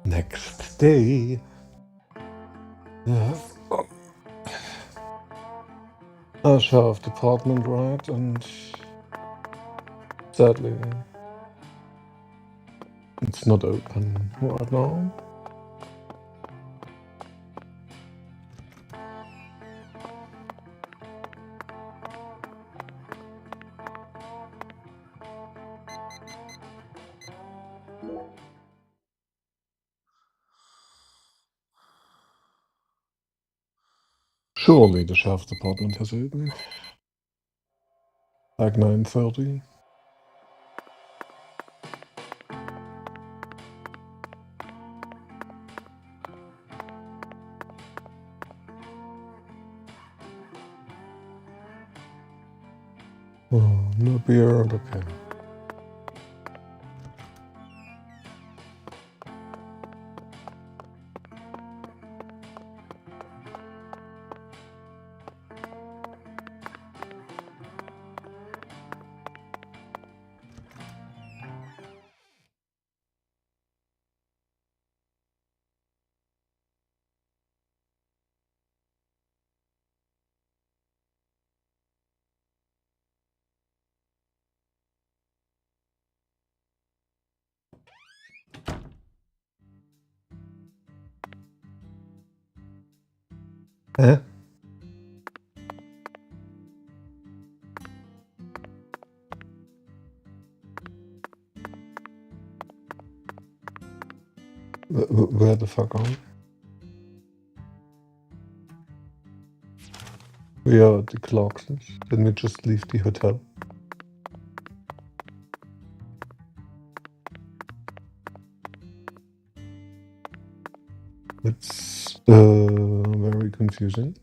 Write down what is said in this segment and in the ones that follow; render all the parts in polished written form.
Next day. A sheriff department, right? And sadly, it's not open right now. Surely the sheriff's department has open. Like 9:30. Oh, no beer and okay. Eh? Where the fuck are we? We are at the Clarksons. Didn't we just leave the hotel? It's very confusing.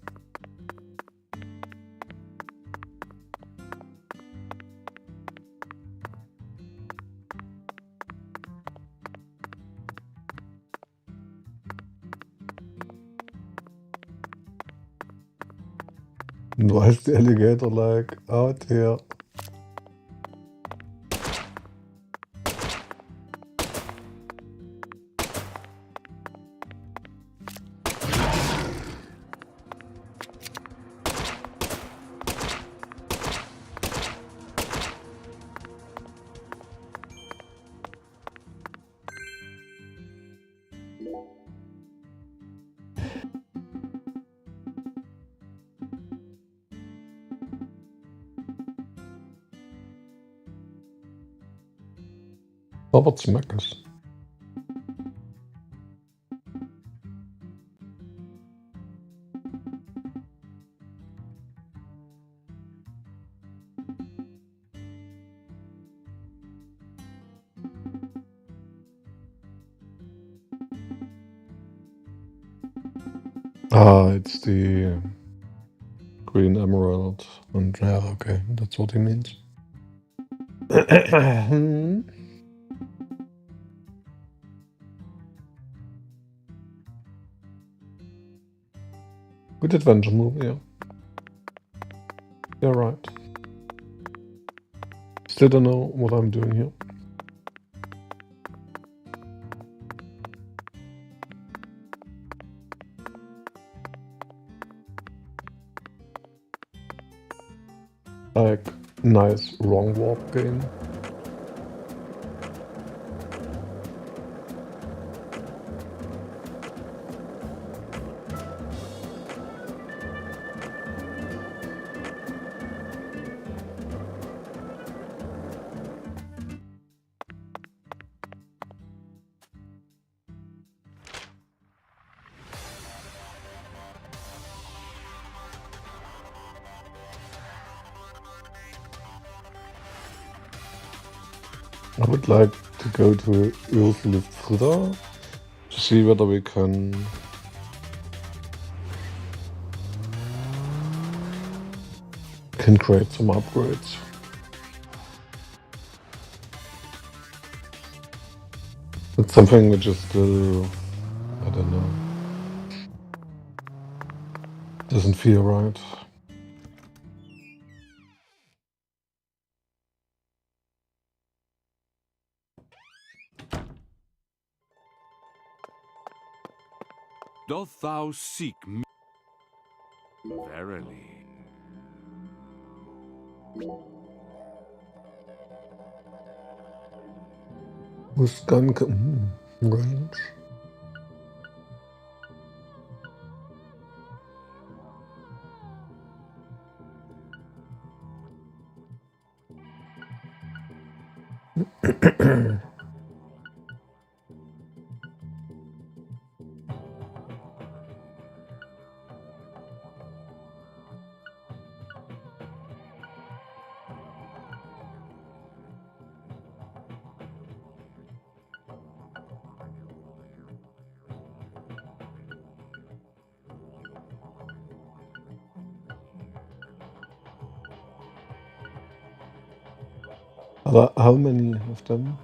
And why is the alligator like out here? Robert Smackers. Ah, it's the Green Emerald. And yeah, okay, that's what he means. Good adventure movie, yeah. You're right. Still don't know what I'm doing here. Like, nice wrong warp game. I would like to go to Earthlift Fritter to see whether we can create some upgrades. It's something which is still, I don't know, doesn't feel right. Doth thou seek me? Verily. With gun range. How many of them?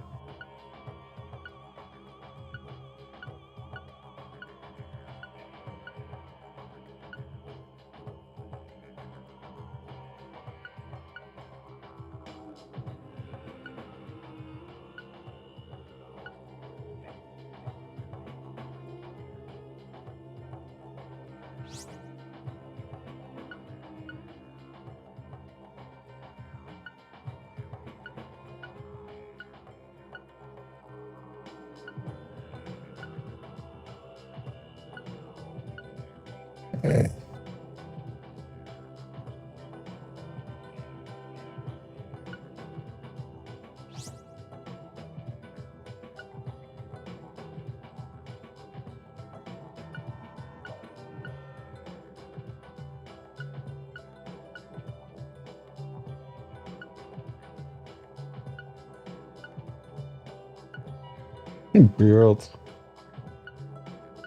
Beard.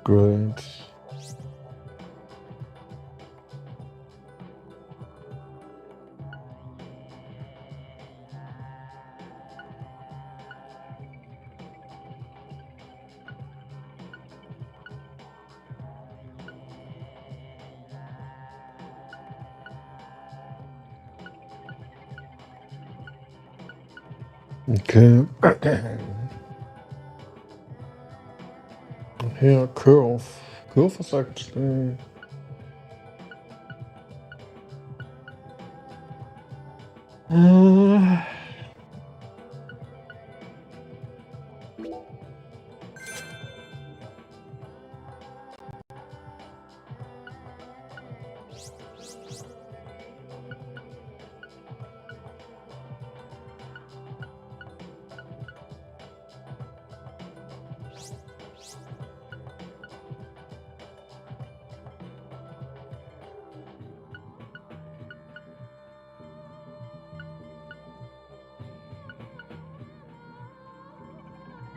Great. Okay. Here, curve. Curve is actually.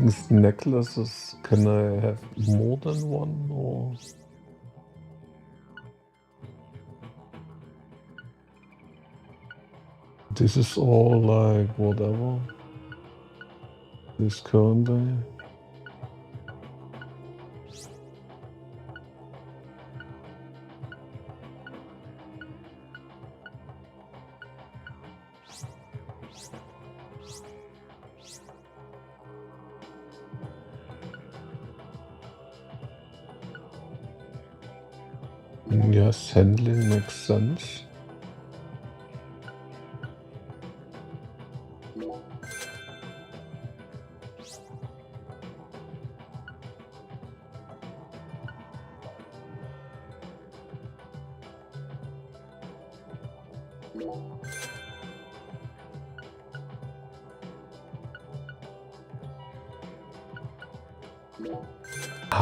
These necklaces, can I have more than one or? This is all like whatever. This currently. Yes, handling makes sense.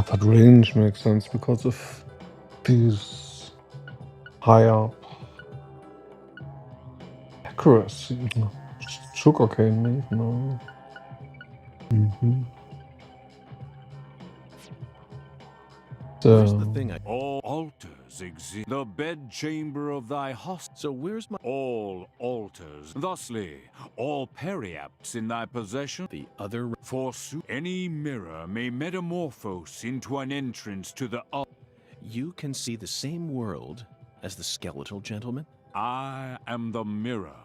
But range makes sense because of these higher accuracy. Sugarcane leaf, no. Where's the thing I... All altars exist. The bedchamber of thy host. So where's my... All altars. Thusly, all periapts in thy possession. The other... Forsooth, any mirror may metamorphose into an entrance to the You can see the same world as the skeletal gentleman? I am the mirror.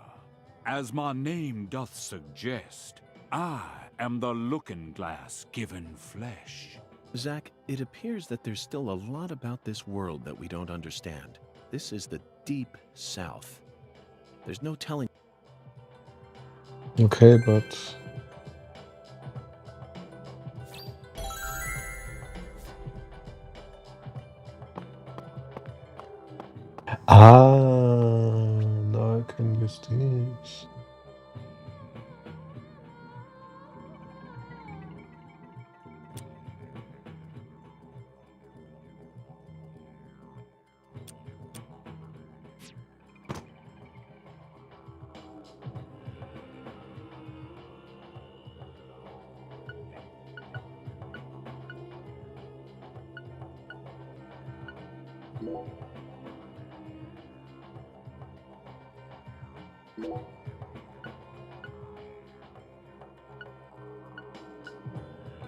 As my name doth suggest, I am the looking glass given flesh. Zach, it appears that there's still a lot about this world that we don't understand. This is the deep south. There's no telling. Okay, but... now I can use these.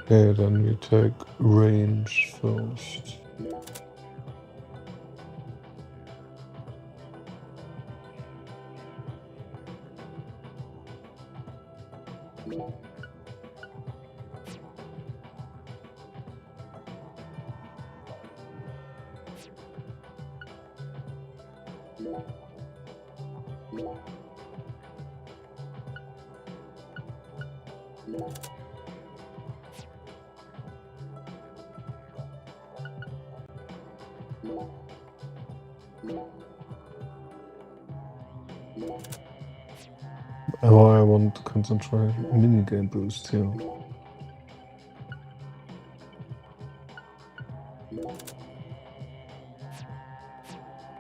Okay, then we take range first. Oh, I want to concentrate minigame boost here.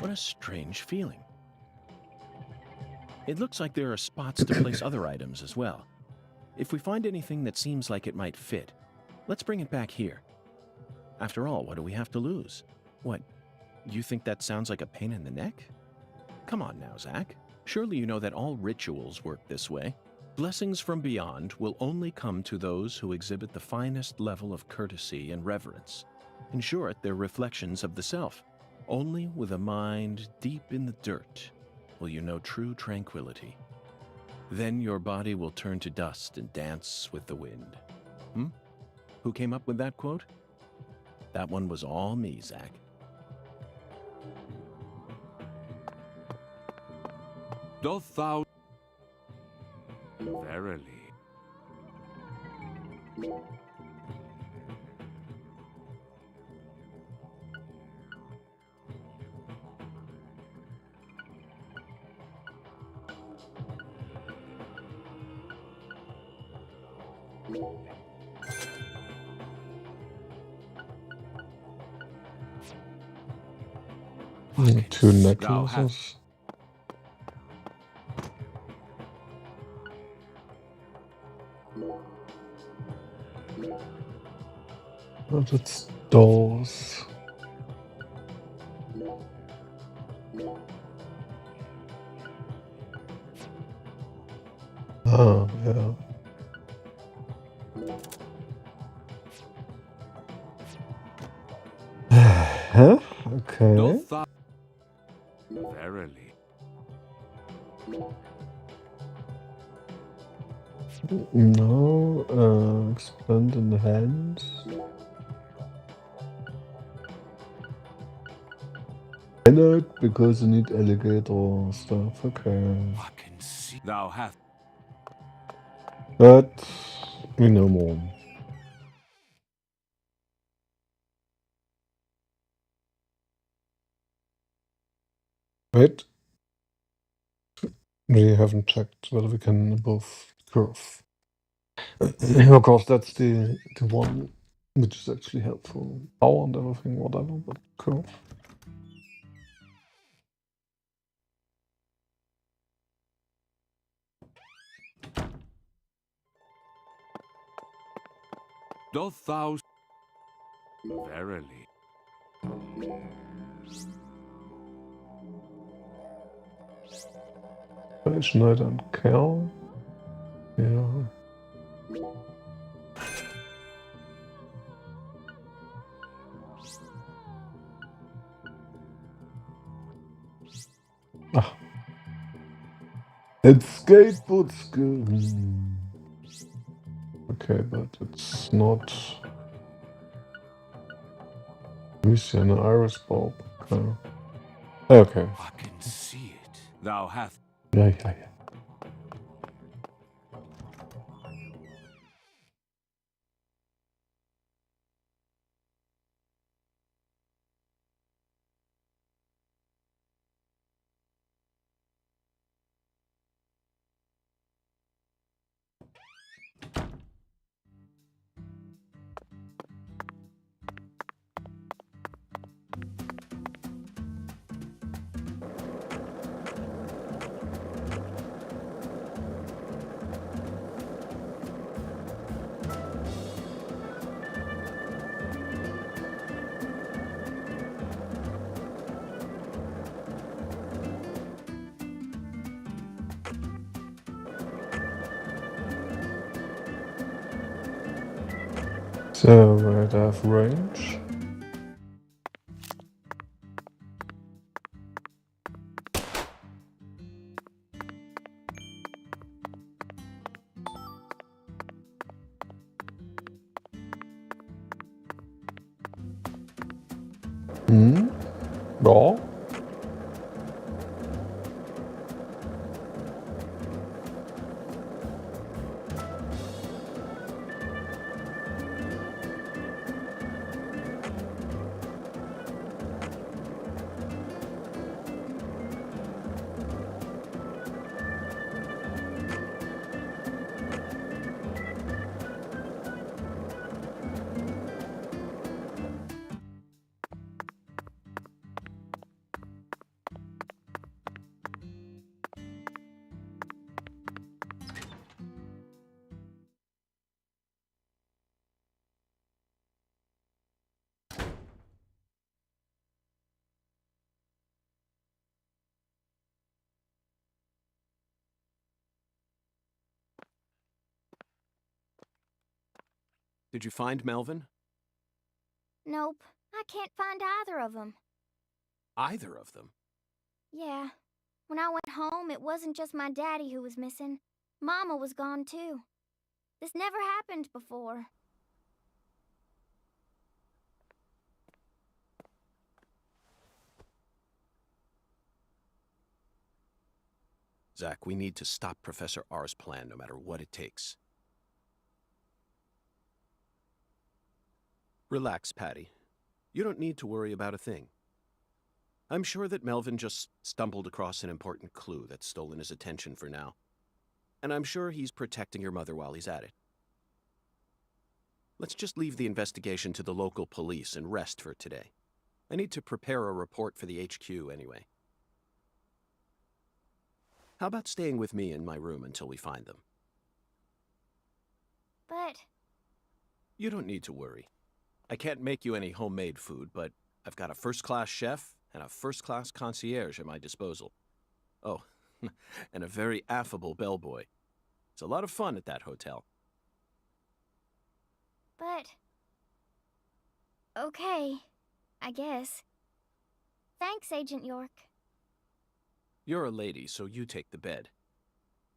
What a strange feeling. It looks like there are spots to place other items as well. If we find anything that seems like it might fit, let's bring it back here. After all, what do we have to lose? What, you think that sounds like a pain in the neck? Come on now, Zach. Surely you know that all rituals work this way. Blessings from beyond will only come to those who exhibit the finest level of courtesy and reverence. In short, they're reflections of the self. Only with a mind deep in the dirt will you know true tranquility. Then your body will turn to dust and dance with the wind. Who came up with that quote? That one was all me, Zach. Doth thou verily? Two Thou hast necklaces. Oh, that's doors. Ah, yeah. Huh? Okay. doth thou verily? No, expand in the hands. Cannot because you need alligator stuff. Okay. I can see thou hast But we know more. Wait. We haven't checked whether we can above curve. Of course, that's the one which is actually helpful. Power and everything, whatever, but curve. doth thou verily? Schneider and Kerl. Yeah. Ah. It's skateboard skill. Okay, but it's not me see an iris bulb. Oh. Okay. I can see it. Thou hast. Yeah. So I'd have range. Ja. Did you find Melvin? Nope, I can't find either of them. Either of them? Yeah, when I went home, it wasn't just my daddy who was missing. Mama was gone too. This never happened before. Zach, we need to stop Professor R's plan no matter what it takes. Relax, Patty. You don't need to worry about a thing. I'm sure that Melvin just stumbled across an important clue that's stolen his attention for now. And I'm sure he's protecting your mother while he's at it. Let's just leave the investigation to the local police and rest for today. I need to prepare a report for the HQ anyway. How about staying with me in my room until we find them? But... You don't need to worry. I can't make you any homemade food, but I've got a first-class chef and a first-class concierge at my disposal. Oh, and a very affable bellboy. It's a lot of fun at that hotel. But... Okay, I guess. Thanks, Agent York. You're a lady, so you take the bed.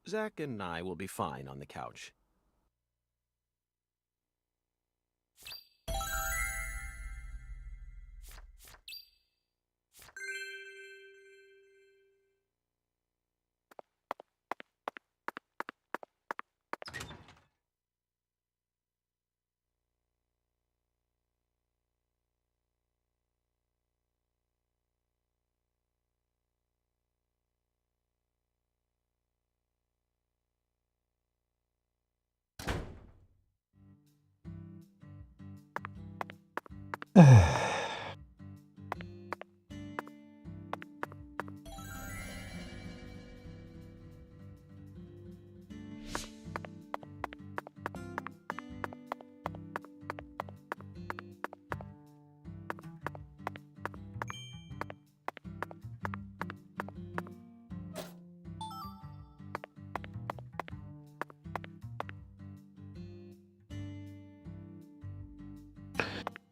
Zach and I will be fine on the couch.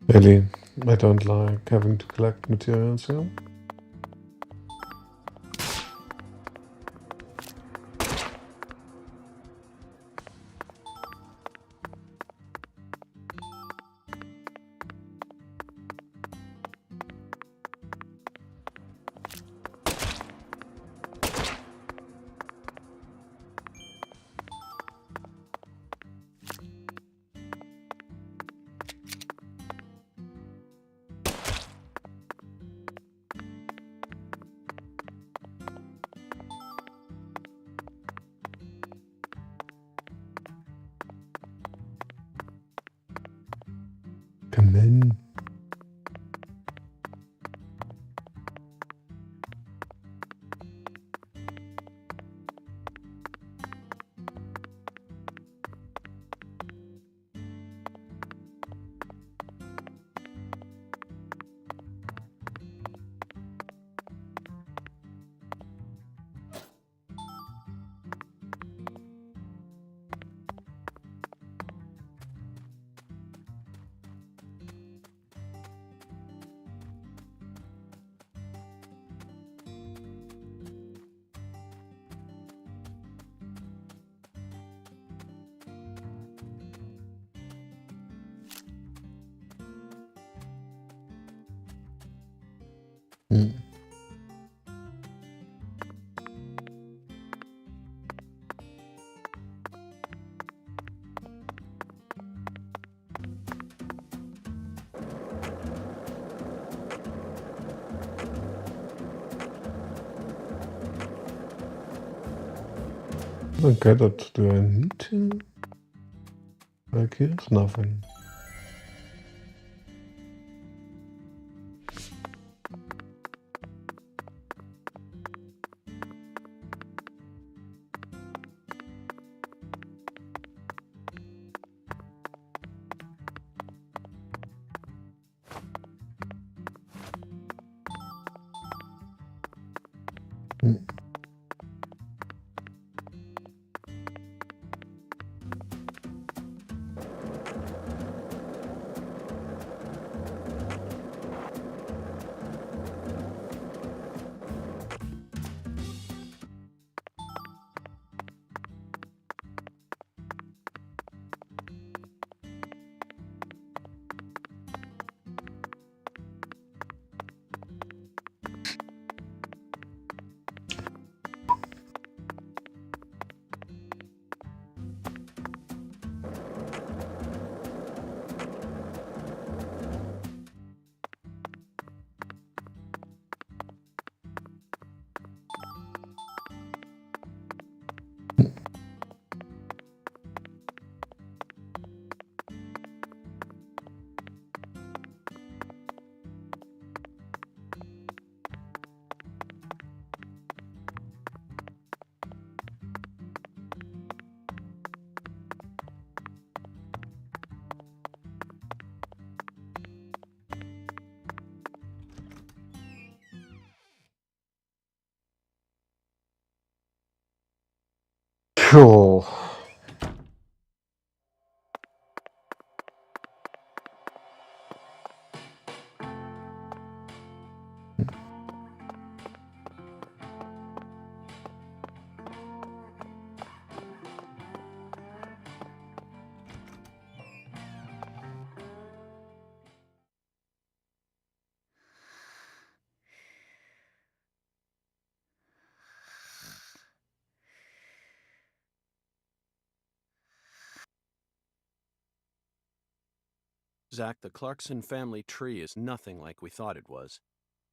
Really, I don't like having to collect materials here. don't get it. Do I need to? Like, here's nothing. Hmm. Cool. Zach, the Clarkson family tree is nothing like we thought it was.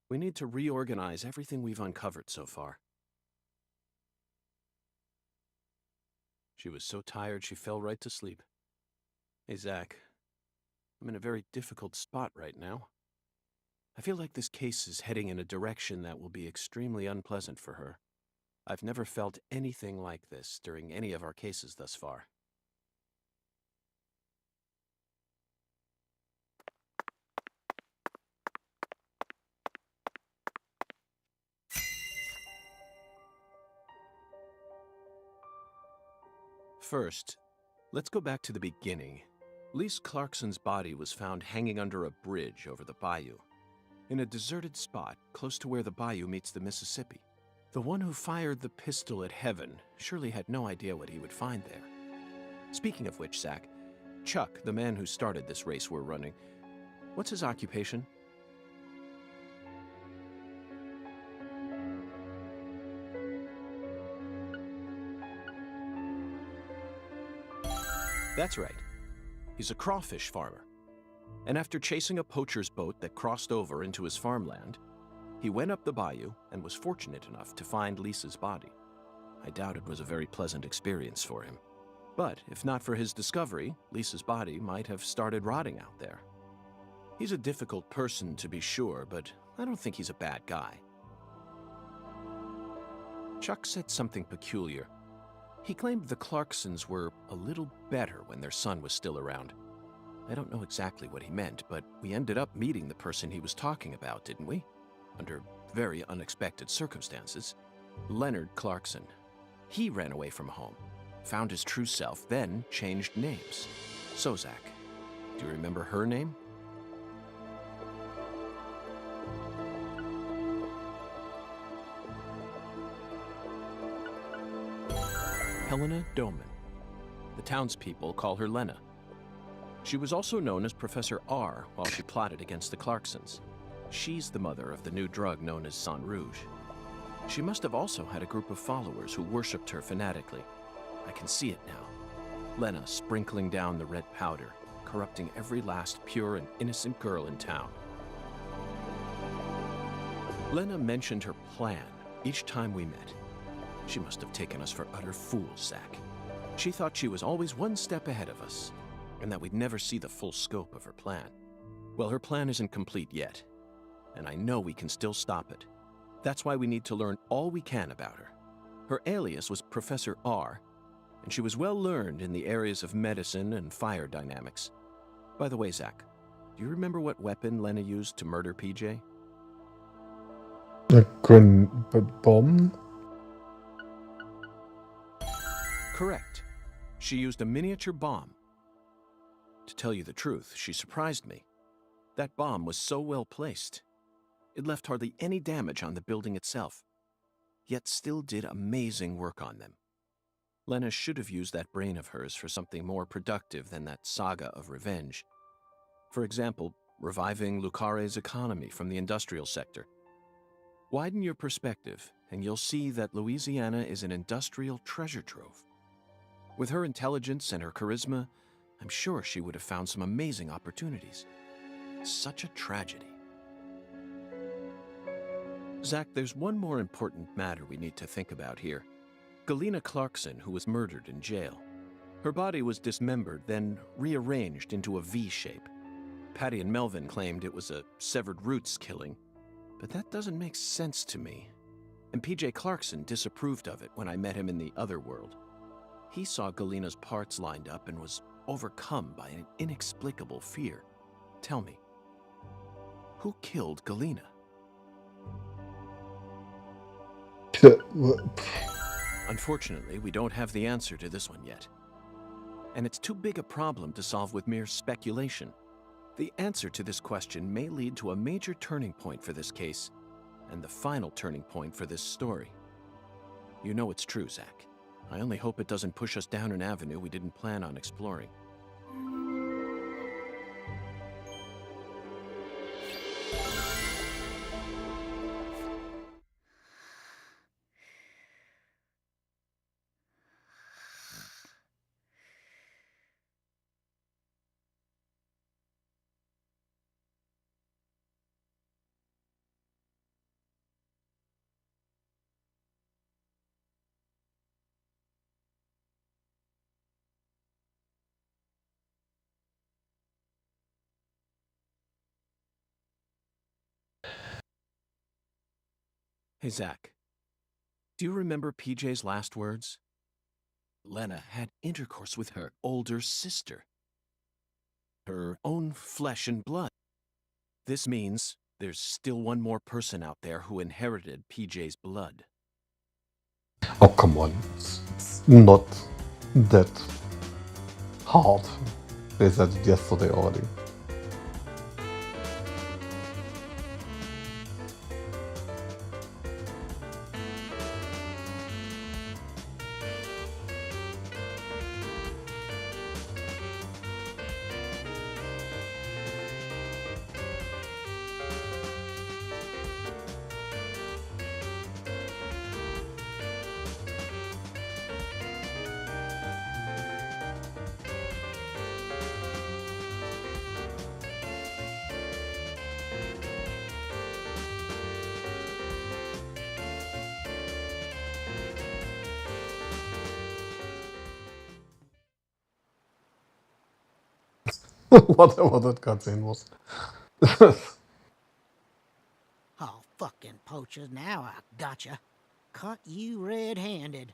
We need to reorganize everything we've uncovered so far. She was so tired she fell right to sleep. Hey, Zach. I'm in a very difficult spot right now. I feel like this case is heading in a direction that will be extremely unpleasant for her. I've never felt anything like this during any of our cases thus far. First, let's go back to the beginning. Lise Clarkson's body was found hanging under a bridge over the bayou, in a deserted spot close to where the bayou meets the Mississippi. The one who fired the pistol at Heaven surely had no idea what he would find there. Speaking of which, Zach, Chuck, the man who started this race we're running, what's his occupation? That's right. He's a crawfish farmer. And after chasing a poacher's boat that crossed over into his farmland, he went up the bayou and was fortunate enough to find Lisa's body. I doubt it was a very pleasant experience for him. But if not for his discovery, Lisa's body might have started rotting out there. He's a difficult person to be sure, but I don't think he's a bad guy. Chuck said something peculiar. He claimed the Clarksons were a little better when their son was still around. I don't know exactly what he meant, but we ended up meeting the person he was talking about, didn't we? Under very unexpected circumstances. Leonard Clarkson. He ran away from home, found his true self, then changed names. So, Zach, do you remember her name? Helena Doman. The townspeople call her Lena. She was also known as Professor R while she plotted against the Clarksons. She's the mother of the new drug known as Sang Rouge. She must have also had a group of followers who worshipped her fanatically. I can see it now. Lena sprinkling down the red powder, corrupting every last pure and innocent girl in town. Lena mentioned her plan each time we met. She must have taken us for utter fools, Zach. She thought she was always one step ahead of us, and that we'd never see the full scope of her plan. Well, her plan isn't complete yet, and I know we can still stop it. That's why we need to learn all we can about her. Her alias was Professor R, and she was well learned in the areas of medicine and fire dynamics. By the way, Zach, do you remember what weapon Lena used to murder PJ? A bomb? Correct. She used a miniature bomb. To tell you the truth, she surprised me. That bomb was so well placed. It left hardly any damage on the building itself, yet still did amazing work on them. Lena should have used that brain of hers for something more productive than that saga of revenge. For example, reviving Lucare's economy from the industrial sector. Widen your perspective, and you'll see that Louisiana is an industrial treasure trove. With her intelligence and her charisma, I'm sure she would have found some amazing opportunities. Such a tragedy. Zach, there's one more important matter we need to think about here. Galena Clarkson, who was murdered in jail. Her body was dismembered, then rearranged into a V shape. Patty and Melvin claimed it was a severed roots killing, but that doesn't make sense to me. And PJ Clarkson disapproved of it when I met him in the other world. He saw Galena's parts lined up and was overcome by an inexplicable fear. Tell me, who killed Galena? Unfortunately, we don't have the answer to this one yet. And it's too big a problem to solve with mere speculation. The answer to this question may lead to a major turning point for this case, and the final turning point for this story. You know it's true, Zach. I only hope it doesn't push us down an avenue we didn't plan on exploring. Hey, Zach. Do you remember PJ's last words? Lena had intercourse with her older sister. Her own flesh and blood. This means there's still one more person out there who inherited PJ's blood. Oh, come on. It's not that hard. They said it yesterday already. Whatever that cutscene was. Oh, fucking poachers, now I gotcha. Caught you red-handed.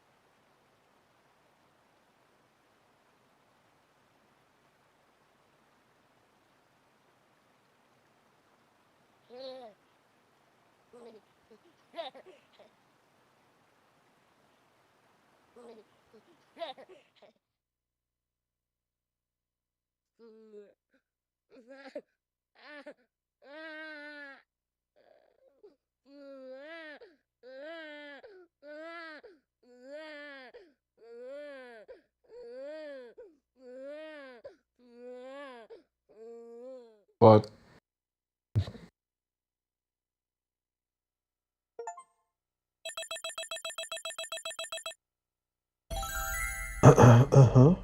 But uh-huh.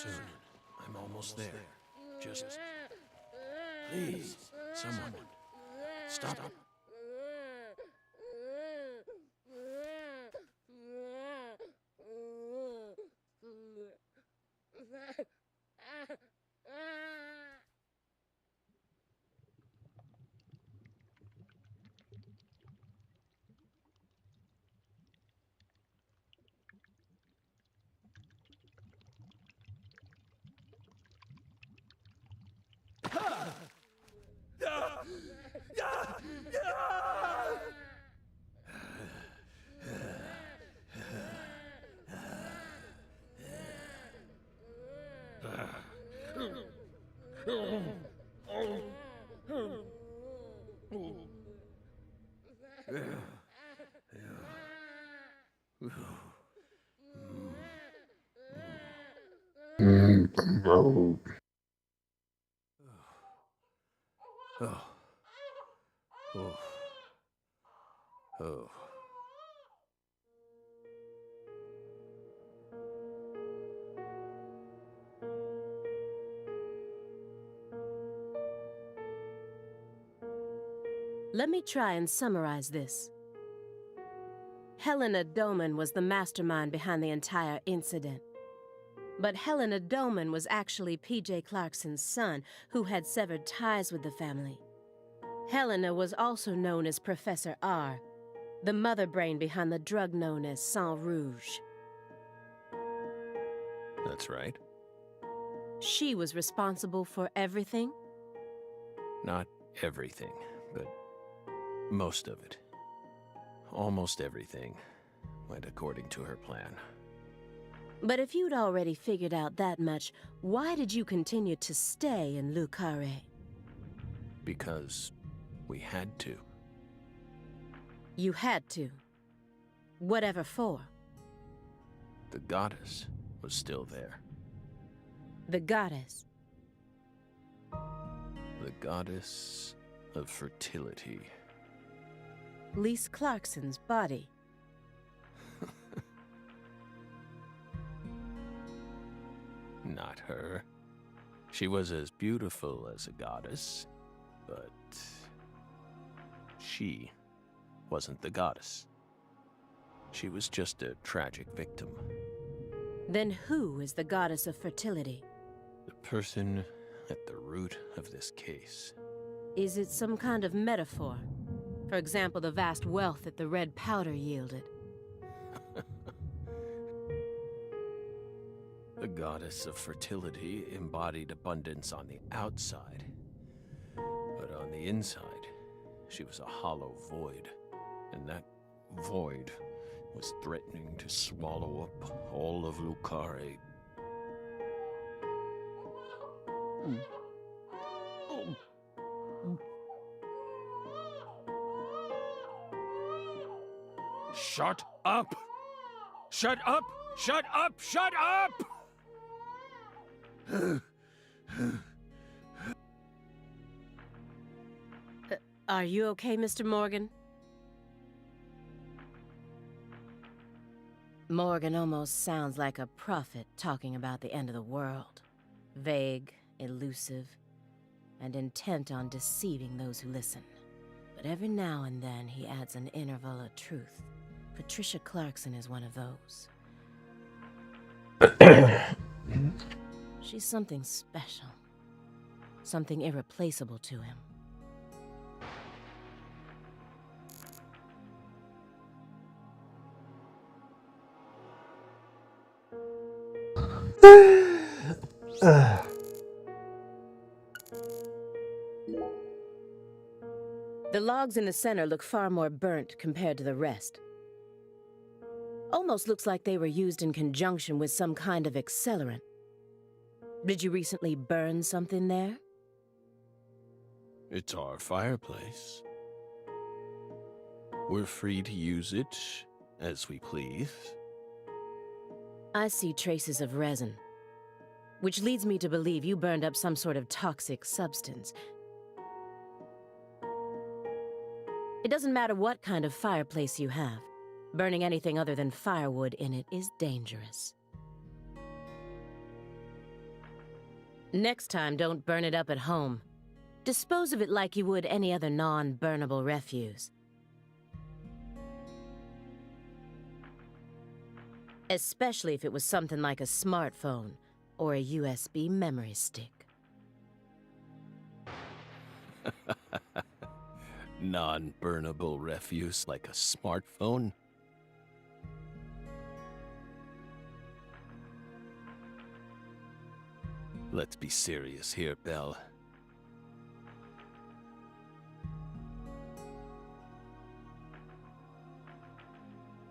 Soon. I'm almost there. Just... Please, someone. Stop it. No. Oh. Oh. Oh. Let me try and summarize this. Helena Doman was the mastermind behind the entire incident. But Helena Doman was actually P.J. Clarkson's son, who had severed ties with the family. Helena was also known as Professor R, the mother brain behind the drug known as Sang Rouge. That's right. She was responsible for everything? Not everything, but most of it. Almost everything went according to her plan. But if you'd already figured out that much, why did you continue to stay in Le Carré? Because we had to. You had to. Whatever for? The goddess was still there. The goddess. The goddess of fertility. Lise Clarkson's body. Not her. She was as beautiful as a goddess, but she wasn't the goddess. She was just a tragic victim. Then who is the goddess of fertility? The person at the root of this case. Is it some kind of metaphor? For example, the vast wealth that the red powder yielded. The goddess of fertility embodied abundance on the outside. But on the inside, she was a hollow void. And that void was threatening to swallow up all of Le Carré. Shut up! Shut up! Shut up! Shut up! Are you okay, Mr. Morgan? Morgan almost sounds like a prophet talking about the end of the world. Vague, elusive, and intent on deceiving those who listen. But every now and then he adds an interval of truth. Patricia Clarkson is one of those. She's something special. Something irreplaceable to him. The logs in the center look far more burnt compared to the rest. Almost looks like they were used in conjunction with some kind of accelerant. Did you recently burn something there? It's our fireplace. We're free to use it as we please. I see traces of resin, which leads me to believe you burned up some sort of toxic substance. It doesn't matter what kind of fireplace you have. Burning anything other than firewood in it is dangerous. Next time, don't burn it up at home. Dispose of it like you would any other non-burnable refuse. Especially if it was something like a smartphone or a USB memory stick. Non-burnable refuse like a smartphone? Let's be serious here, Belle.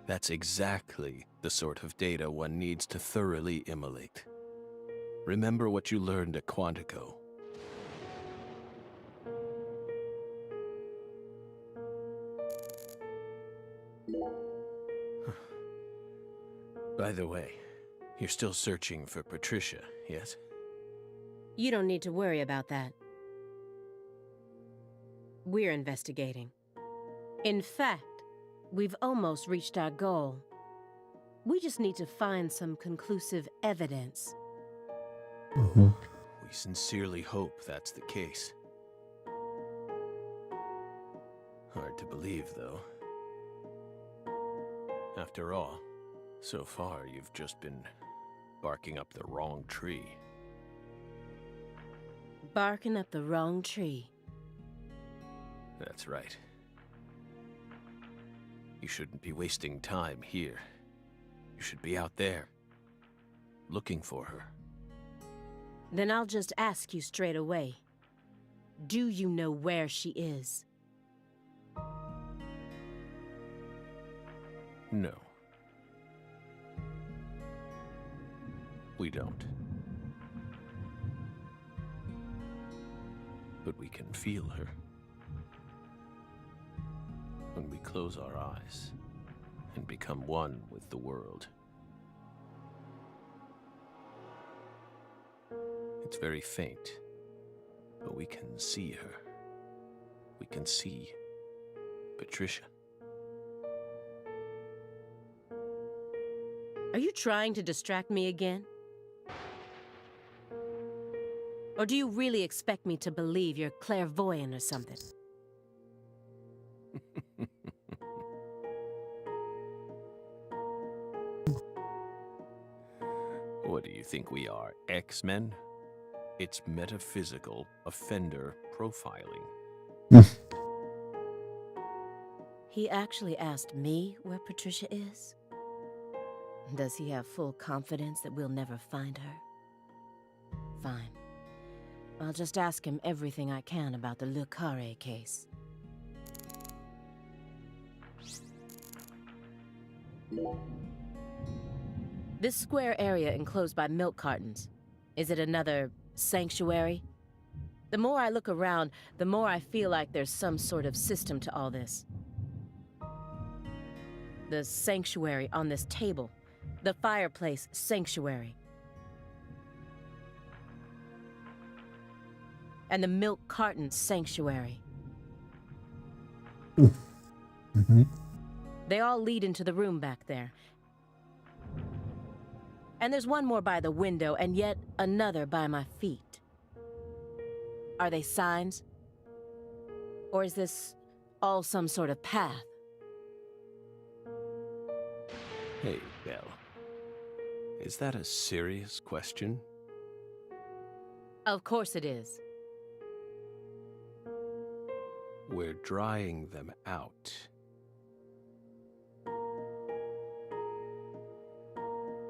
That's exactly the sort of data one needs to thoroughly immolate. Remember what you learned at Quantico. By the way, you're still searching for Patricia, yes? You don't need to worry about that. We're investigating. In fact, we've almost reached our goal. We just need to find some conclusive evidence. We sincerely hope that's the case. Hard to believe, though. After all, so far you've just been barking up the wrong tree. Barking up the wrong tree. That's right. You shouldn't be wasting time here. You should be out there, looking for her. Then I'll just ask you straight away. Do you know where she is? No. We don't. But we can feel her. When we close our eyes and become one with the world. It's very faint, but we can see her. We can see Patricia. Are you trying to distract me again? Or do you really expect me to believe you're clairvoyant or something? What do you think we are, X-Men? It's metaphysical offender profiling. He actually asked me where Patricia is? Does he have full confidence that we'll never find her? Fine. I'll just ask him everything I can about the Le Carré case. This square area enclosed by milk cartons, is it another sanctuary? The more I look around, the more I feel like there's some sort of system to all this. The sanctuary on this table. The fireplace sanctuary. And the milk carton sanctuary. They all lead into the room back there. And there's one more by the window, and yet another by my feet. Are they signs? Or is this all some sort of path? Hey, Belle. Is that a serious question? Of course it is. We're drying them out.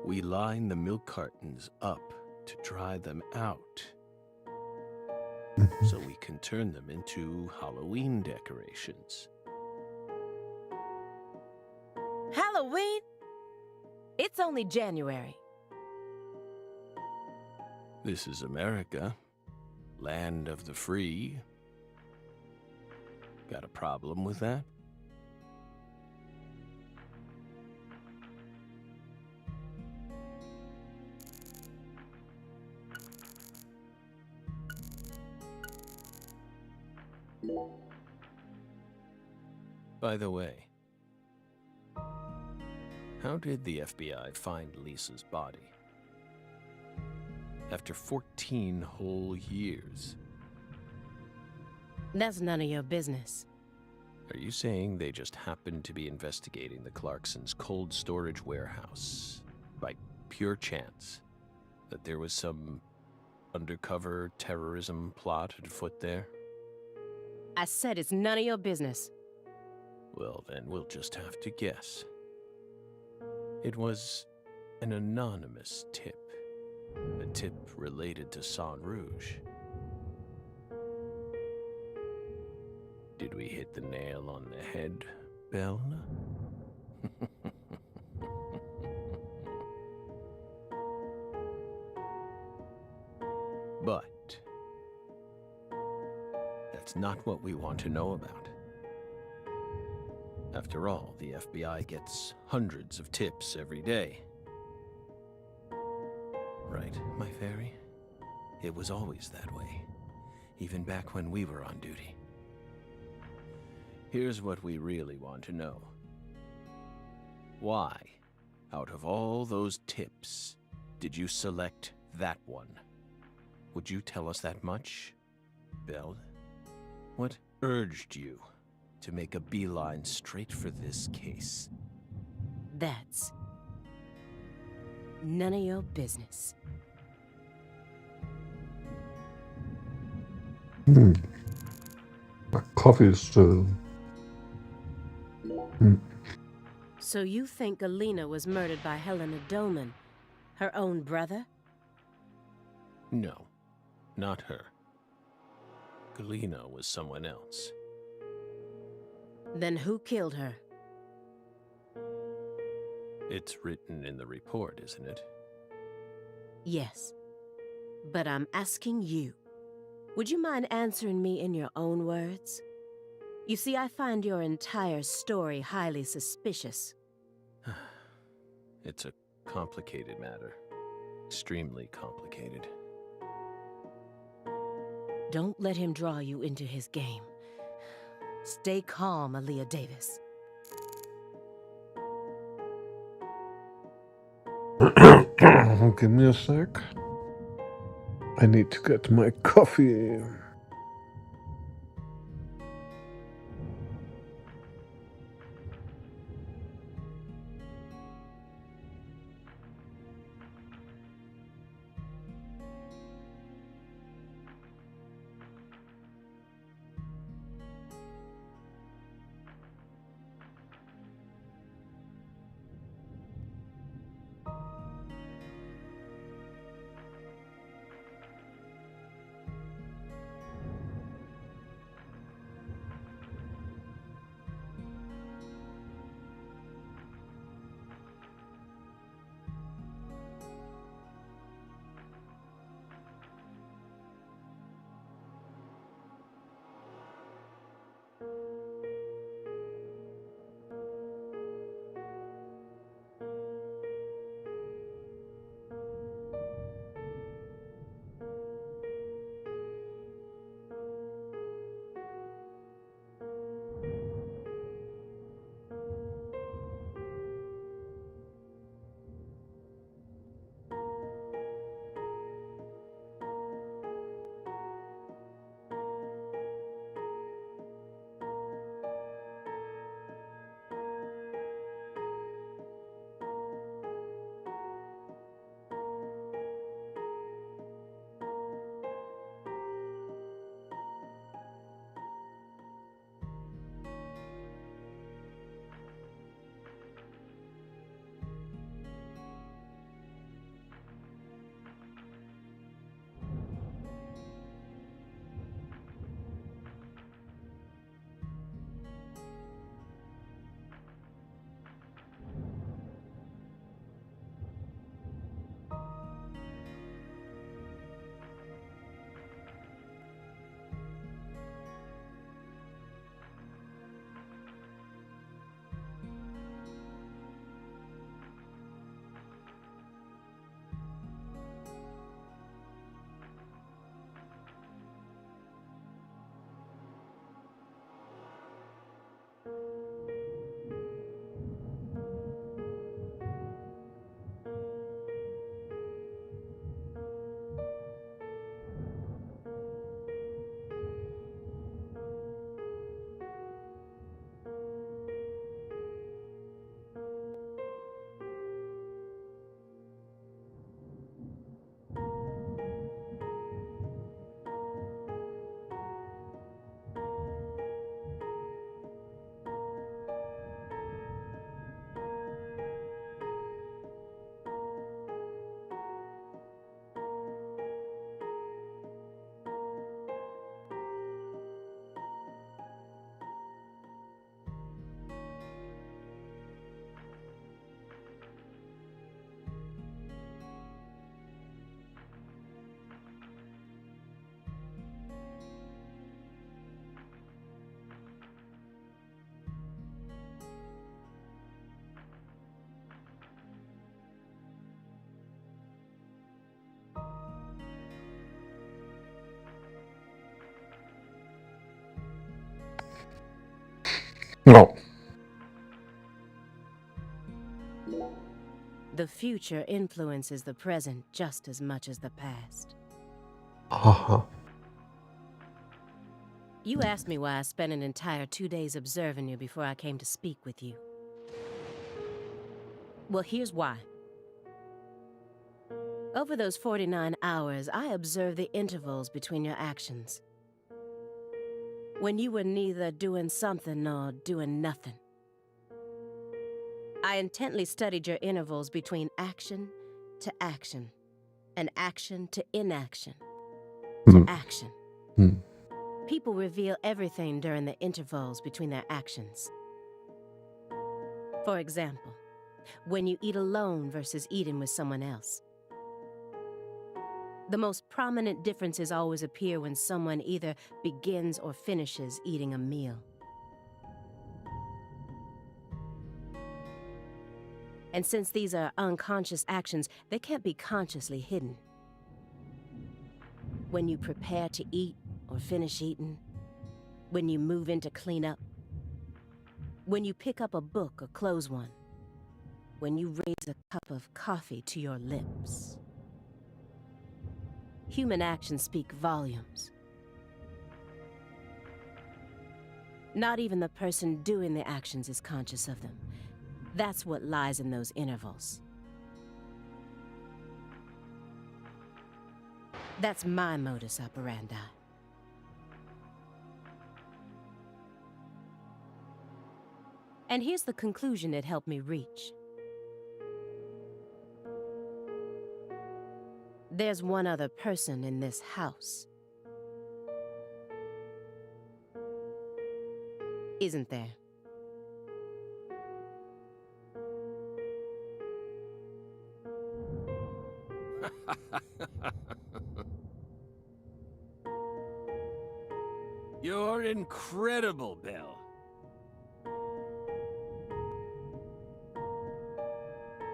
We line the milk cartons up to dry them out. So we can turn them into Halloween decorations. Halloween? It's only January. This is America, land of the free. Got a problem with that? By the way, how did the FBI find Lisa's body? After 14 whole years. That's none of your business. Are you saying they just happened to be investigating the Clarksons' cold storage warehouse by pure chance? That there was some undercover terrorism plot afoot there? I said it's none of your business. Well, then we'll just have to guess. It was an anonymous tip. A tip related to Saint Rouge. Did we hit the nail on the head, Belle? But that's not what we want to know about. After all, the FBI gets hundreds of tips every day. Right, my fairy? It was always that way, even back when we were on duty. Here's what we really want to know. Why, out of all those tips, did you select that one? Would you tell us that much, Belle? What urged you to make a beeline straight for this case? That's none of your business. My coffee is still. So you think Galena was murdered by Helena Dolman, her own brother? No, not her. Galena was someone else. Then who killed her? It's written in the report, isn't it? Yes. But I'm asking you. Would you mind answering me in your own words? You see, I find your entire story highly suspicious. It's a complicated matter. Extremely complicated. Don't let him draw you into his game. Stay calm, Aaliyah Davis. Give me a sec. I need to get my coffee. No. The future influences the present just as much as the past. Haha. You asked me why I spent an entire 2 days observing you before I came to speak with you. Well, here's why. Over those 49 hours, I observed the intervals between your actions. When you were neither doing something nor doing nothing. I intently studied your intervals between action to action, and action to inaction, to action. People reveal everything during the intervals between their actions. For example, when you eat alone versus eating with someone else. The most prominent differences always appear when someone either begins or finishes eating a meal. And since these are unconscious actions, they can't be consciously hidden. When you prepare to eat or finish eating, when you move in to clean up, when you pick up a book or close one, when you raise a cup of coffee to your lips. Human actions speak volumes. Not even the person doing the actions is conscious of them. That's what lies in those intervals. That's my modus operandi. And here's the conclusion it helped me reach. There's one other person in this house. Isn't there? You're incredible, Belle.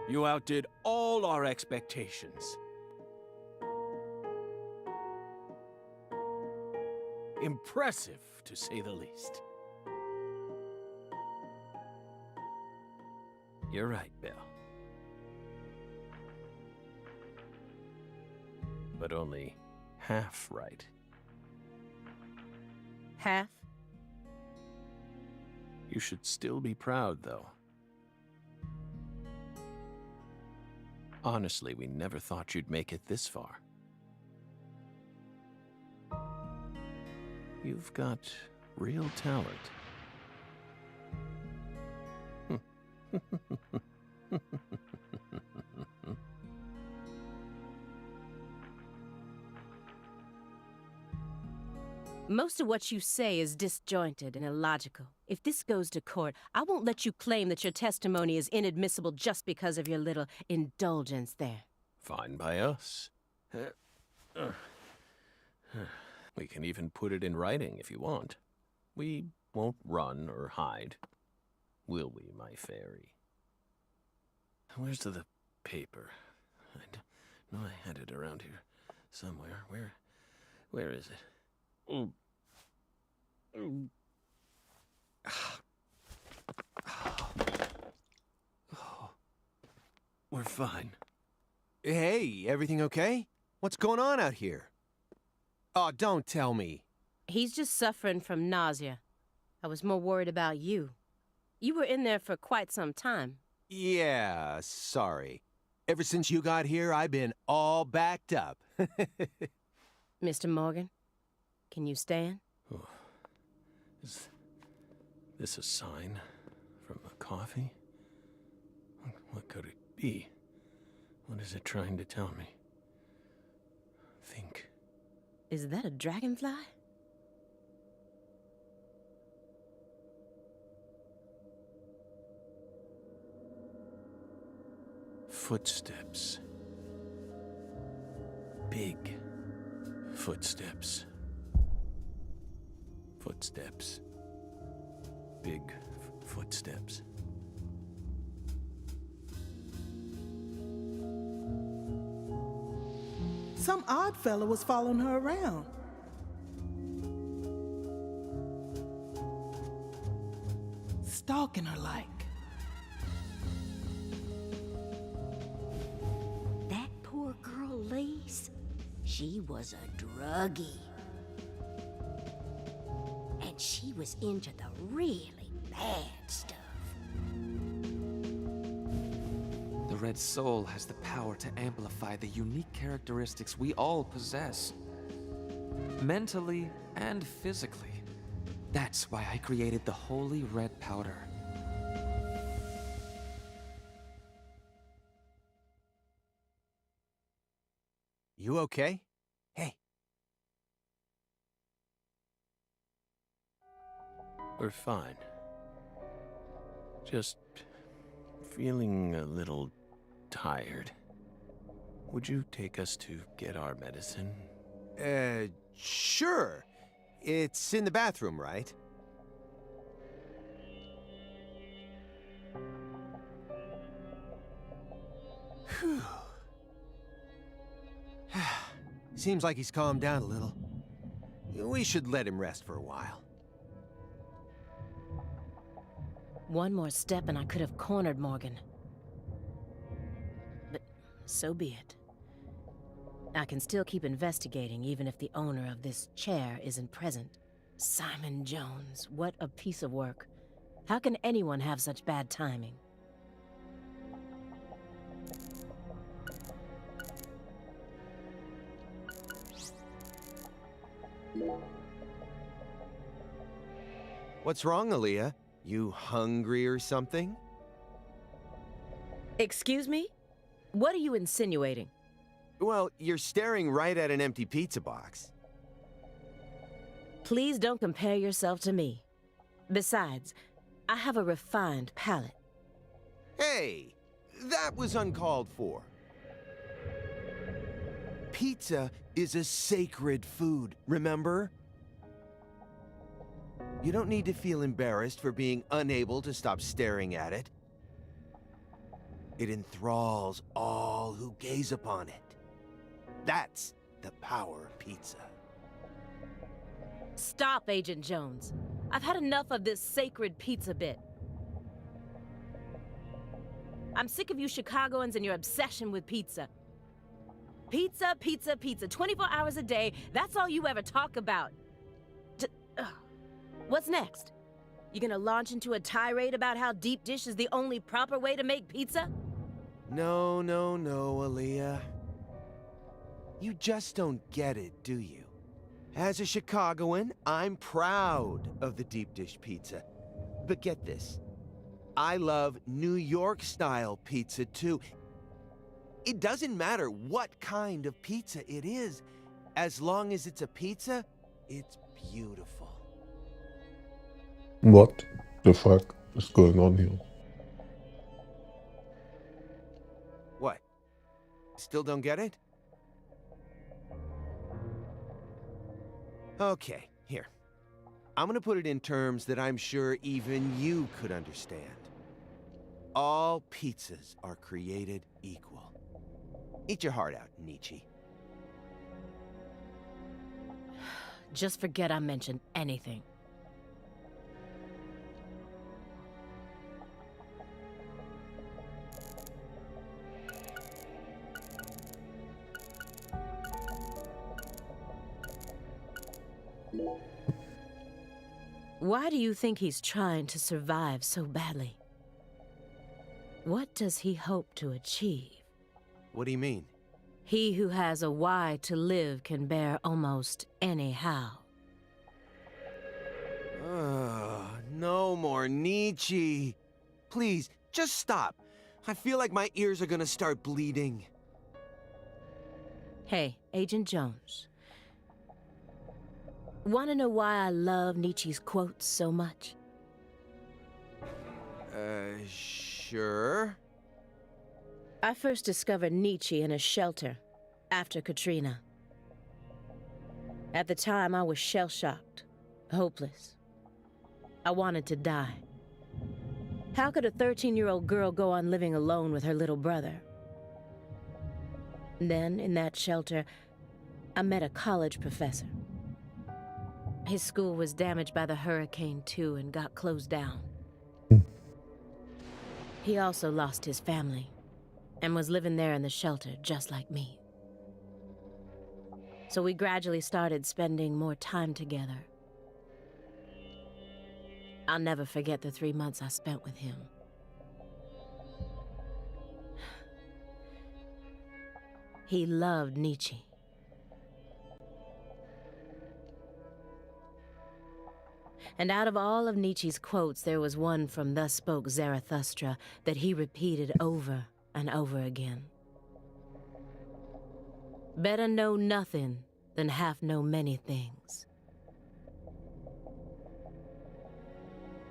You outdid all our expectations. Impressive, to say the least. You're right, Belle. But only half right. Half? You should still be proud, though. Honestly, we never thought you'd make it this far. You've got real talent. Most of what you say is disjointed and illogical. If this goes to court, I won't let you claim that your testimony is inadmissible just because of your little indulgence there. Fine by us. We can even put it in writing if you want. We won't run or hide. Will we, my fairy? Where's the paper? I know I had it around here somewhere. Where is it? We're fine. Hey, everything okay? What's going on out here? Oh, don't tell me. He's just suffering from nausea. I was more worried about you. You were in there for quite some time. Yeah, sorry. Ever since you got here, I've been all backed up. Mr. Morgan, can you stand? Oh. Is this a sign from the coffee? What could it be? What is it trying to tell me? Think. Is that a dragonfly? Footsteps. Big footsteps. Footsteps. Big footsteps. Some odd fella was following her around. stalking her like. That poor girl, Lise, she was a druggie. And she was into the really bad stuff. The Red Soul has the power to amplify the unique characteristics we all possess. Mentally and physically. That's why I created the Holy Red Powder. You okay? Hey. We're fine. Just feeling a little tired. Would you take us to get our medicine? Sure. It's in the bathroom, right? Whew. Seems like he's calmed down a little. We should let him rest for a while. One more step and I could have cornered Morgan. But so be it. I can still keep investigating even if the owner of this chair isn't present. Simon Jones, what a piece of work. How can anyone have such bad timing? What's wrong, Aaliyah? You hungry or something? Excuse me? What are you insinuating? Well, you're staring right at an empty pizza box. Please don't compare yourself to me. Besides, I have a refined palate. Hey, that was uncalled for. Pizza is a sacred food, remember? You don't need to feel embarrassed for being unable to stop staring at it. It enthralls all who gaze upon it. That's the power of pizza. Stop, Agent Jones. I've had enough of this sacred pizza bit. I'm sick of you Chicagoans and your obsession with pizza. Pizza, pizza, pizza. 24 hours a day, that's all you ever talk about. What's next? You gonna launch into a tirade about how deep dish is the only proper way to make pizza? No, Aaliyah. You just don't get it, do you? As a Chicagoan, I'm proud of the deep dish pizza. But get this, I love New York-style pizza too. It doesn't matter what kind of pizza it is. As long as it's a pizza, it's beautiful. What the fuck is going on here? What? Still don't get it? Okay, here. I'm gonna put it in terms that I'm sure even you could understand. All pizzas are created equal. Eat your heart out, Nietzsche. Just forget I mentioned anything. Why do you think he's trying to survive so badly? What does he hope to achieve? What do you mean? He who has a why to live can bear almost any how. No more Nietzsche. Please, just stop. I feel like my ears are gonna start bleeding. Hey, Agent Jones. Want to know why I love Nietzsche's quotes so much? Sure. I first discovered Nietzsche in a shelter after Katrina. At the time, I was shell-shocked, hopeless. I wanted to die. How could a 13-year-old girl go on living alone with her little brother? Then, in that shelter, I met a college professor. His school was damaged by the hurricane too and got closed down. He also lost his family and was living there in the shelter just like me. So we gradually started spending more time together. I'll never forget the 3 months I spent with him. He loved Nietzsche. And out of all of Nietzsche's quotes, there was one from Thus Spoke Zarathustra that he repeated over and over again. Better know nothing than half know many things.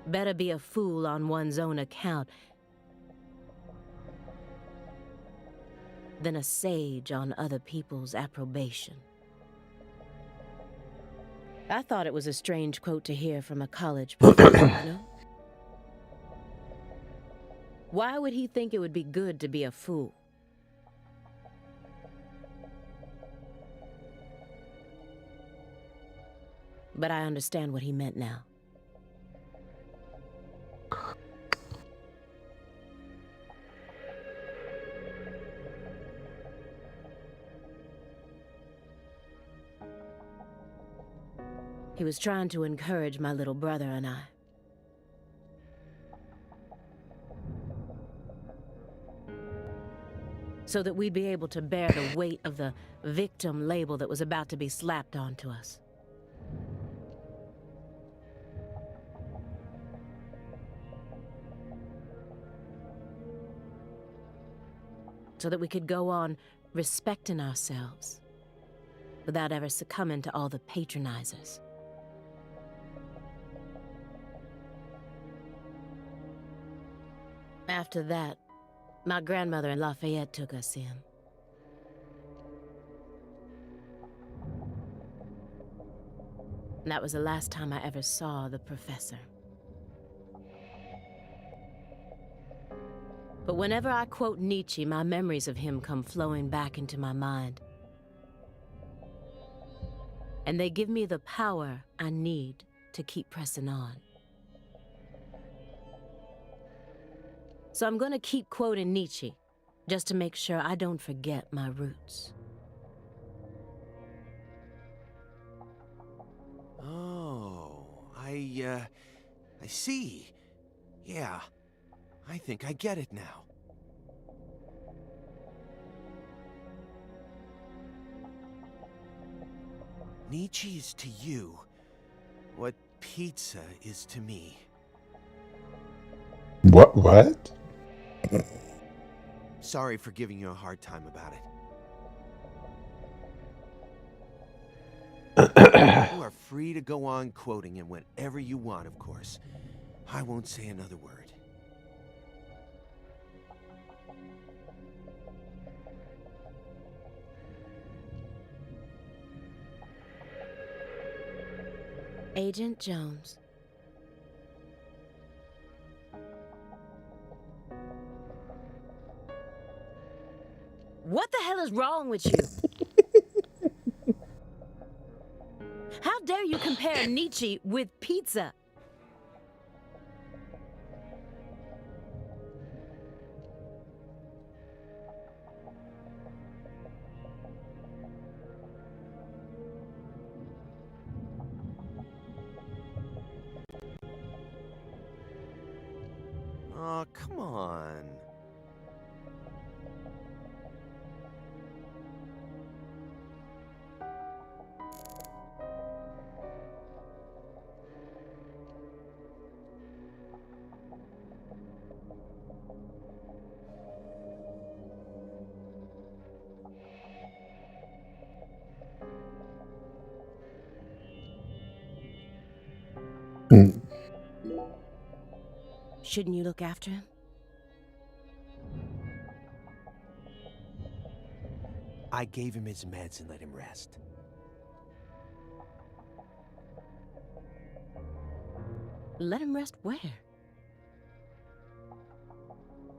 Better be a fool on one's own account than a sage on other people's approbation. I thought it was a strange quote to hear from a college professor, you know? Why would he think it would be good to be a fool? But I understand what he meant now. He was trying to encourage my little brother and I. So that we'd be able to bear the weight of the victim label that was about to be slapped onto us. So that we could go on respecting ourselves without ever succumbing to all the patronizers. After that, my grandmother in Lafayette took us in. And that was the last time I ever saw the professor. But whenever I quote Nietzsche, my memories of him come flowing back into my mind. And they give me the power I need to keep pressing on. So I'm gonna keep quoting Nietzsche, just to make sure I don't forget my roots. Oh, I see. Yeah, I think I get it now. Nietzsche is to you what pizza is to me. What? Sorry for giving you a hard time about it. You are free to go on quoting him whenever you want, of course. I won't say another word. Agent Jones. What the hell is wrong with you? How dare you compare Nietzsche with pizza? Oh, come on. Shouldn't you look after him? I gave him his meds and let him rest. Let him rest where?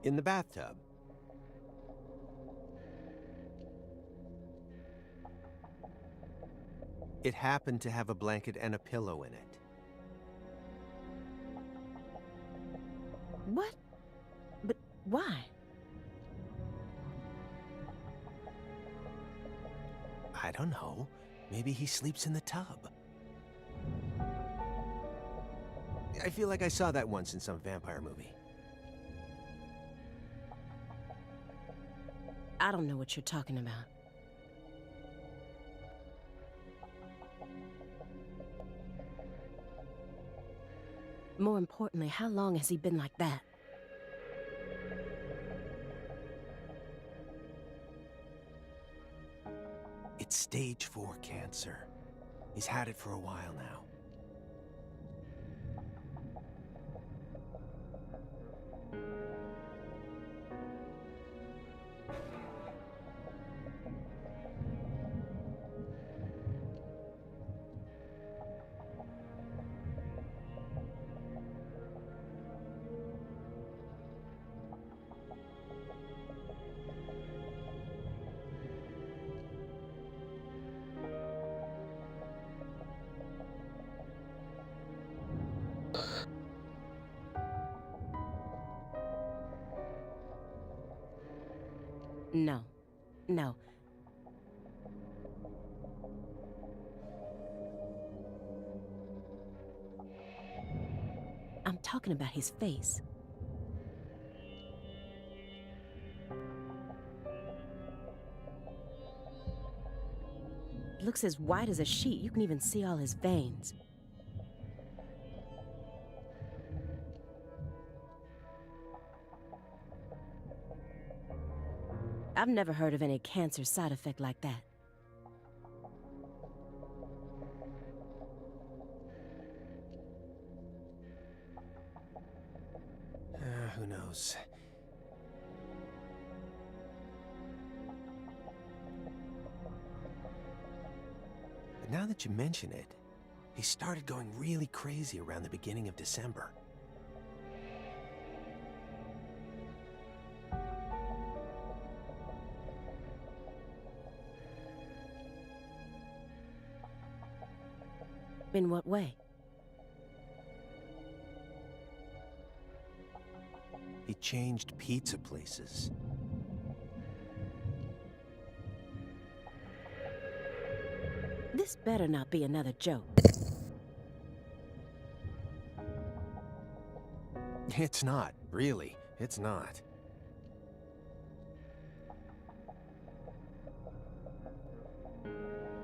In the bathtub. It happened to have a blanket and a pillow in it. What? But Why? I don't know. Maybe he sleeps in the tub. I feel like I saw that once in some vampire movie. I don't know what you're talking about. More importantly, how long has he been like that? It's stage 4 cancer. He's had it for a while now. No. No. I'm talking about his face. It looks as white as a sheet. You can even see all his veins. I've never heard of any cancer side effect like that. Who knows? But now that you mention it, he started going really crazy around the beginning of December. In what way? He changed pizza places. This better not be another joke. It's not, really. It's not.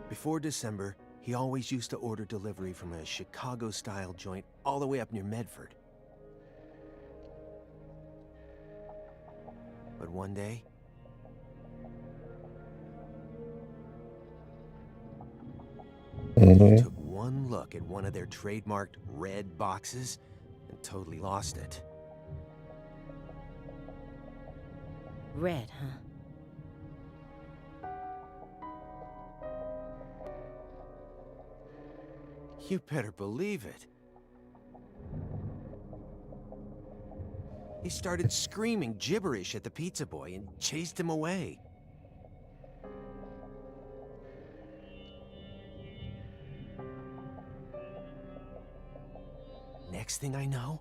Before December, he always used to order delivery from a Chicago-style joint all the way up near Medford. But one day, he took one look at one of their trademarked red boxes and totally lost it. Red, huh? You better believe it. He started screaming gibberish at the pizza boy and chased him away. Next thing I know,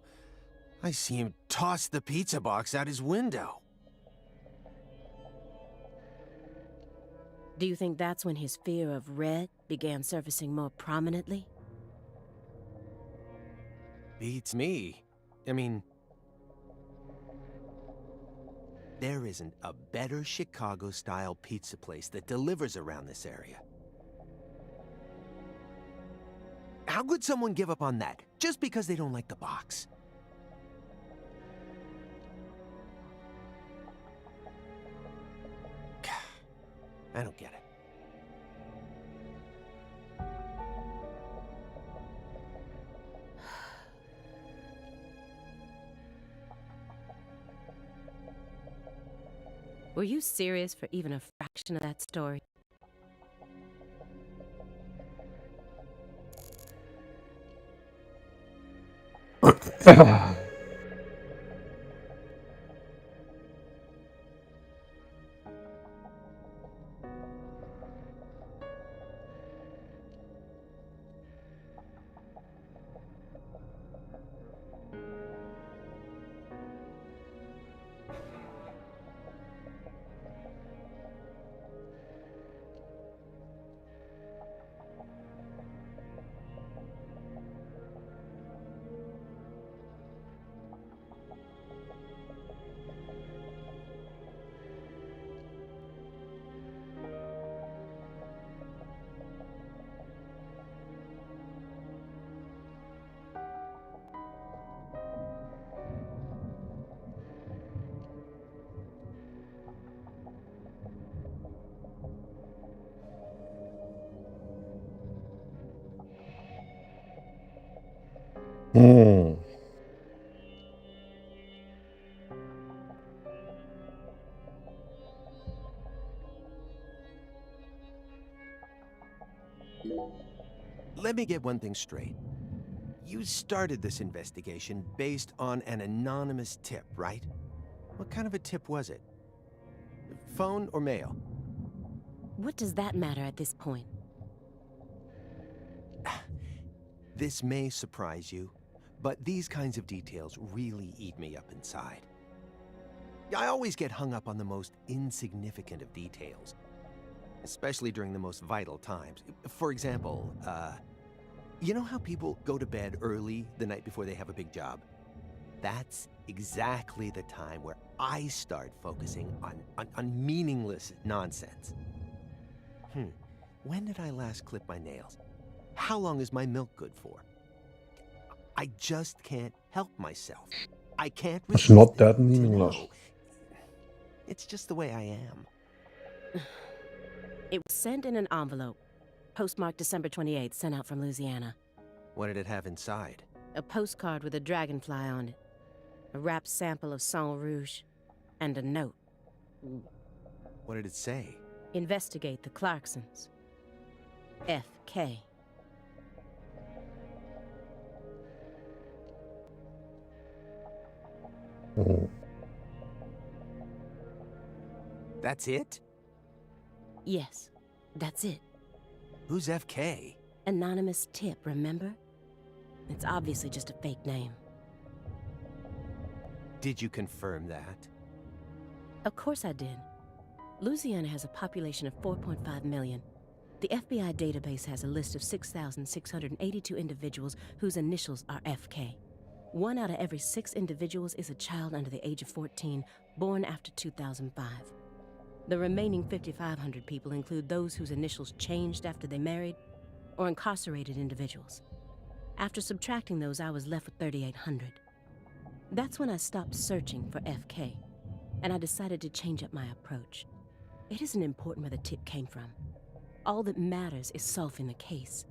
I see him toss the pizza box out his window. Do you think that's when his fear of red began surfacing more prominently? Beats me. I mean, there isn't a better Chicago-style pizza place that delivers around this area. How could someone give up on that just because they don't like the box? I don't get it. Were you serious for even a fraction of that story? Hmm. Let me get one thing straight. You started this investigation based on an anonymous tip, right? What kind of a tip was it? Phone or mail? What does that matter at this point? This may surprise you, but these kinds of details really eat me up inside. I always get hung up on the most insignificant of details, especially during the most vital times. For example, you know how people go to bed early the night before they have a big job? That's exactly the time where I start focusing on meaningless nonsense. When did I last clip my nails? How long is my milk good for? I just can't help myself. I can't resist It's not it that to meaningless. know. It's just the way I am. It was sent in an envelope, postmarked December 28th, sent out from Louisiana. What did it have inside? A postcard with a dragonfly on it, a wrapped sample of Sang Rouge, and a note. What did it say? Investigate the Clarksons. F.K. That's it? Yes, that's it. Who's FK? Anonymous tip, remember? It's obviously just a fake name. Did you confirm that? Of course I did. Louisiana has a population of 4.5 million. The FBI database has a list of 6,682 individuals whose initials are FK. 1 out of every 6 individuals is a child under the age of 14, born after 2005. The remaining 5,500 people include those whose initials changed after they married, or incarcerated individuals. After subtracting those, I was left with 3,800. That's when I stopped searching for FK, and I decided to change up my approach. It isn't important where the tip came from. All that matters is solving the case.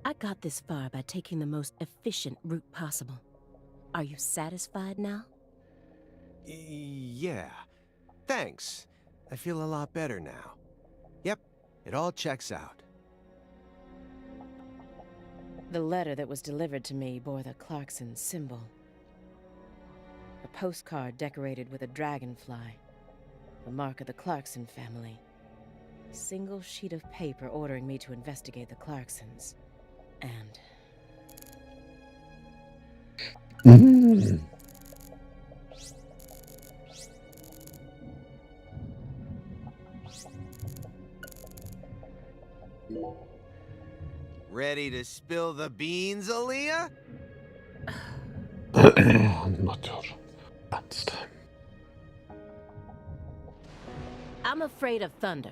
I got this far by taking the most efficient route possible. Are you satisfied now? Yeah. Thanks. I feel a lot better now. Yep, it all checks out. The letter that was delivered to me bore the Clarkson symbol. A postcard decorated with a dragonfly, the mark of the Clarkson family. A single sheet of paper ordering me to investigate the Clarksons. And... Ready to spill the beans, Aaliyah? Not your this time. I'm afraid of thunder.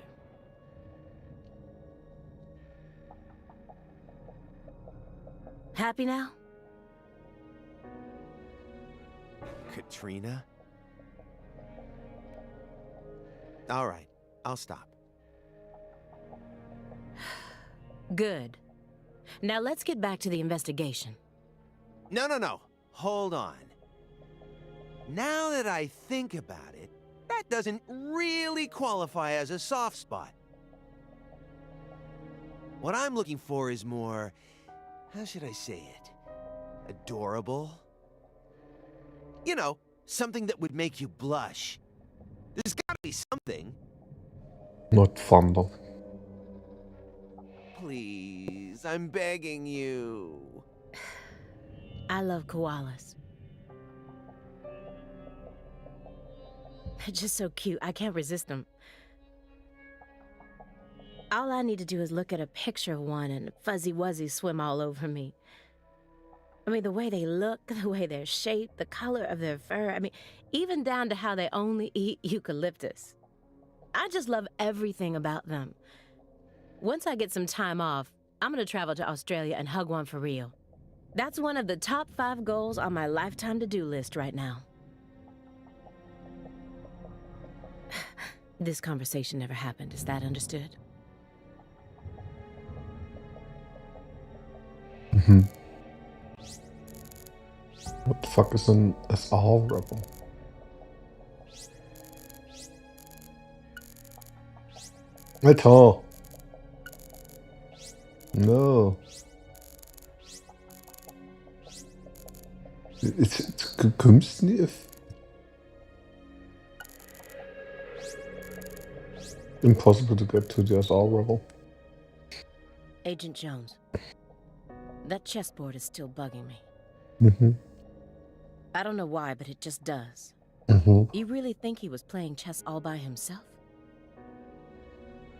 Happy now? Katrina? All right, I'll stop. Good. Now let's get back to the investigation. No. Hold on. Now that I think about it, that doesn't really qualify as a soft spot. What I'm looking for is more, how should I say it? Adorable? You know, something that would make you blush. There's gotta be something. Not thunder. Please, I'm begging you. I love koalas. They're just so cute. I can't resist them. All I need to do is look at a picture of one and Fuzzy Wuzzy swim all over me. I mean, the way they look, the way they're shaped, the color of their fur. I mean, even down to how they only eat eucalyptus. I just love everything about them. Once I get some time off, I'm gonna travel to Australia and hug one for real. That's one of the top 5 goals on my lifetime to-do list right now. This conversation never happened, is that understood? What the fuck is an SR rebel? Alter! No. It's künstlich. Impossible to get to the SR rebel. Agent Jones, that chessboard is still bugging me. Mm-hmm. I don't know why, but it just does. Mm-hmm. You really think he was playing chess all by himself?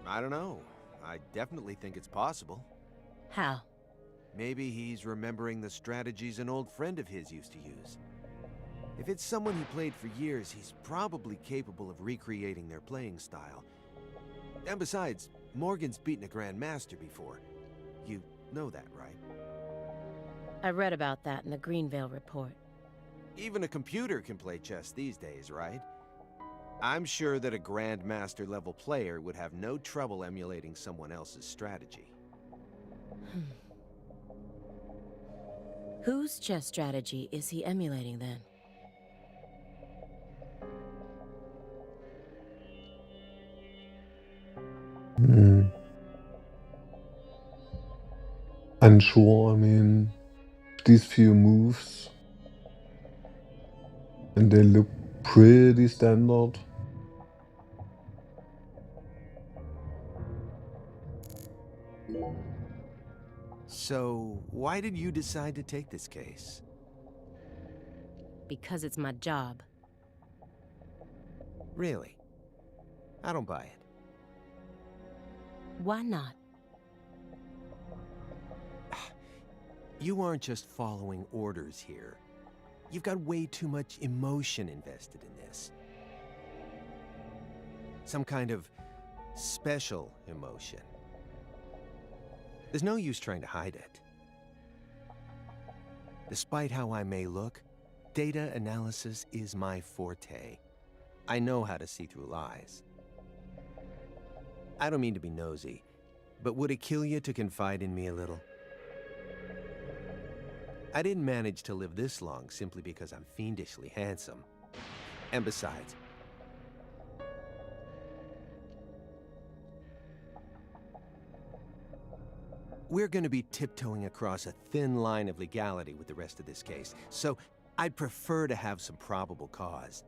I don't know. I definitely think it's possible. How? Maybe he's remembering the strategies an old friend of his used to use. If it's someone he played for years, he's probably capable of recreating their playing style. And besides, Morgan's beaten a Grandmaster before. You know that, right? I read about that in the Greenvale report. Even a computer can play chess these days, right? I'm sure that a Grandmaster level player would have no trouble emulating someone else's strategy. Whose chess strategy is he emulating then? Unsure, I mean, these few moves. And they look pretty standard. So, why did you decide to take this case? Because it's my job. Really? I don't buy it. Why not? You aren't just following orders here. You've got way too much emotion invested in this. Some kind of special emotion. There's no use trying to hide it. Despite how I may look, data analysis is my forte. I know how to see through lies. I don't mean to be nosy, but would it kill you to confide in me a little? I didn't manage to live this long simply because I'm fiendishly handsome. And besides, we're going to be tiptoeing across a thin line of legality with the rest of this case, so I'd prefer to have some probable cause.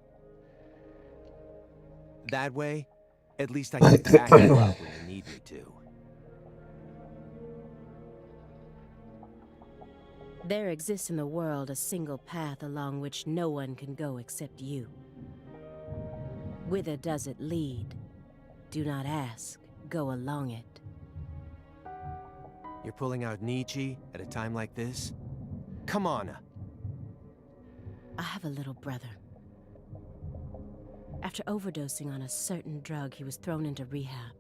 That way, at least I can back you up when you need me to. There exists in the world a single path along which no one can go except you. Whither does it lead? Do not ask, go along it. You're pulling out Nietzsche at a time like this? Come on. I have a little brother. After overdosing on a certain drug, he was thrown into rehab.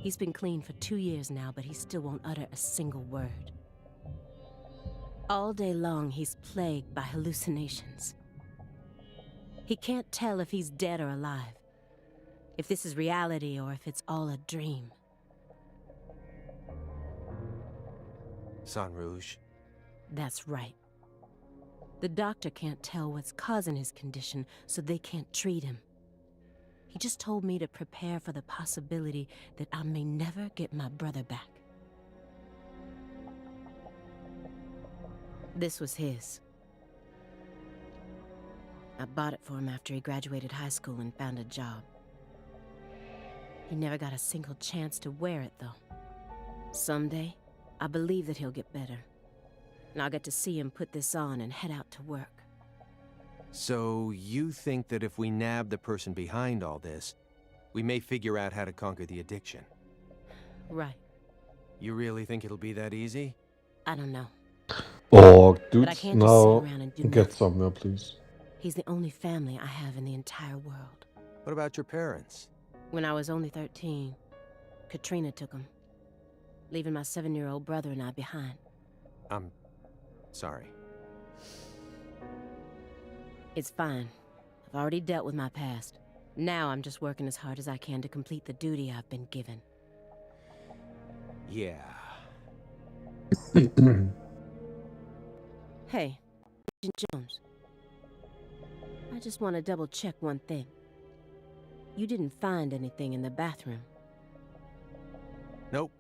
He's been clean for 2 years now, but he still won't utter a single word. All day long, he's plagued by hallucinations. He can't tell if he's dead or alive, if this is reality or if it's all a dream. Sang Rouge? That's right. The doctor can't tell what's causing his condition, so they can't treat him. He just told me to prepare for the possibility that I may never get my brother back. This was his. I bought it for him after he graduated high school and found a job. He never got a single chance to wear it, though. Someday, I believe that he'll get better, and I'll get to see him put this on and head out to work. So you think that if we nab the person behind all this, we may figure out how to conquer the addiction? Right. You really think it'll be that easy? I don't know. Oh, But I dude, can't just sit now around and do get nothing. somewhere, please. He's the only family I have in the entire world. What about your parents? When I was only 13, Katrina took him, leaving my 7-year-old brother and I behind. I'm sorry. It's fine. I've already dealt with my past. Now I'm just working as hard as I can to complete the duty I've been given. Yeah. Hey, Agent Jones. I just want to double check one thing. You didn't find anything in the bathroom. Nope.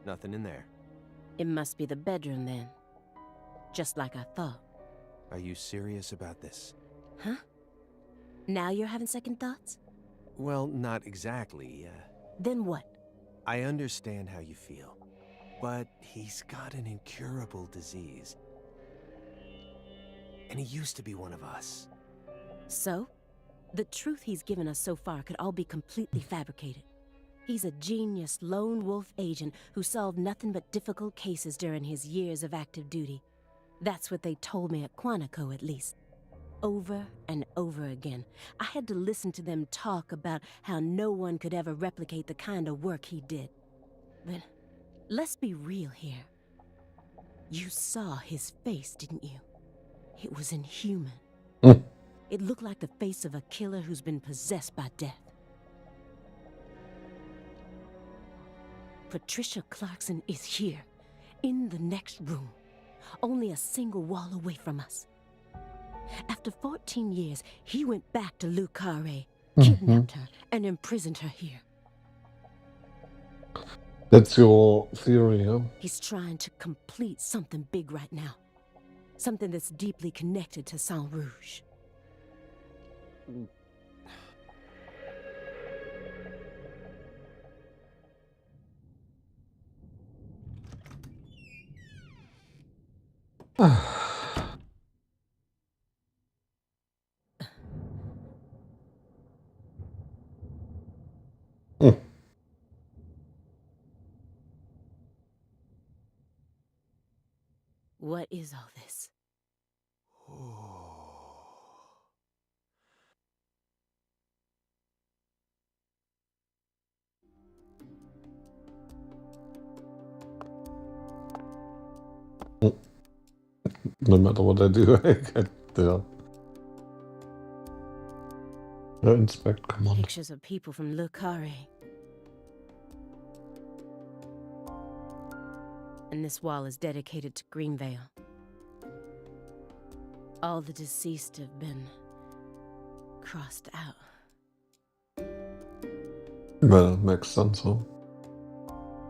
Nothing in there. It must be the bedroom then. Just like I thought. Are you serious about this? Huh? Now you're having second thoughts? Well, not exactly. Then what? I understand how you feel. But he's got an incurable disease. And he used to be one of us. So? The truth he's given us so far could all be completely fabricated. He's a genius lone wolf agent who solved nothing but difficult cases during his years of active duty. That's what they told me at Quantico, at least. Over and over again, I had to listen to them talk about how no one could ever replicate the kind of work he did. But let's be real here. You saw his face, didn't you? It was inhuman. It looked like the face of a killer who's been possessed by death. Patricia Clarkson is here, in the next room, only a single wall away from us. After 14 years, he went back to Le Carré, kidnapped her, and imprisoned her here. That's your theory, huh? He's trying to complete something big right now. Something that's deeply connected to Saint Rouge. What is all this? No matter what I do, I get there. Inspect command. Pictures of people from Le Carré. And this wall is dedicated to Greenvale. All the deceased have been crossed out. Well, makes sense, huh?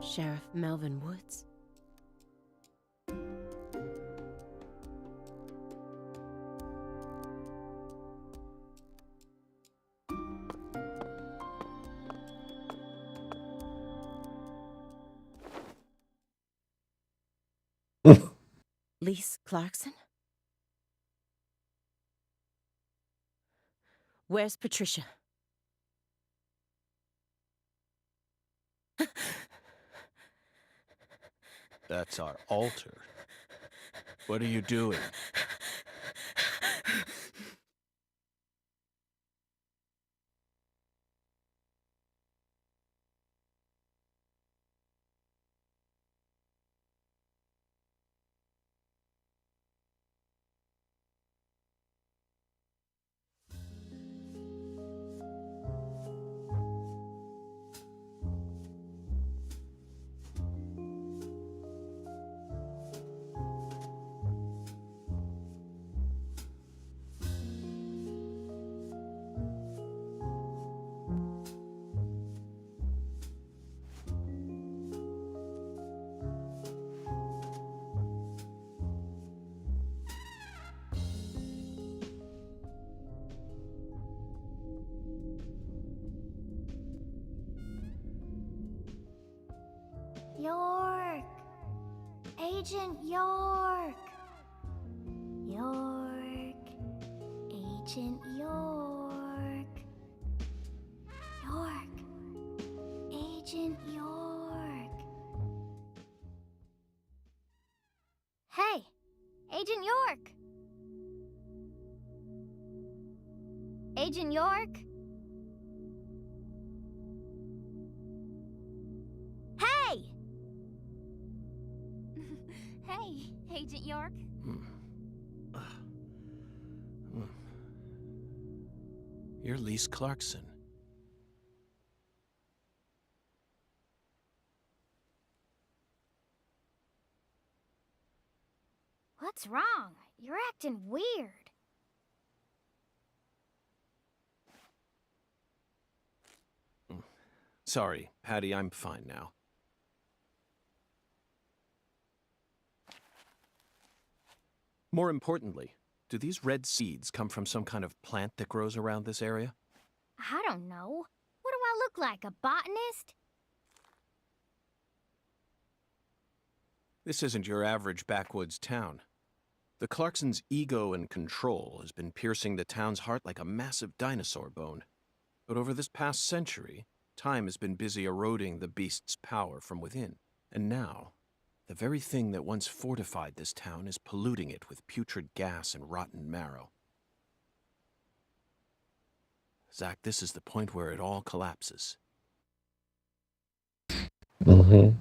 Sheriff Melvin Woods. Lise Clarkson? Where's Patricia? That's our altar. What are you doing? York! Agent York! York! Agent York! York! Agent York! Hey! Agent York! Agent York? Hey! Hey, Agent York. You're Lise Clarkson. What's wrong? You're acting weird. Sorry, Patty, I'm fine now. More importantly, do these red seeds come from some kind of plant that grows around this area? I don't know. What do I look like, a botanist? This isn't your average backwoods town. The Clarksons' ego and control has been piercing the town's heart like a massive dinosaur bone. But over this past century, time has been busy eroding the beast's power from within. And now, the very thing that once fortified this town is polluting it with putrid gas and rotten marrow. Zach, this is the point where it all collapses. Mm-hmm.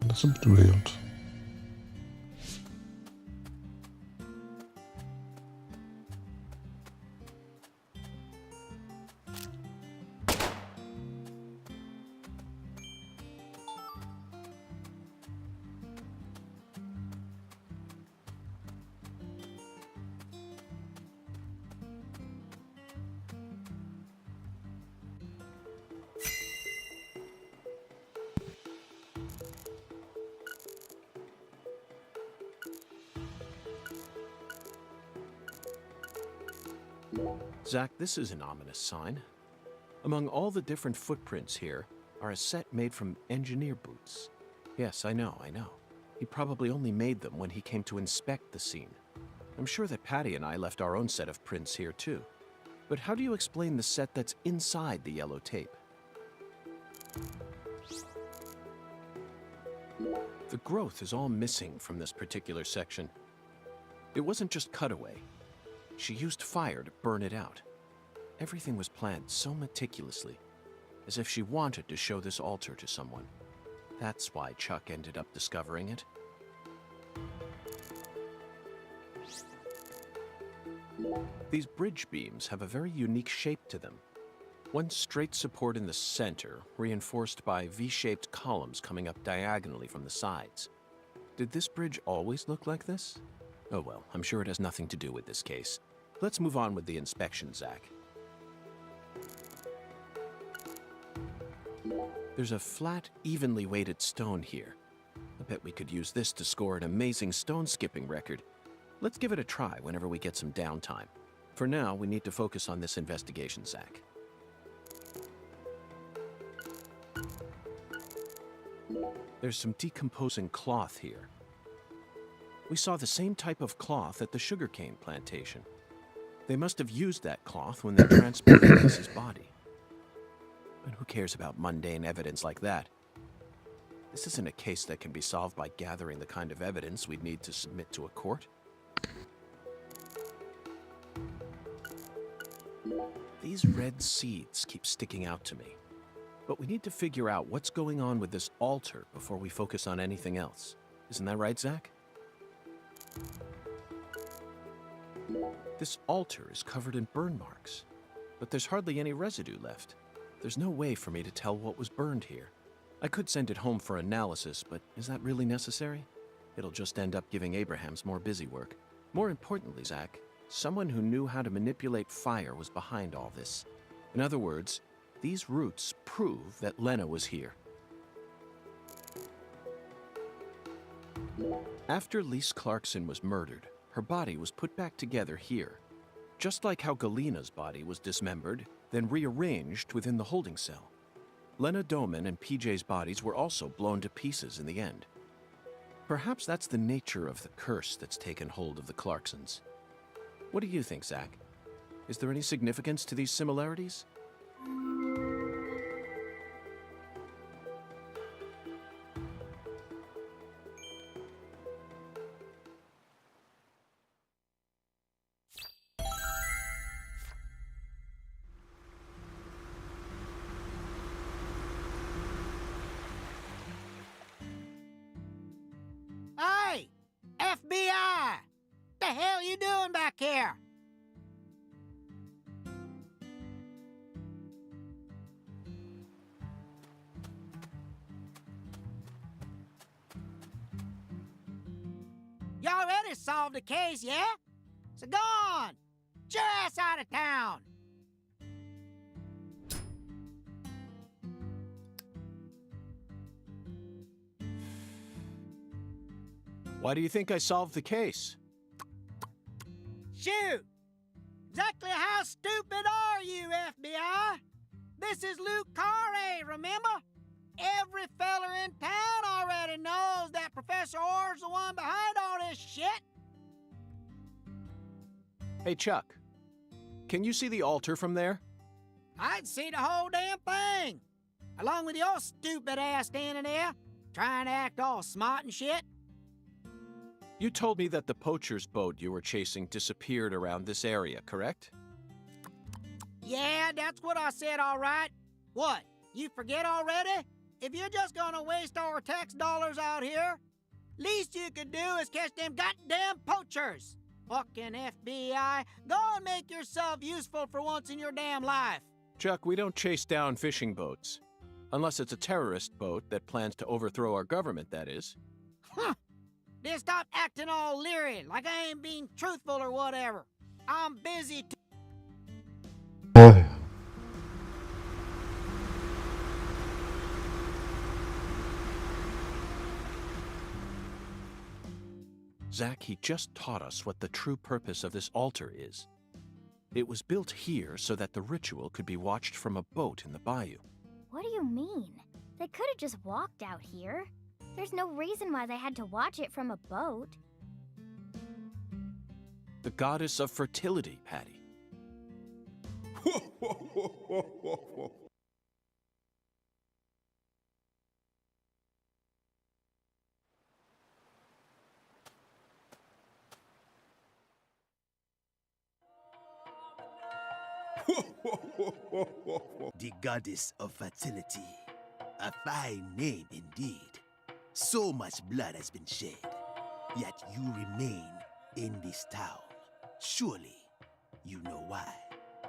That's a bit weird. Zach, this is an ominous sign. Among all the different footprints here are a set made from engineer boots. Yes, I know. He probably only made them when he came to inspect the scene. I'm sure that Patty and I left our own set of prints here too. But how do you explain the set that's inside the yellow tape? The growth is all missing from this particular section. It wasn't just cutaway. She used fire to burn it out. Everything was planned so meticulously, as if she wanted to show this altar to someone. That's why Chuck ended up discovering it. These bridge beams have a very unique shape to them. One straight support in the center, reinforced by V-shaped columns coming up diagonally from the sides. Did this bridge always look like this? Oh well, I'm sure it has nothing to do with this case. Let's move on with the inspection, Zach. There's a flat, evenly weighted stone here. I bet we could use this to score an amazing stone skipping record. Let's give it a try whenever we get some downtime. For now, we need to focus on this investigation, Zach. There's some decomposing cloth here. We saw the same type of cloth at the sugarcane plantation. They must have used that cloth when they transported Lisa's body. But who cares about mundane evidence like that? This isn't a case that can be solved by gathering the kind of evidence we'd need to submit to a court. These red seeds keep sticking out to me. But we need to figure out what's going on with this altar before we focus on anything else. Isn't that right, Zach? This altar is covered in burn marks, but there's hardly any residue left. There's no way for me to tell what was burned here. I could send it home for analysis, but is that really necessary? It'll just end up giving Abrahams more busy work. More importantly, Zach, someone who knew how to manipulate fire was behind all this. In other words, these roots prove that Lena was here. After Lise Clarkson was murdered, her body was put back together here, just like how Galena's body was dismembered, then rearranged within the holding cell. Lena Doman and PJ's bodies were also blown to pieces in the end. Perhaps that's the nature of the curse that's taken hold of the Clarksons. What do you think, Zach? Is there any significance to these similarities? Hey! FBI! The hell you doing back here? You already solved the case, yeah? So go on! Get your ass out of town! Why do you think I solved the case? Shoot! Exactly how stupid are you, FBI? This is Luke Carre, remember? Every feller in town already knows that Professor Orr's the one behind all this shit. Hey, Chuck. Can you see the altar from there? I'd see the whole damn thing. Along with your stupid ass standing there, trying to act all smart and shit. You told me that the poacher's boat you were chasing disappeared around this area, correct? Yeah, that's what I said, all right. What, you forget already? If you're just gonna waste our tax dollars out here, least you could do is catch them goddamn poachers. Fucking FBI, go and make yourself useful for once in your damn life. Chuck, we don't chase down fishing boats. Unless it's a terrorist boat that plans to overthrow our government, that is. Huh. Then stop acting all leery, like I ain't being truthful or whatever. I'm busy Boy. Zach, he just taught us what the true purpose of this altar is. It was built here so that the ritual could be watched from a boat in the bayou. What do you mean? They could have just walked out here. There's no reason why they had to watch it from a boat. The goddess of fertility, Patty. The goddess of fertility. A fine name indeed. So much blood has been shed, yet you remain in this town. Surely, you know why.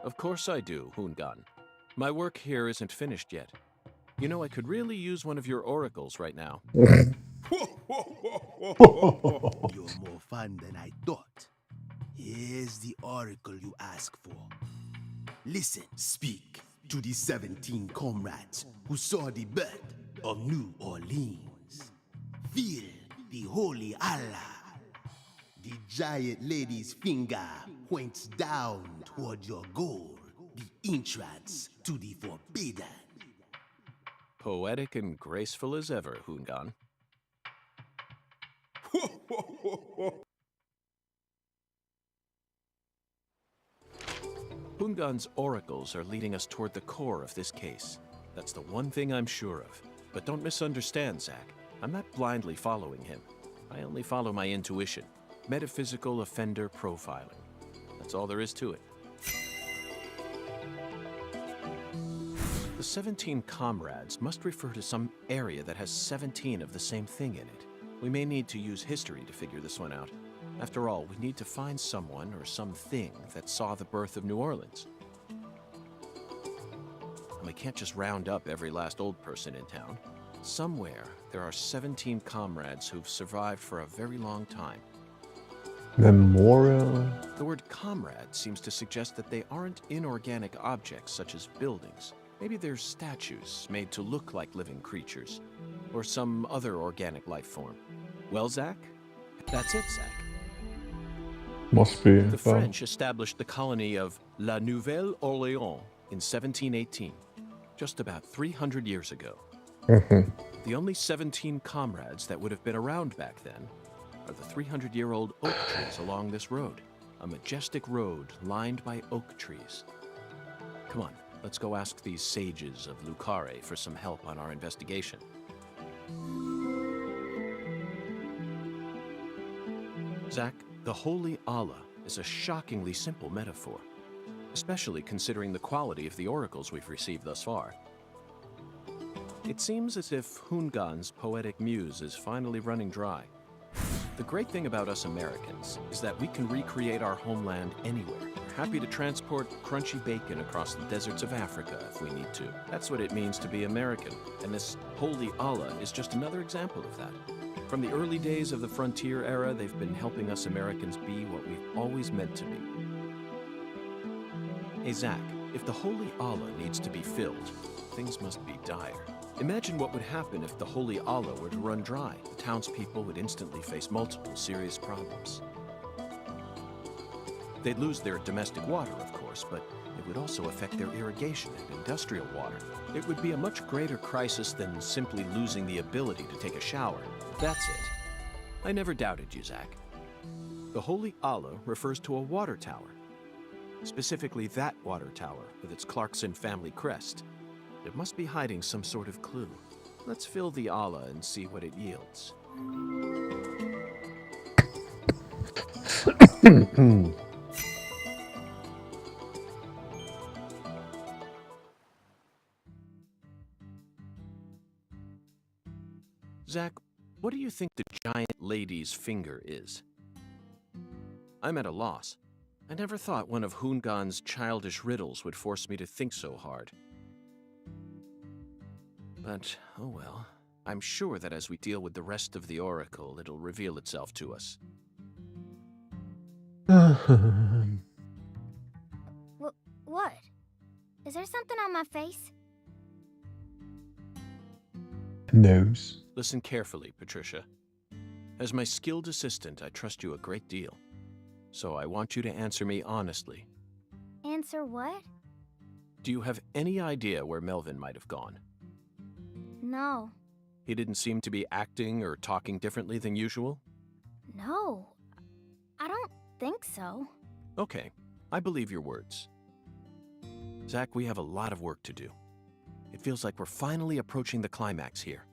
Of course I do, Hoongan. My work here isn't finished yet. You know, I could really use one of your oracles right now. You're more fun than I thought. Here's the oracle you asked for. Listen, speak to the 17 comrades who saw the birth of New Orleans. Feel the holy Allah. The giant lady's finger points down toward your goal, the entrance to the forbidden. Poetic and graceful as ever, Hoongan. Hoongan's oracles are leading us toward the core of this case. That's the one thing I'm sure of. But don't misunderstand, Zach. I'm not blindly following him. I only follow my intuition. Metaphysical offender profiling. That's all there is to it. The 17 comrades must refer to some area that has 17 of the same thing in it. We may need to use history to figure this one out. After all, we need to find someone or something that saw the birth of New Orleans. And we can't just round up every last old person in town. Somewhere, there are 17 comrades who've survived for a very long time. Memorial. The word comrade seems to suggest that they aren't inorganic objects such as buildings. Maybe they're statues made to look like living creatures, or some other organic life form. Well, Zach? That's it, Zach. Must be. The French established the colony of La Nouvelle-Orléans in 1718, just about 300 years ago. The only 17 comrades that would have been around back then are the 300-year-old oak trees along this road, a majestic road lined by oak trees. Come on, let's go ask these sages of Lucare for some help on our investigation. Zach, the Holy Allah is a shockingly simple metaphor, especially considering the quality of the oracles we've received thus far. It seems as if Hungan's poetic muse is finally running dry. The great thing about us Americans is that we can recreate our homeland anywhere. We're happy to transport crunchy bacon across the deserts of Africa if we need to. That's what it means to be American, and this Holy Allah is just another example of that. From the early days of the frontier era, they've been helping us Americans be what we've always meant to be. Hey Zach, if the Holy Allah needs to be filled, things must be dire. Imagine what would happen if the Holy Allah were to run dry. The townspeople would instantly face multiple serious problems. They'd lose their domestic water, of course, but it would also affect their irrigation and industrial water. It would be a much greater crisis than simply losing the ability to take a shower. That's it. I never doubted you, Zach. The Holy Allah refers to a water tower. Specifically that water tower with its Clarkson family crest. It must be hiding some sort of clue. Let's fill the Allah and see what it yields. Zach, what do you think the giant lady's finger is? I'm at a loss. I never thought one of Hungan's childish riddles would force me to think so hard. But, oh well. I'm sure that as we deal with the rest of the oracle, it'll reveal itself to us. What? Is there something on my face? Nose. Listen carefully, Patricia. As my skilled assistant, I trust you a great deal. So I want you to answer me honestly. Answer what? Do you have any idea where Melvin might have gone? No. He didn't seem to be acting or talking differently than usual? No. I don't think so. Okay, I believe your words. Zach, we have a lot of work to do. It feels like we're finally approaching the climax here.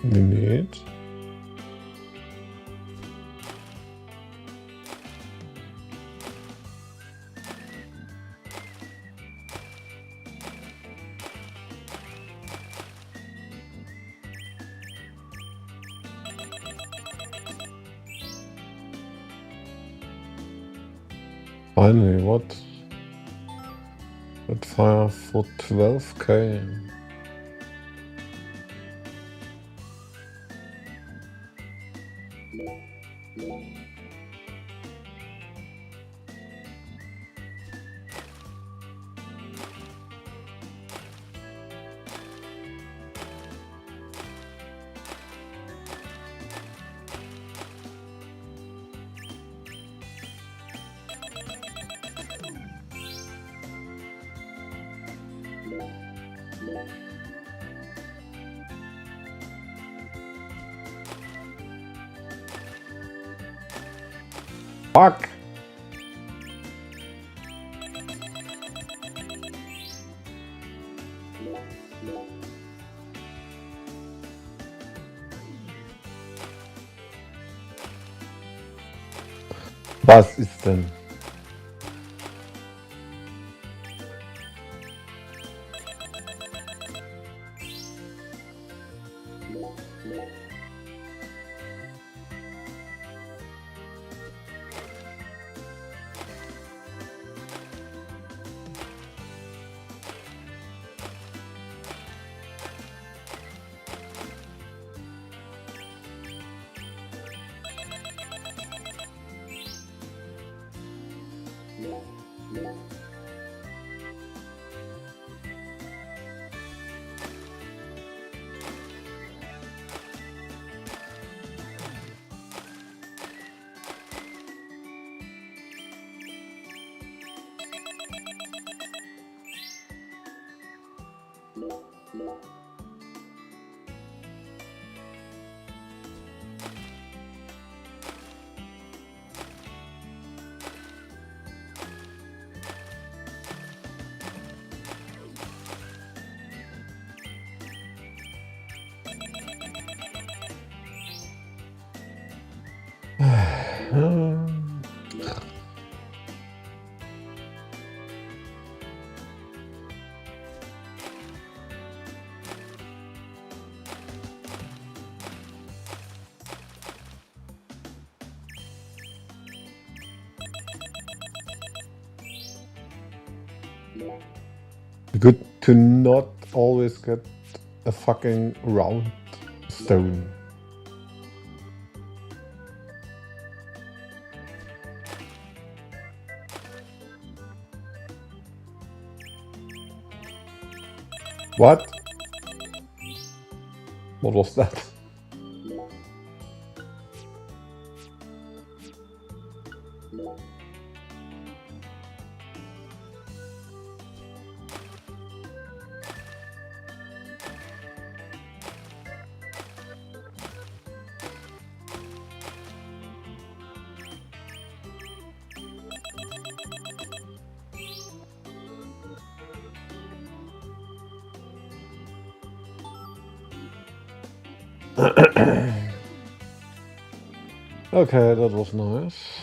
We need Finally, what? At fire for 12k. Fuck! Was ist denn? Good to not always get a fucking round stone. What? What was that? Okay, that was nice.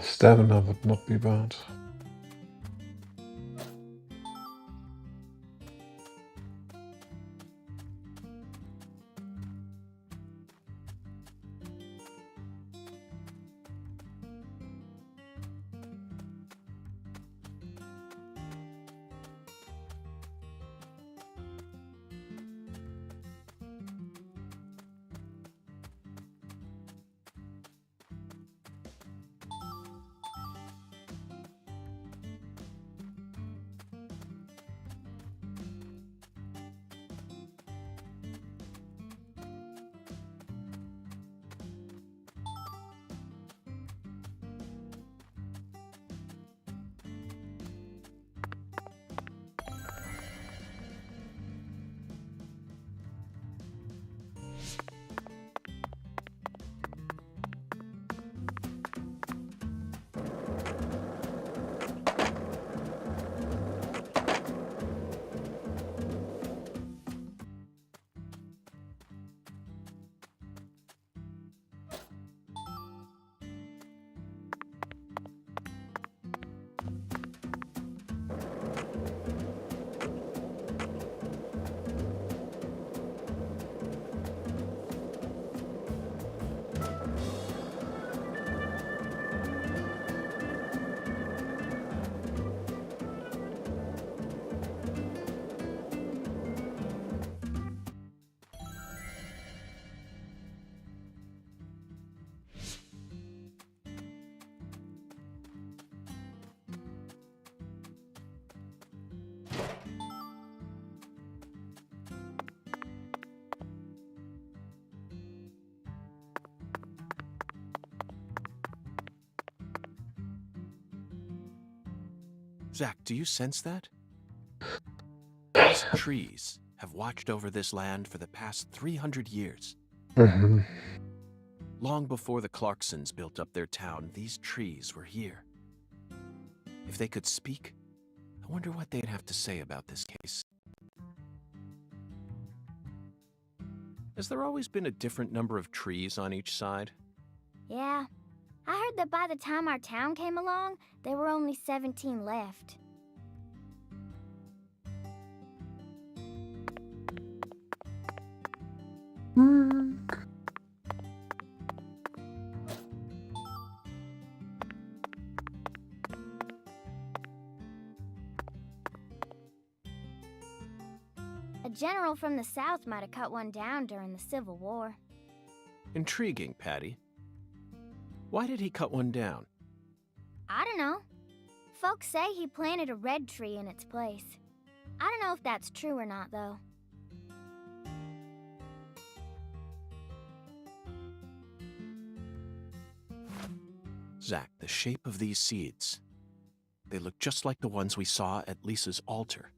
Stamina would not be bad. Zach, do you sense that? These trees have watched over this land for the past 300 years. Mm-hmm. Long before the Clarksons built up their town, these trees were here. If they could speak, I wonder what they'd have to say about this case. Has there always been a different number of trees on each side? Yeah. I heard that by the time our town came along, there were only 17 left. A general from the South might have cut one down during the Civil War. Intriguing, Patty. Why did he cut one down? I don't know. Folks say he planted a red tree in its place. I don't know if that's true or not, though. Zach, the shape of these seeds. They look just like the ones we saw at Lisa's altar.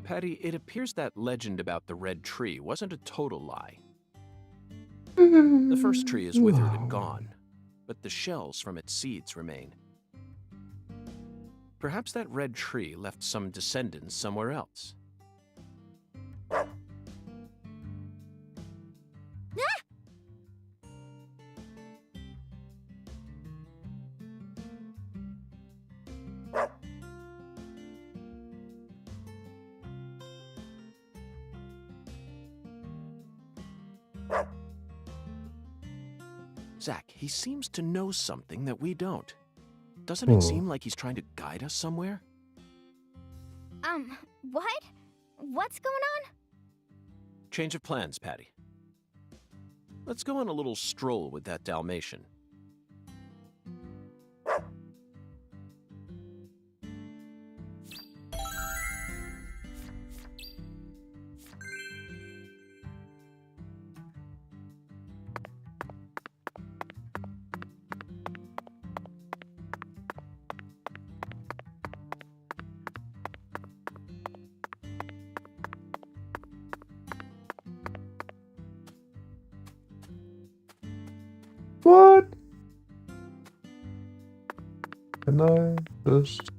Patty, it appears that legend about the red tree wasn't a total lie. The first tree is withered and gone, but the shells from its seeds remain. Perhaps that red tree left some descendants somewhere else. Zach, he seems to know something that we don't. Doesn't it seem like he's trying to guide us somewhere? What? What's going on? Change of plans, Patty. Let's go on a little stroll with that Dalmatian. What? Can I just...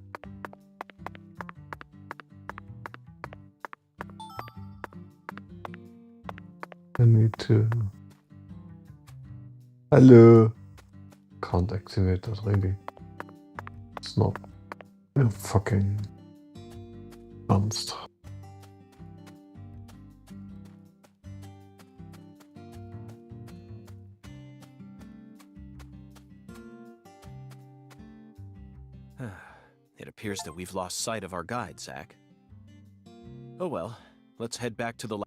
I need to... Hello. Can't activate that really. It's not a fucking monster. It appears that we've lost sight of our guide, Zack. Oh well, let's head back to the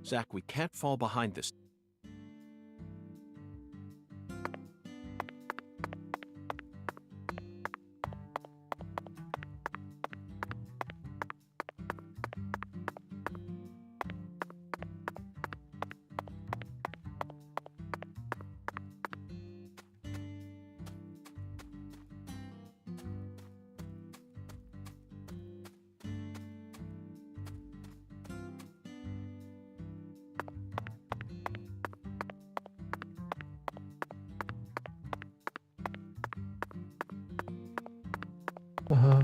Zack, we can't fall behind this. Uh-huh.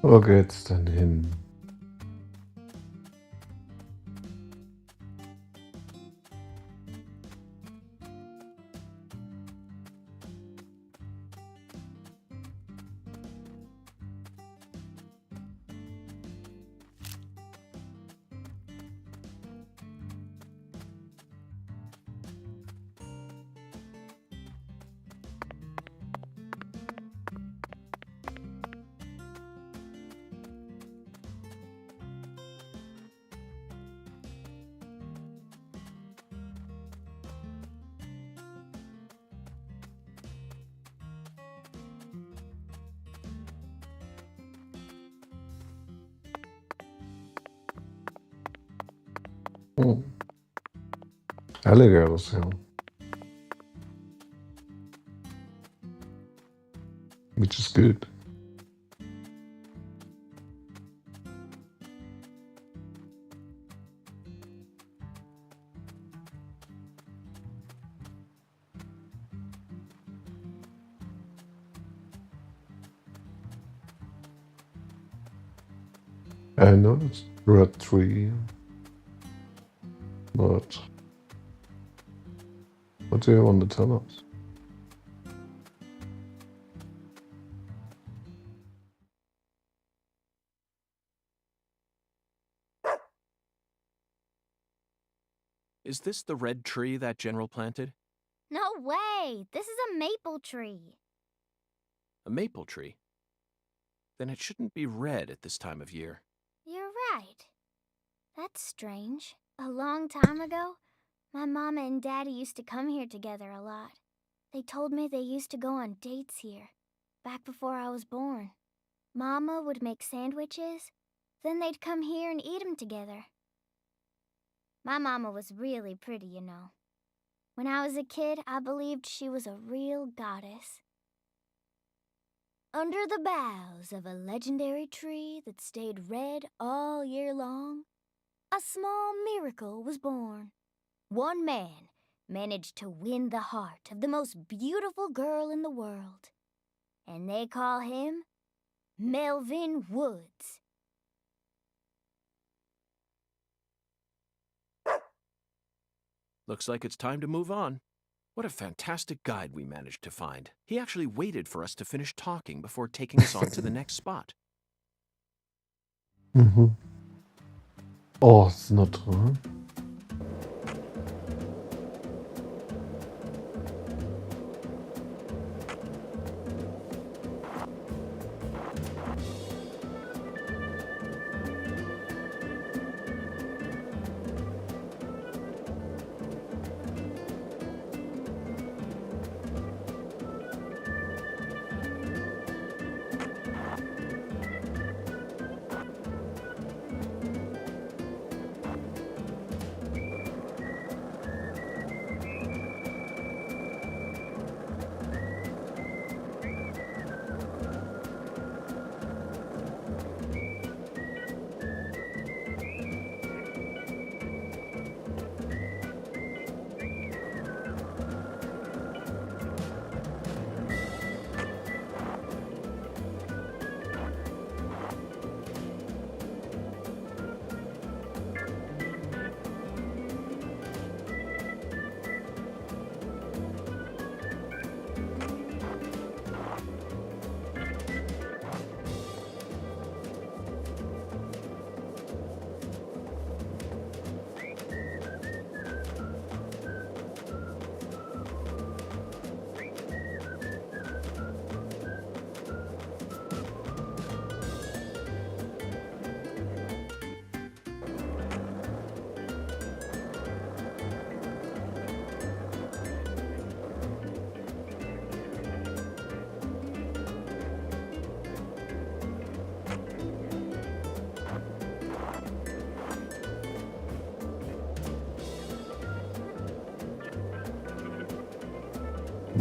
Wo geht's denn hin? Hmm. Alligators, yeah. Which is good. I know it's red tree, but what do you want to tell us? Is this the red tree that General planted? No way! This is a maple tree. A maple tree? Then it shouldn't be red at this time of year. You're right. That's strange. A long time ago, my mama and daddy used to come here together a lot. They told me they used to go on dates here, back before I was born. Mama would make sandwiches, then they'd come here and eat them together. My mama was really pretty, you know. When I was a kid, I believed she was a real goddess. Under the boughs of a legendary tree that stayed red all year long, a small miracle was born. One man managed to win the heart of the most beautiful girl in the world. And they call him Melvin Woods. Looks like it's time to move on. What a fantastic guide we managed to find. He actually waited for us to finish talking before taking us on to the next spot. Mhm. Oh, c'est notre... Hein?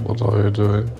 What are you doing?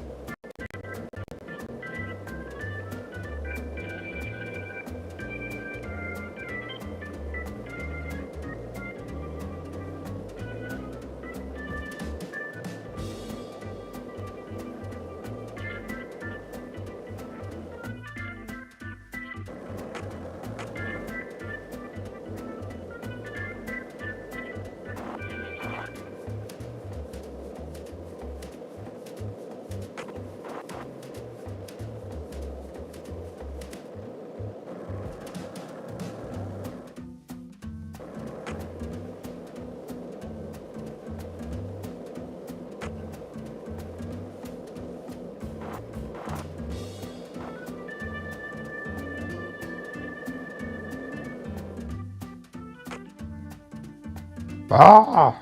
Ah!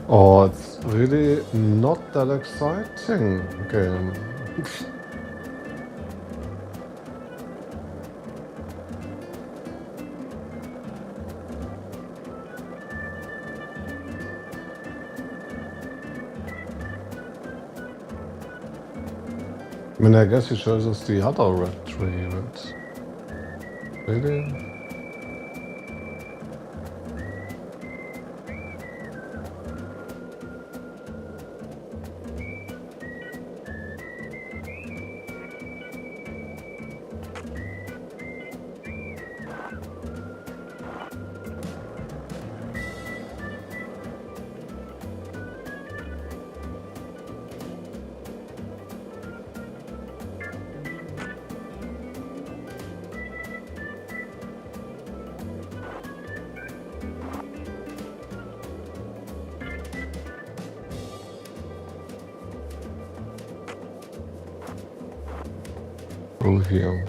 Oh, it's really not that exciting game. I mean, I guess he shows us the other red tree, but... Really? over here.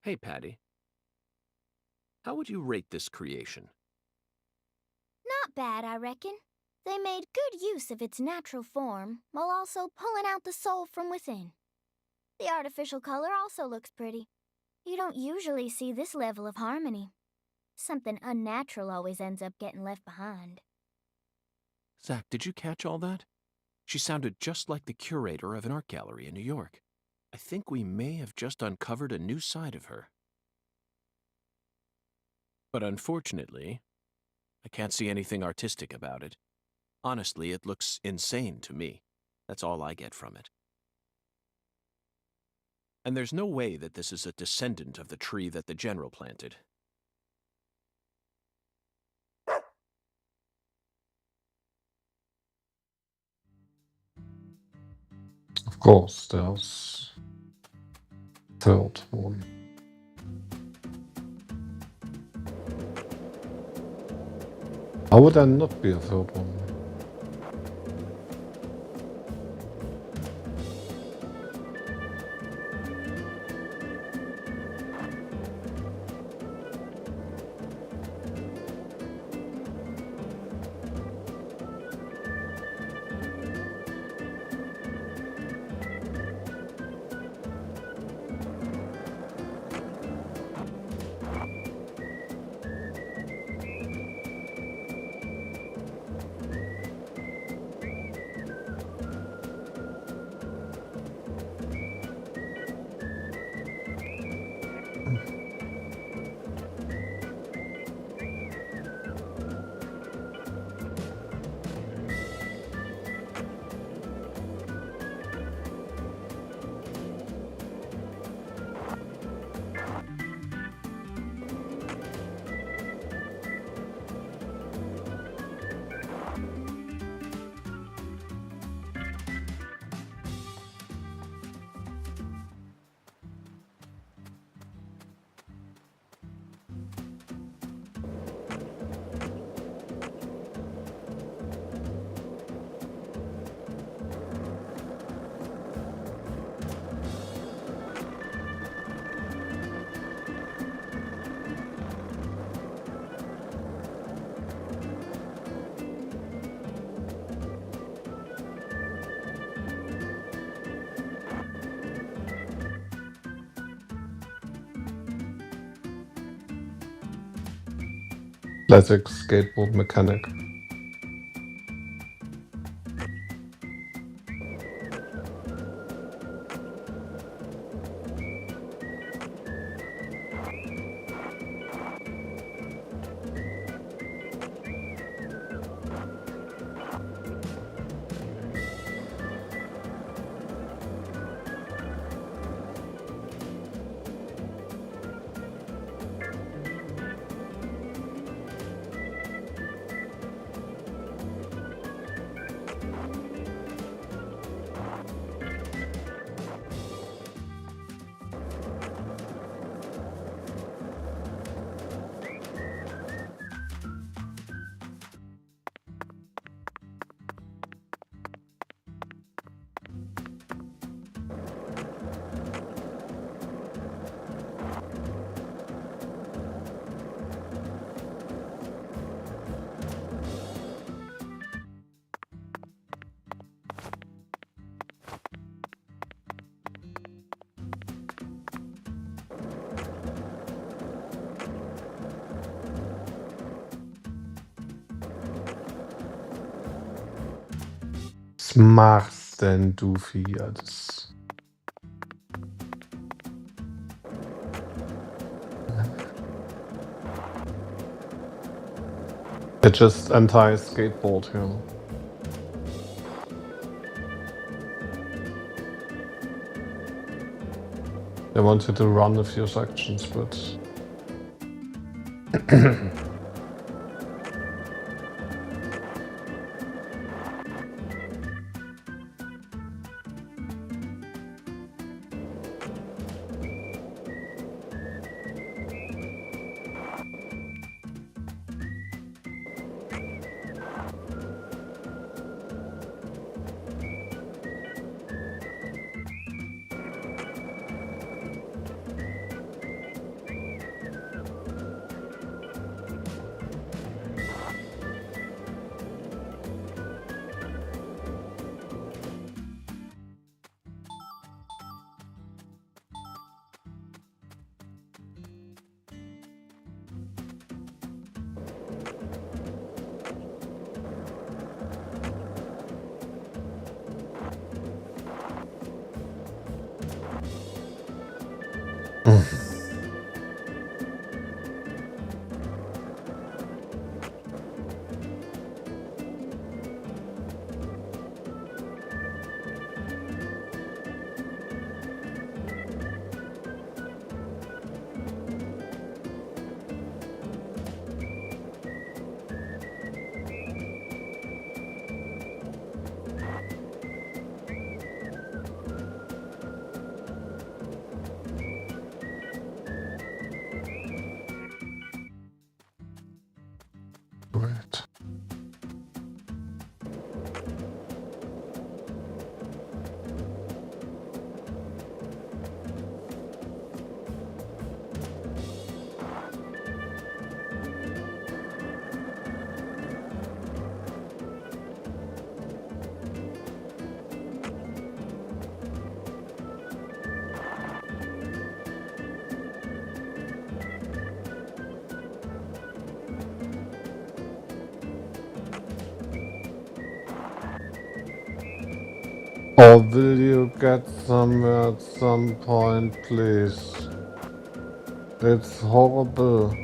Hey, Patty. How would you rate this creation? Not bad, I reckon. They made good use of its natural form, while also pulling out the soul from within. The artificial color also looks pretty. You don't usually see this level of harmony. Something unnatural always ends up getting left behind. Zach, did you catch all that? She sounded just like the curator of an art gallery in New York. I think we may have just uncovered a new side of her. But unfortunately, I can't see anything artistic about it. Honestly, it looks insane to me. That's all I get from it. And there's no way that this is a descendant of the tree that the general planted. Of course, there's third one. How would there not be a third one? Classic skateboard mechanic. Was machst denn du Fiat? It just anti-skateboard here. I wanted to run a few sections, but Great. Or will you get somewhere at some point, please? It's horrible.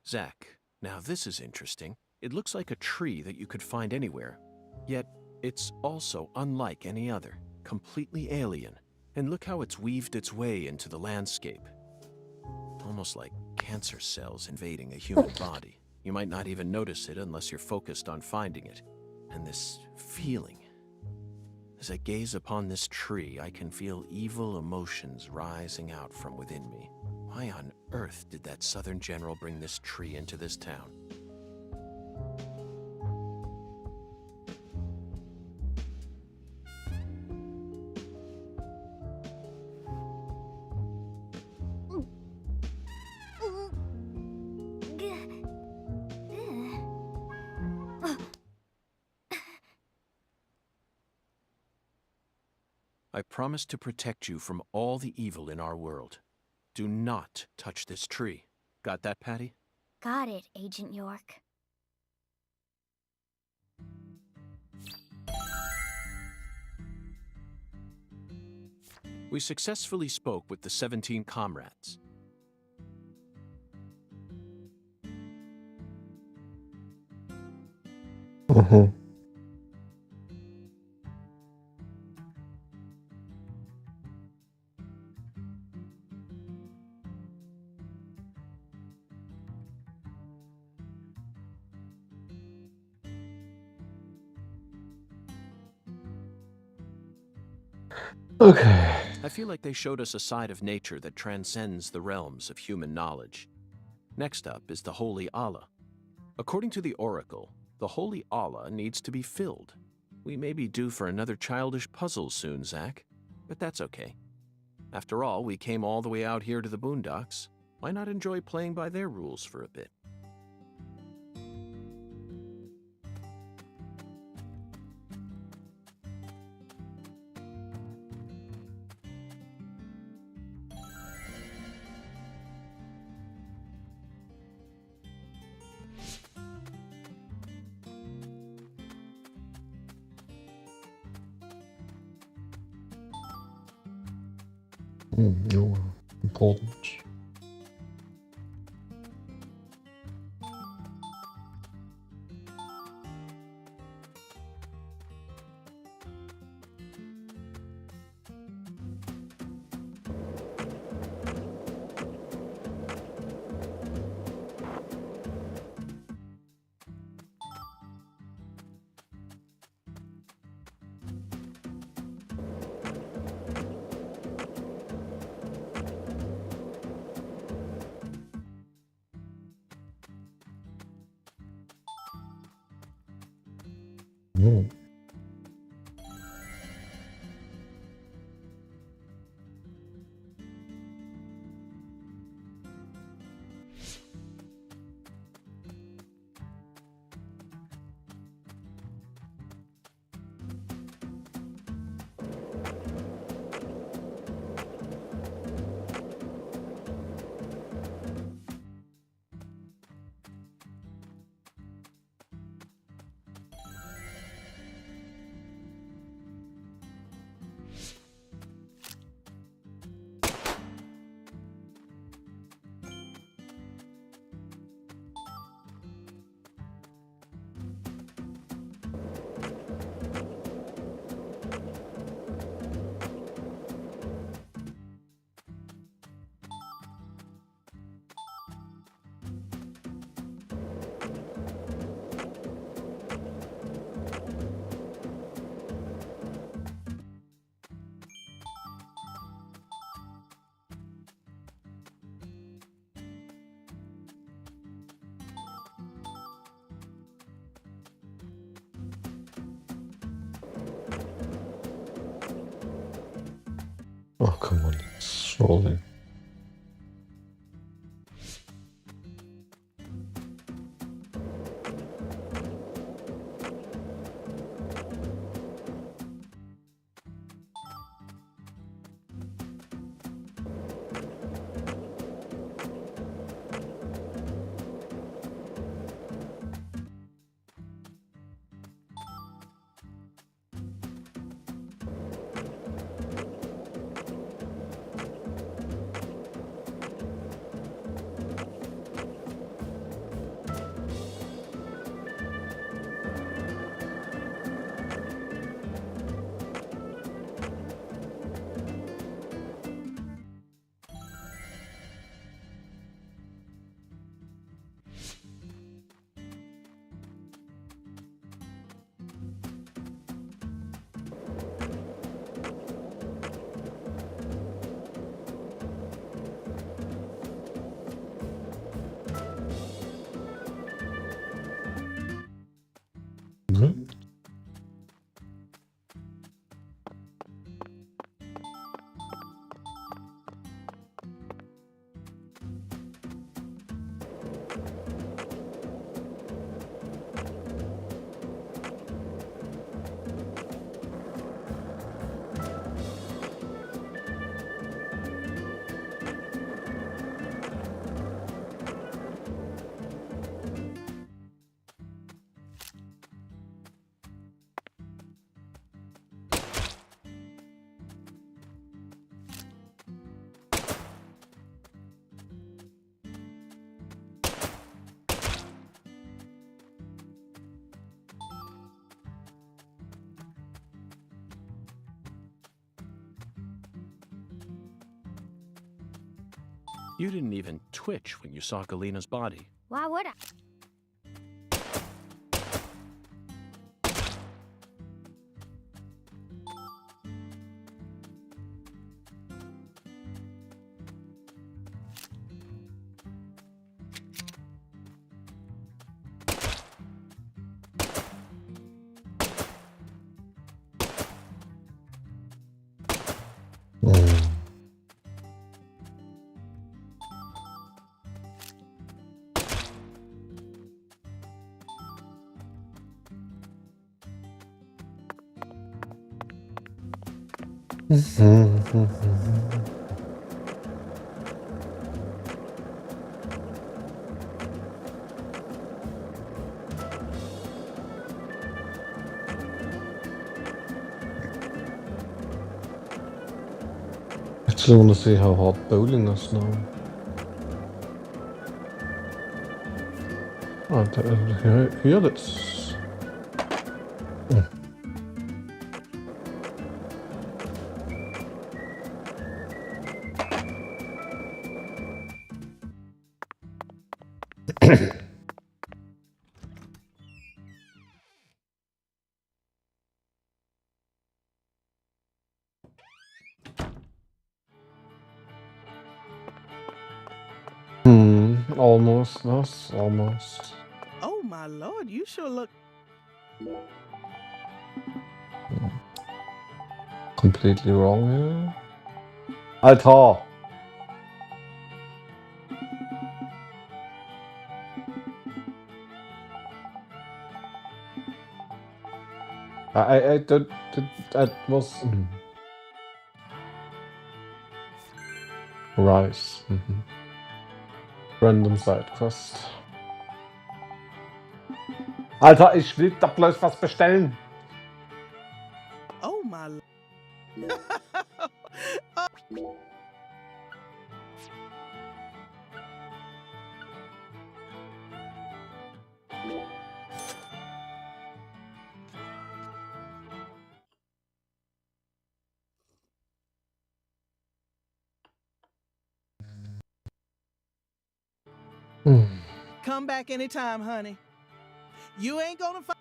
Zach, now this is interesting. It looks like a tree that you could find anywhere. Yet, it's also unlike any other, completely alien. And look how it's weaved its way into the landscape. Almost like cancer cells invading a human body. You might not even notice it unless you're focused on finding it. And this feeling. As I gaze upon this tree, I can feel evil emotions rising out from within me. Why on earth did that Southern general bring this tree into this town? I promise to protect you from all the evil in our world. Do not touch this tree. Got that, Patty? Got it, Agent York. We successfully spoke with the 17 comrades. Okay. I feel like they showed us a side of nature that transcends the realms of human knowledge. Next up is the Holy Allah. According to the Oracle, the Holy Allah needs to be filled. We may be due for another childish puzzle soon, Zach, but that's okay. After all, we came all the way out here to the boondocks. Why not enjoy playing by their rules for a bit? No, important. Oh, come on, it's rolling. You didn't even twitch when you saw Galena's body. Why would I? Actually, want to see how hard bowling is now. Here that's. Almost, yes, almost. Oh my lord, you sure look. Completely wrong here. Alter! I did, that was Rice. Random side quest. Alter, ich will da bloß was bestellen. Oh my. Come back anytime, honey. You ain't gonna find.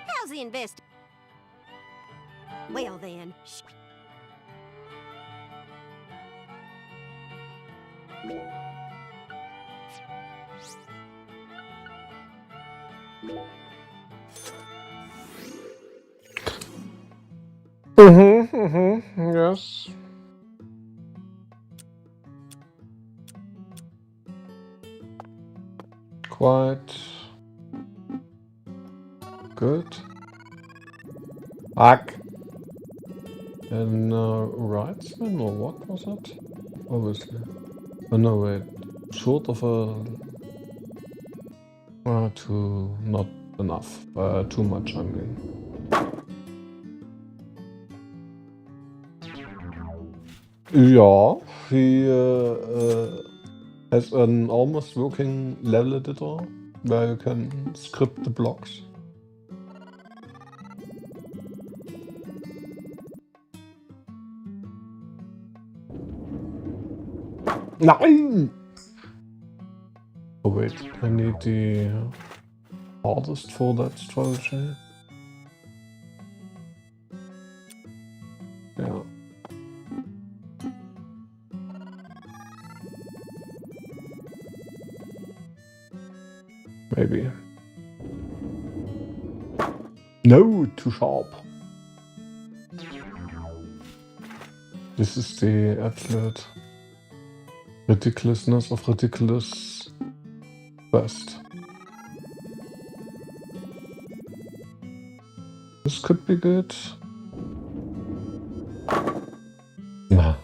How's the invest? Well then. Yes. Quite good. Fuck. And Wrightsman, or what was it? Obviously. Oh no, wait. Short of a. Too. Not enough. Too much, I mean. Yeah, he has an almost working level editor where you can script the blocks. Nein! Oh wait, I need the hardest for that strategy. Yeah. Maybe. No, too sharp. This is the absolute ridiculousness of ridiculous best. This could be good. Nah.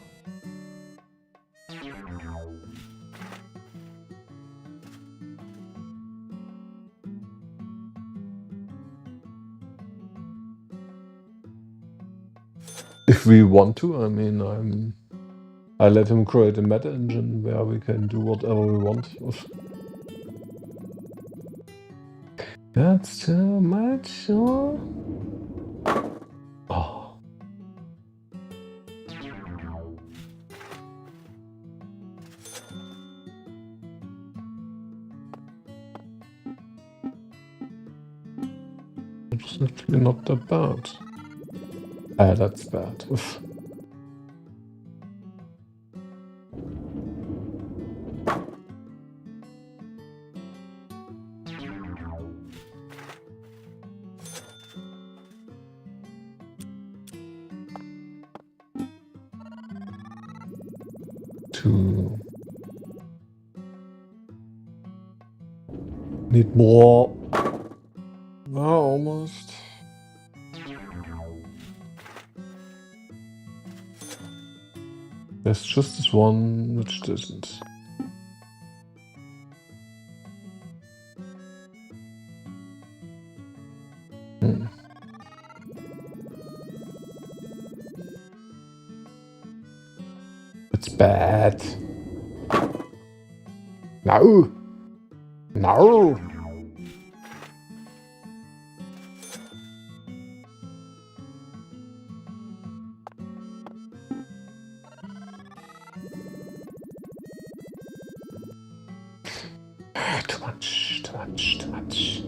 If we want to, I mean, I let him create a meta engine where we can do whatever we want. That's too much, huh? Oh. It's actually not that bad. Ah, that's bad. Oof. Need more Oh, almost. There's just this one which doesn't. It's bad. No! No! Too much, too much, too much.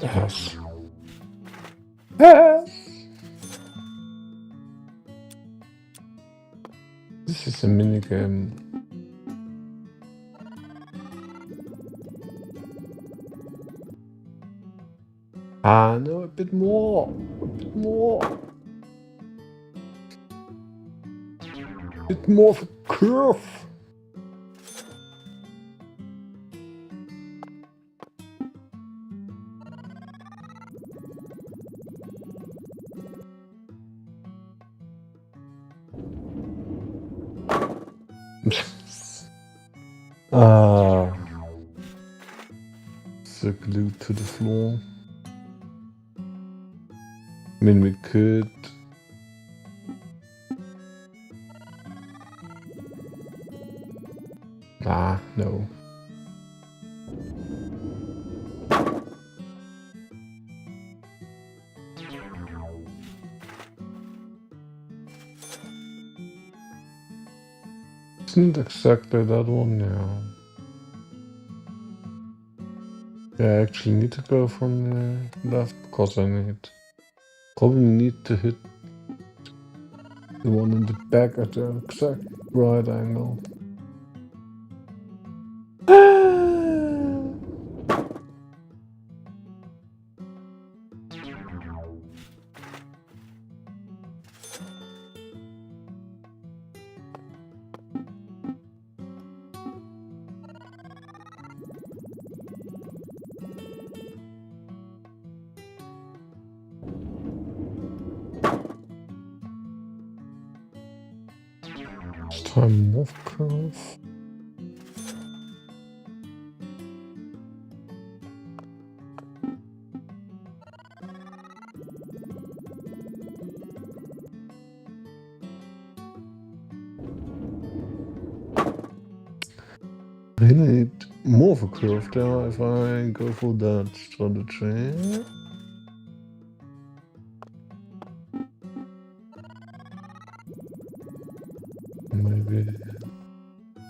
Yes. Yes. This is a minigame. Ah, no, a bit more. A bit more. A bit more of a curve. Ah, so glued to the floor. I mean, we could. Ah, no. Isn't exactly that one now. Yeah, I actually need to go from the left because I probably need to hit the one in the back at the exact right angle. This time morph curve. Really need more of a curve there if I go for that strategy. Maybe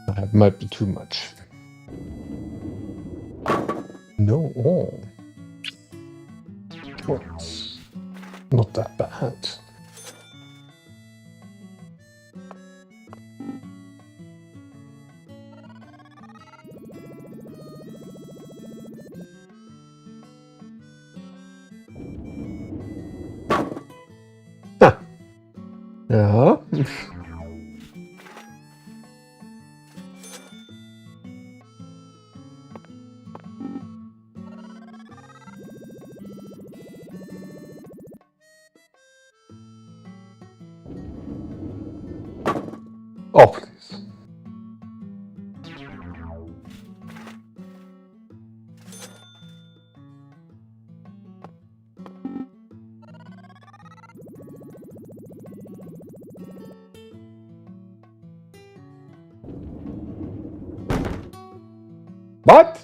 that might be too much. No, oh. Well, it's not that bad. Huh. Yeah. Oh, please. What?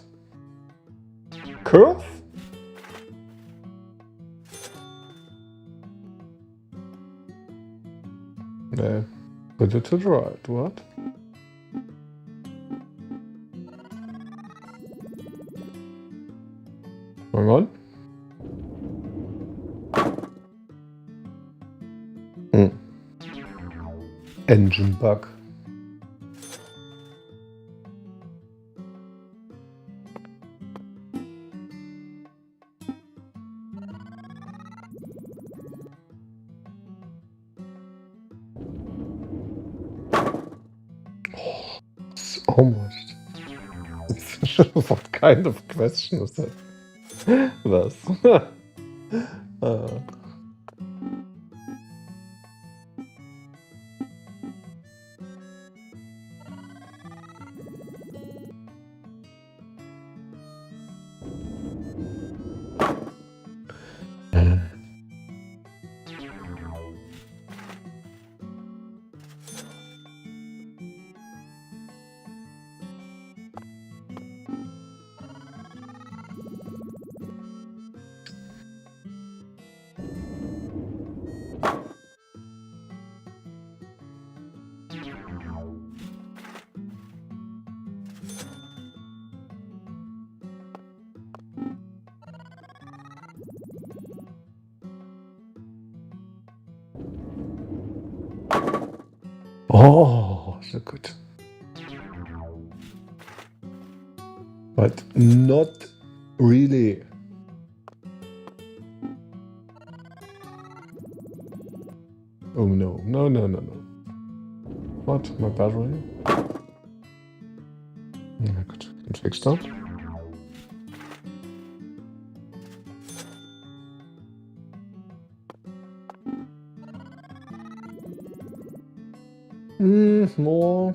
Curve? No. Put it to the right, what? Hang on. Engine bug. Almost. What kind of question is that? Was? Oh, so good. But not really. Oh no, no, no, no, no. What? My battery? Ja, gut. Und fix that. More.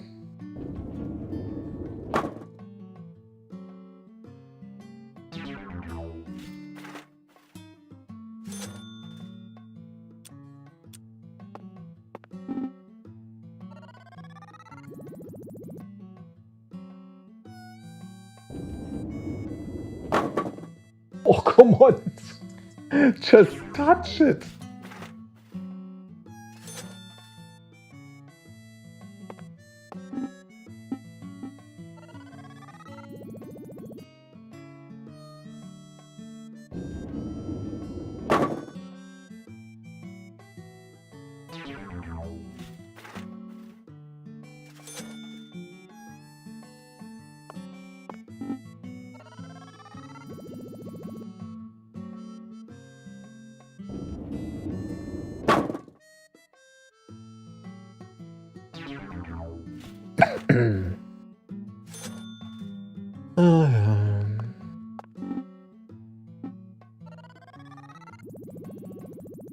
Oh, come on. Just touch it.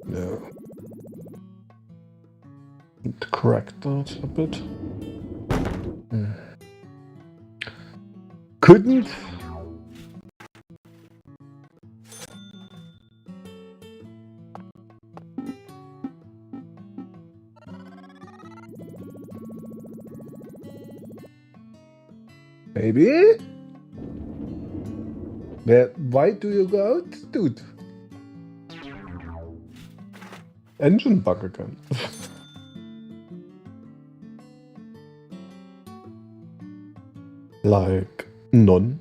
No. Need to correct that a bit. Couldn't. Maybe? Why do you go out, dude? Engine bug again. Like, none.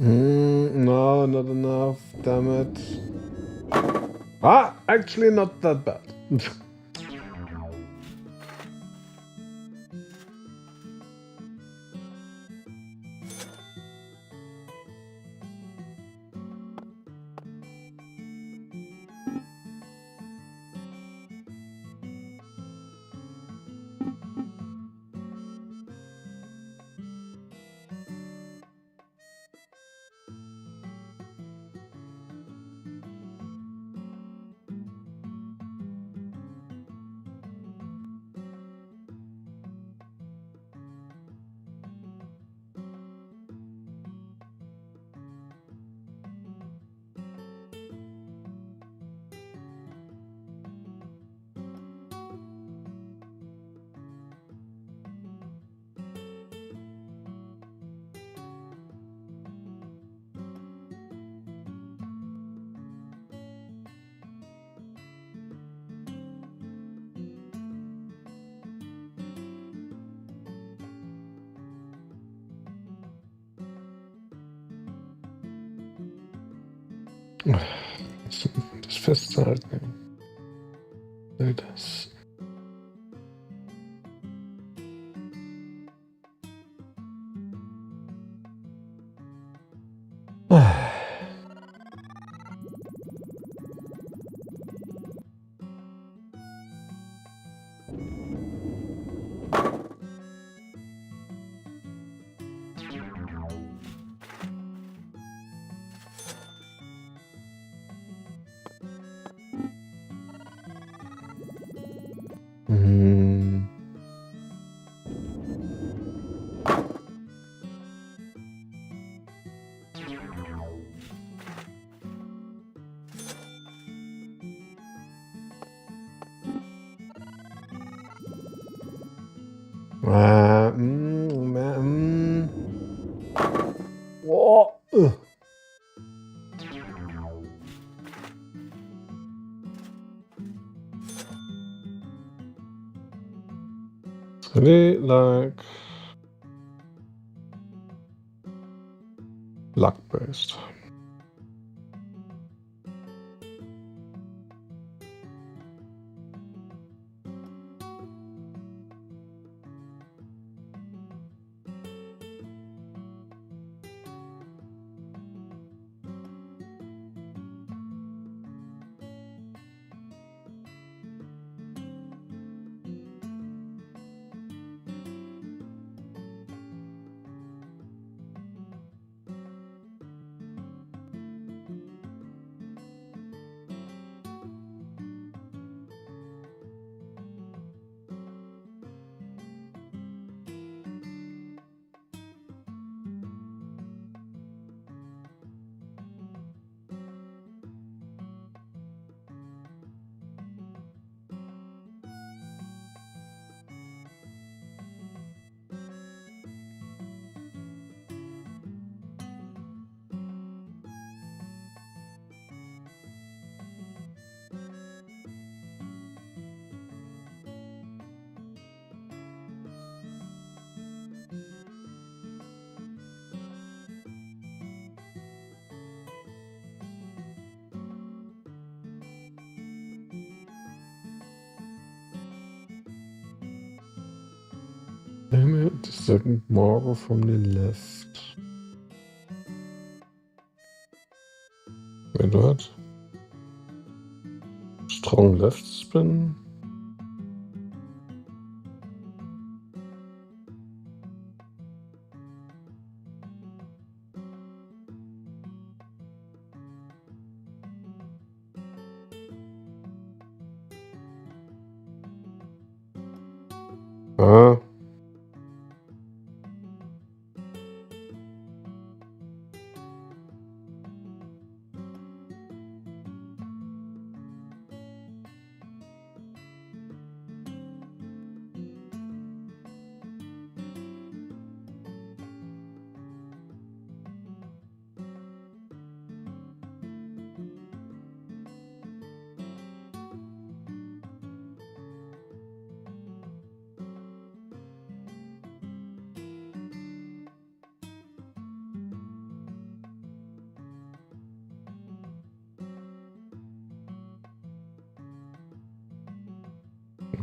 No, not enough, damn it. Ah, actually not that bad. Das Festhalten. Das. It's really like luck based. Aim at the second marker from the left. Wait, what? Strong left spin? Ah.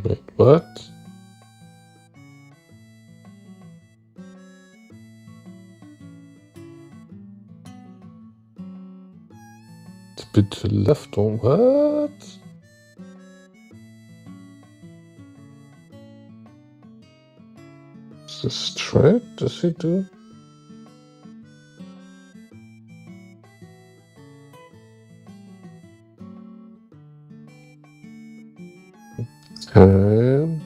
Wait, what? It's a bit to the left on what? Is this straight? Does he do? Okay.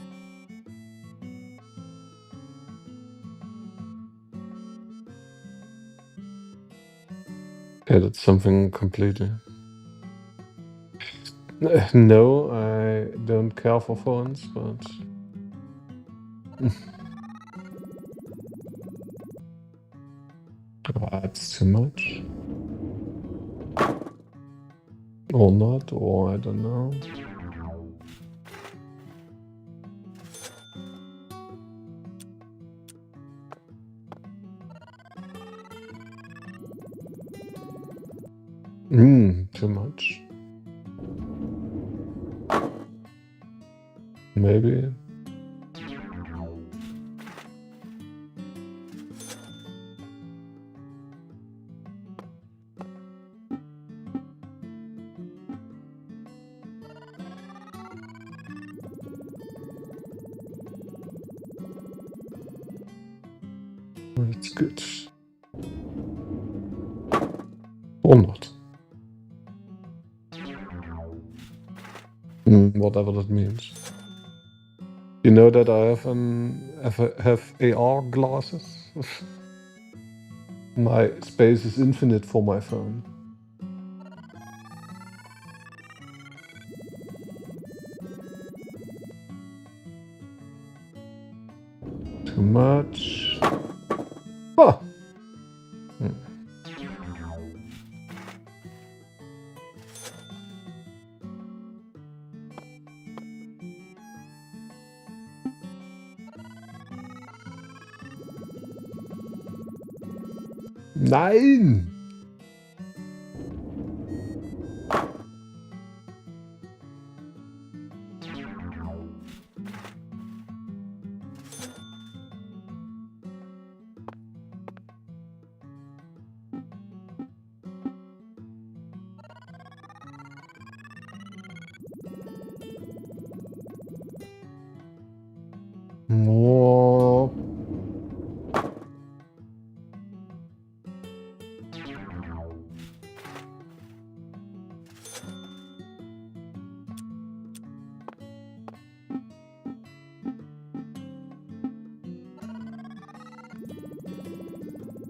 Yeah, that's something completely. No, I don't care for phones, but that's too much. Or not, or I don't know. Too much. Maybe. That's good. Or not. Whatever that means. You know that I have AR glasses? My space is infinite for my phone. Too much. Ah! 9! More.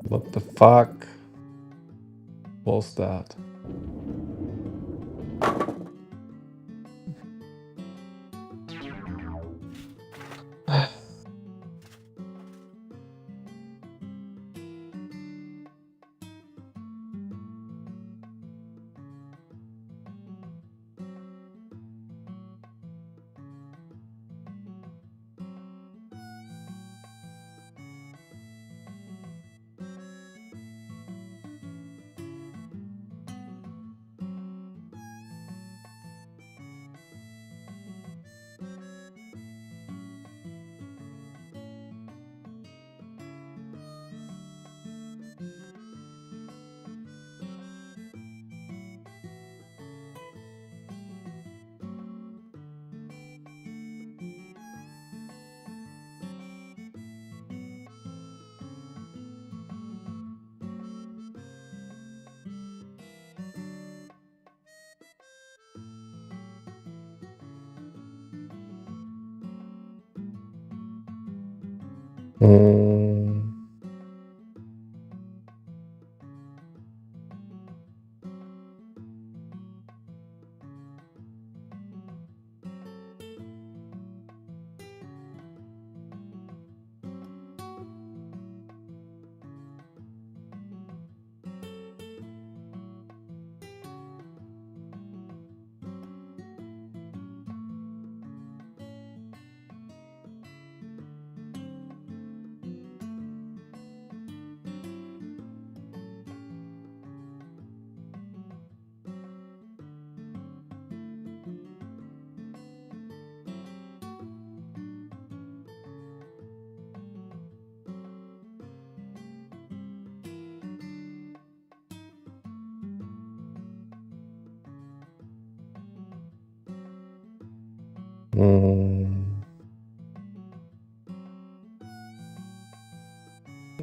What the fuck was that?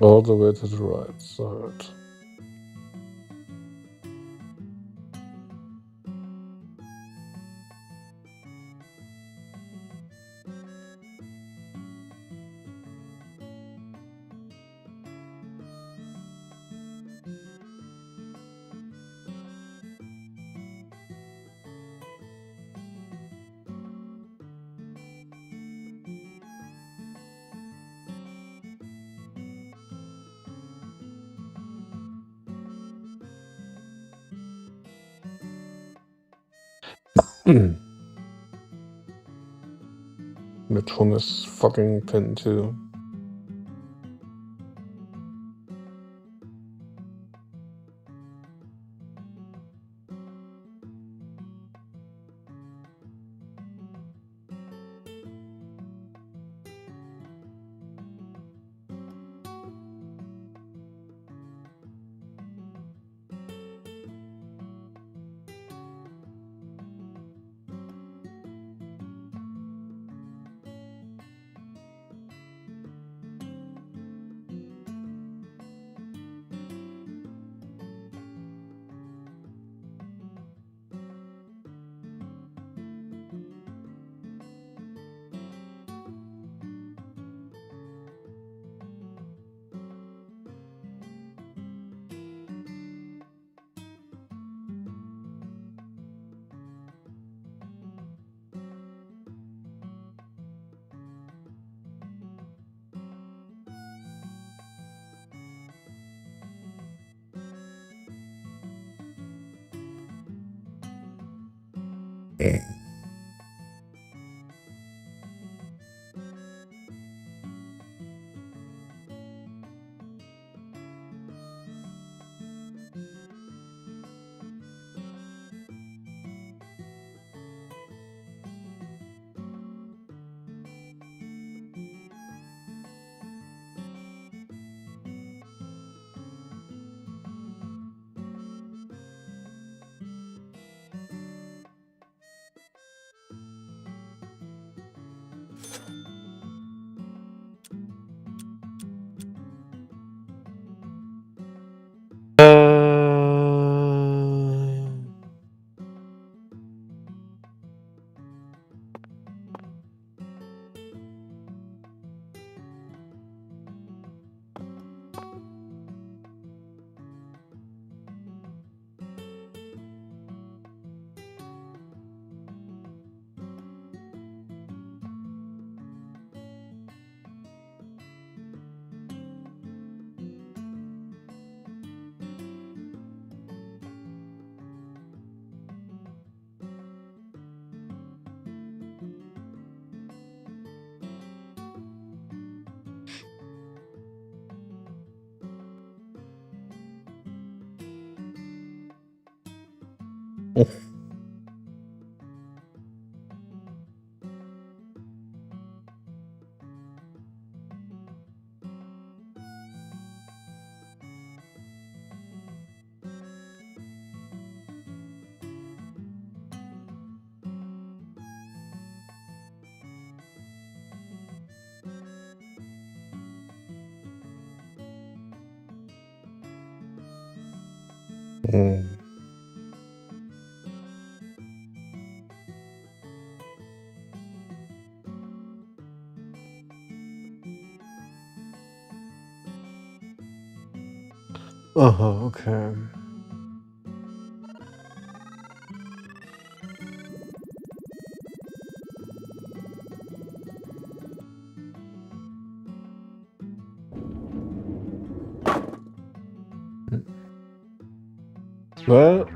All the way to the right side. Which one is fucking pin too? Okay. Well,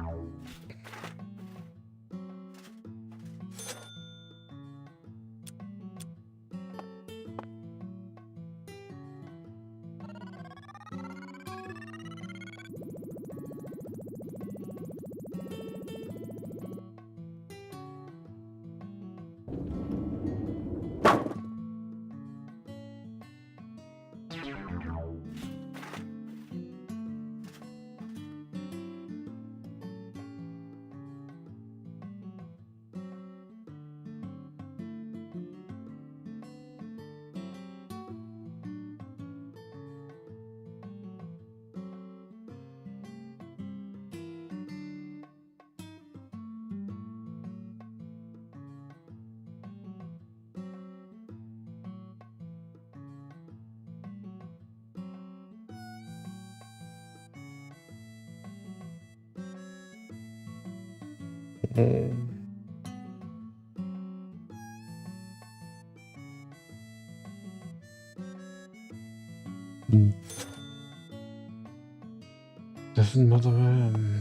doesn't matter.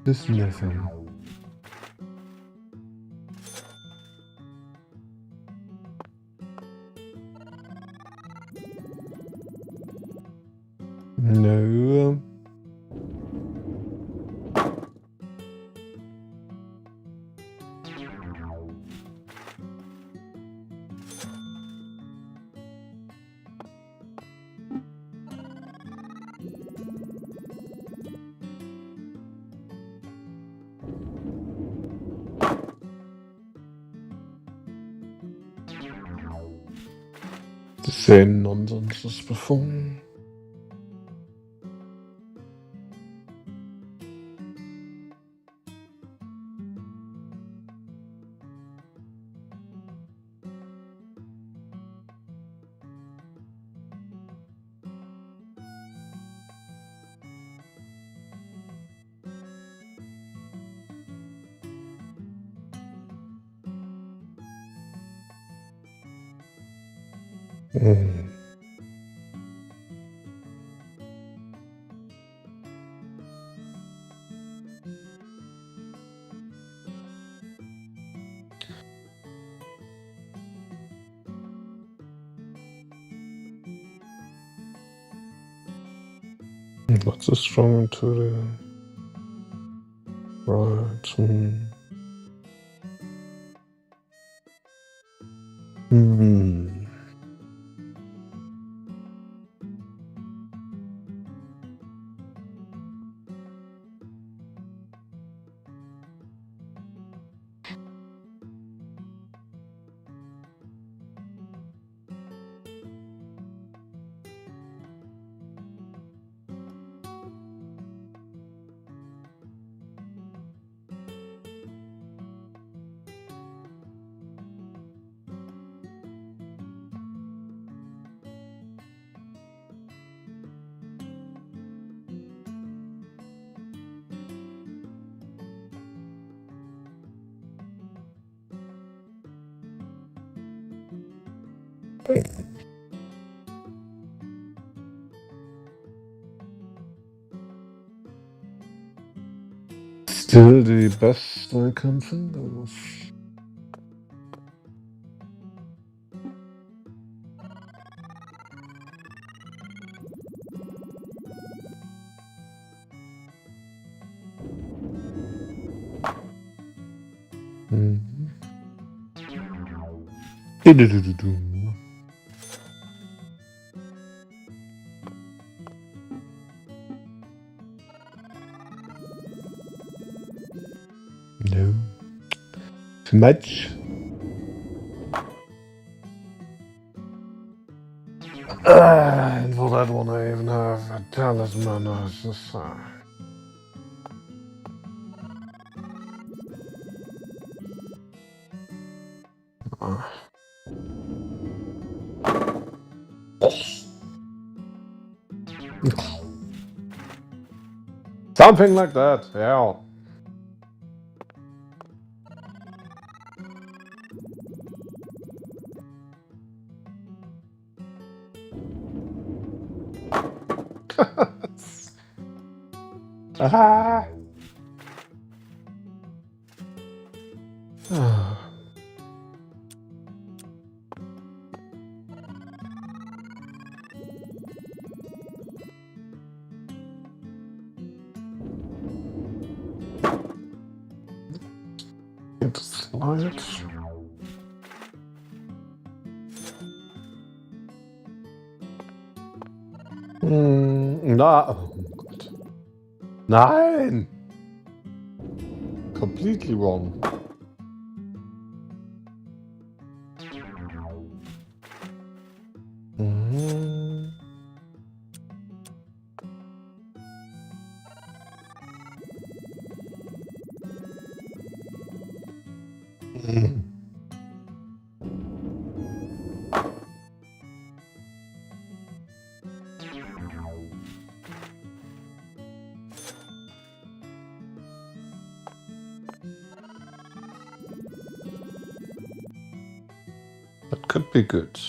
This nothing. No. The same nonsense as before. Mm. What's the strong to the right? Hmm. Still the best I can think of. Do-do-do-do-do. No. Too much? And for that one I even have a talisman. It's just, something like that, yeah. Ah. Get the slides. Na. Oh Gott. Nein! Completely wrong. That could be good.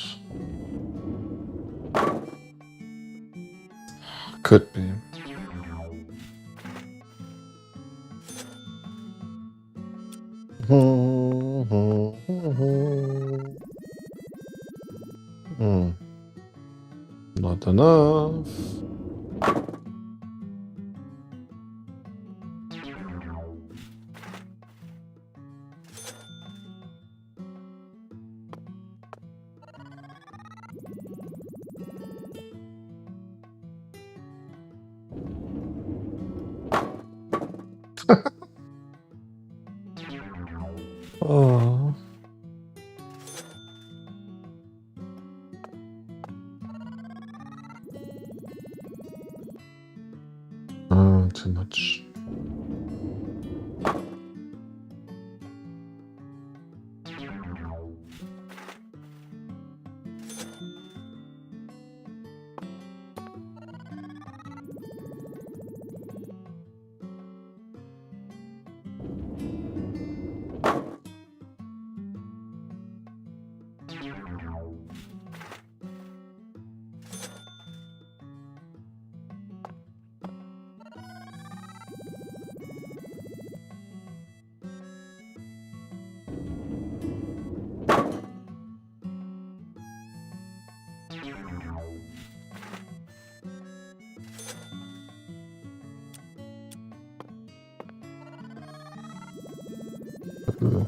Could be. Not enough. Oh. Too much. No.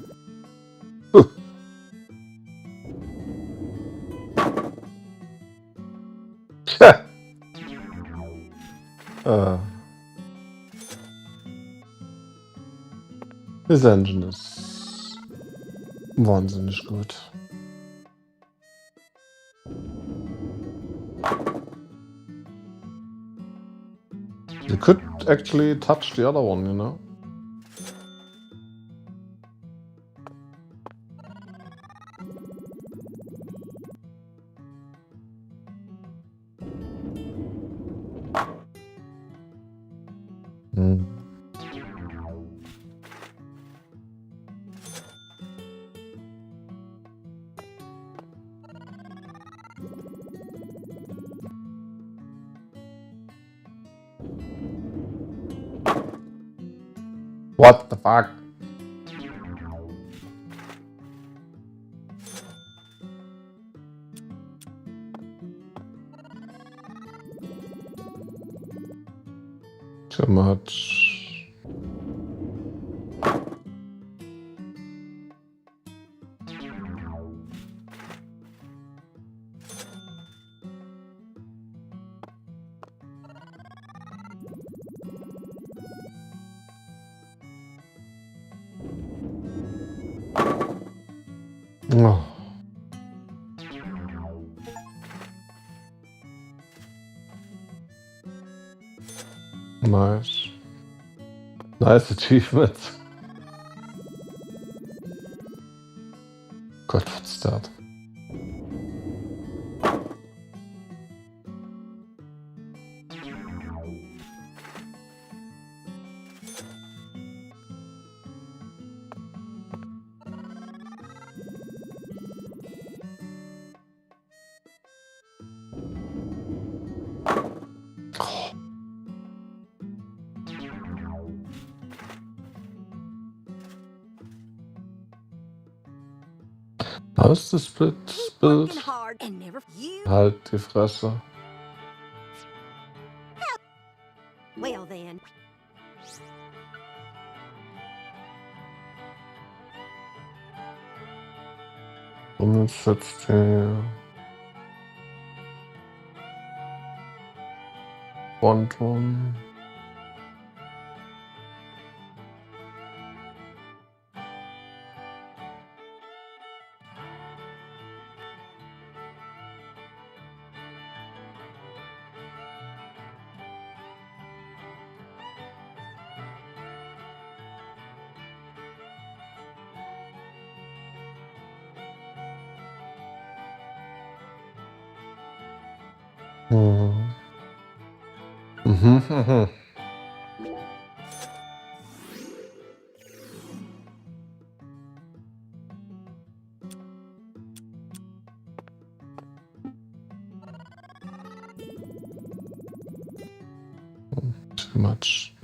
This engine ist wahnsinnig gut. You could actually touch the other one, you know? Hmm. What the fuck? Too much. Oh. Nice. Nice achievement. God, what's that? How is the split built? Hard and never you. Halt die Fresse. Well then. 160. Quantum. Mhm. Too much.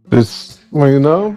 This, well, you know.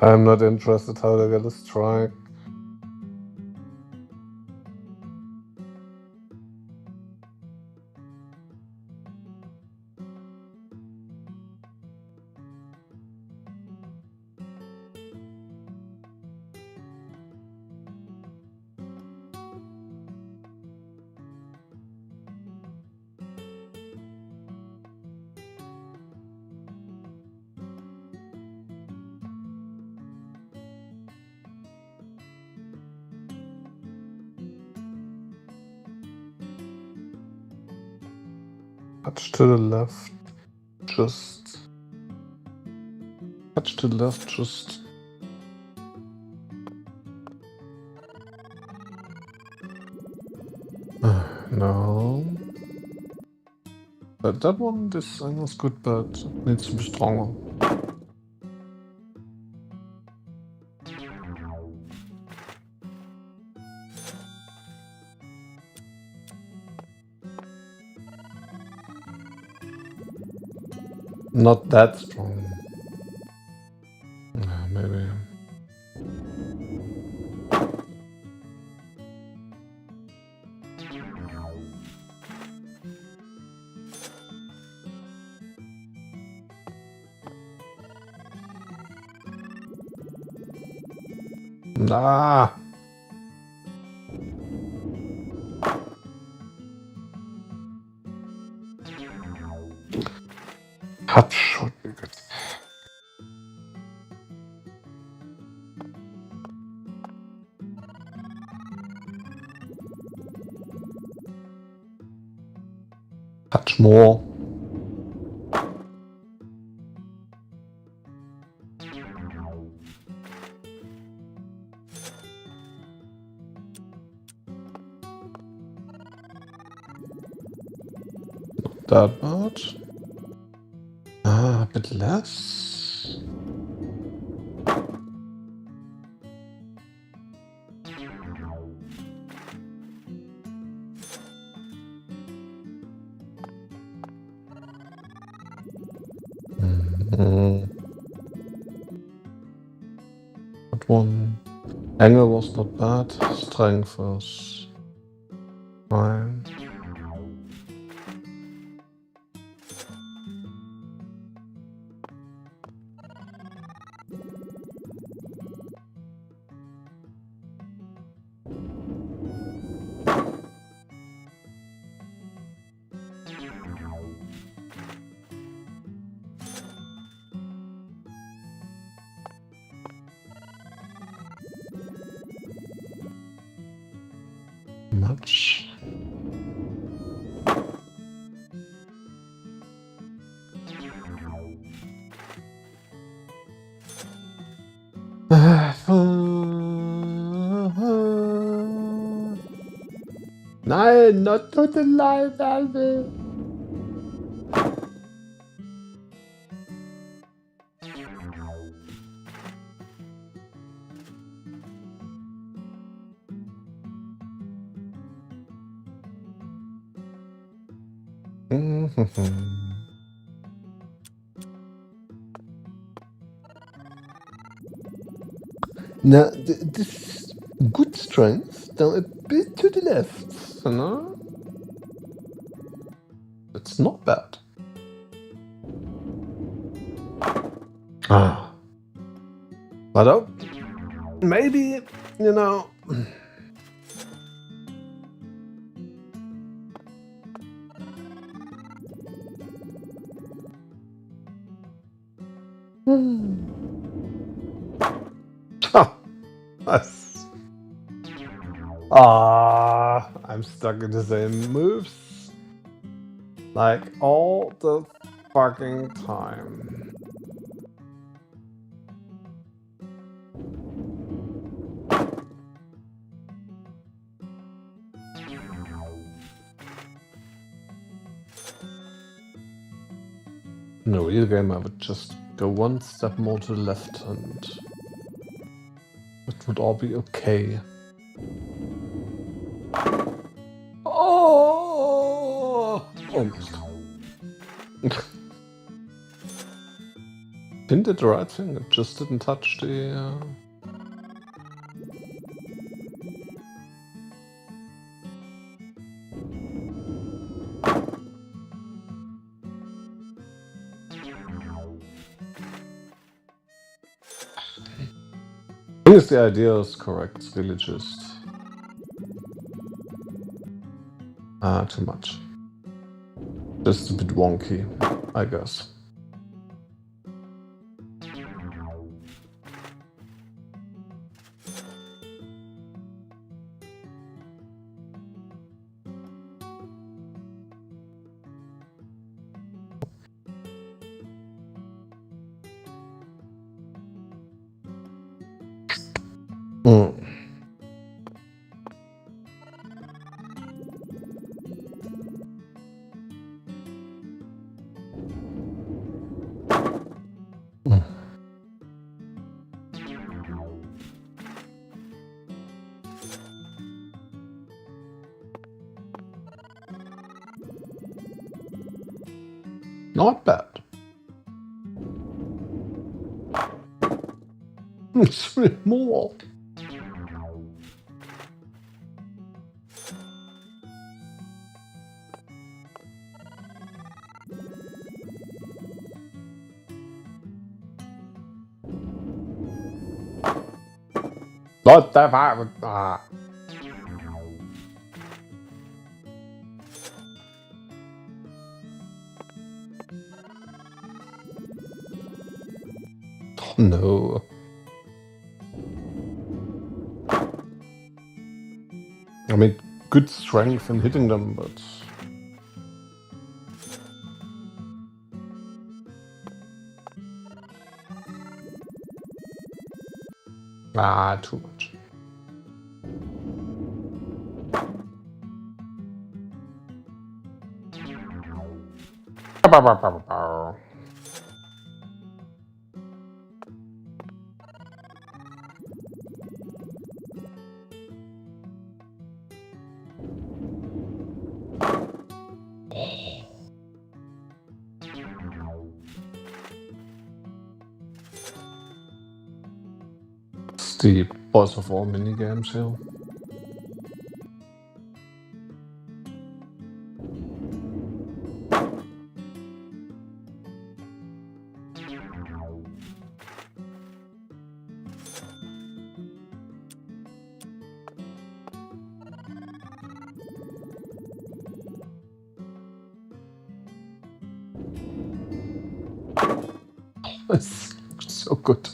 I'm not interested how to get a strike. Touch to the left. Just. Touch to the left, just. No. But that one, this angle is good, but it needs to be stronger. Not that strong. Maybe. Ah! Touch should be good. Touch more. Not that much. A bit less. That one. Angle was not bad. Strength was fine. Much. Nein, not to the live album. Now, this good strength, down a bit to the left, no? It's not bad. Ah. But maybe, you know... I'm stuck in the same moves. Like all the fucking time. In a real game, I would just go one step more to the left and it would all be okay. Oh! Almost. Didn't did the right thing, it just didn't touch the... I think the idea is correct, it's really just... too much. Just a bit wonky, I guess. Mm. Mm. Not bad. 3 more. Not that bad. Ah. Oh, no. I mean, good strength in hitting them, but too much. It's the boss of all minigames here. It's so good.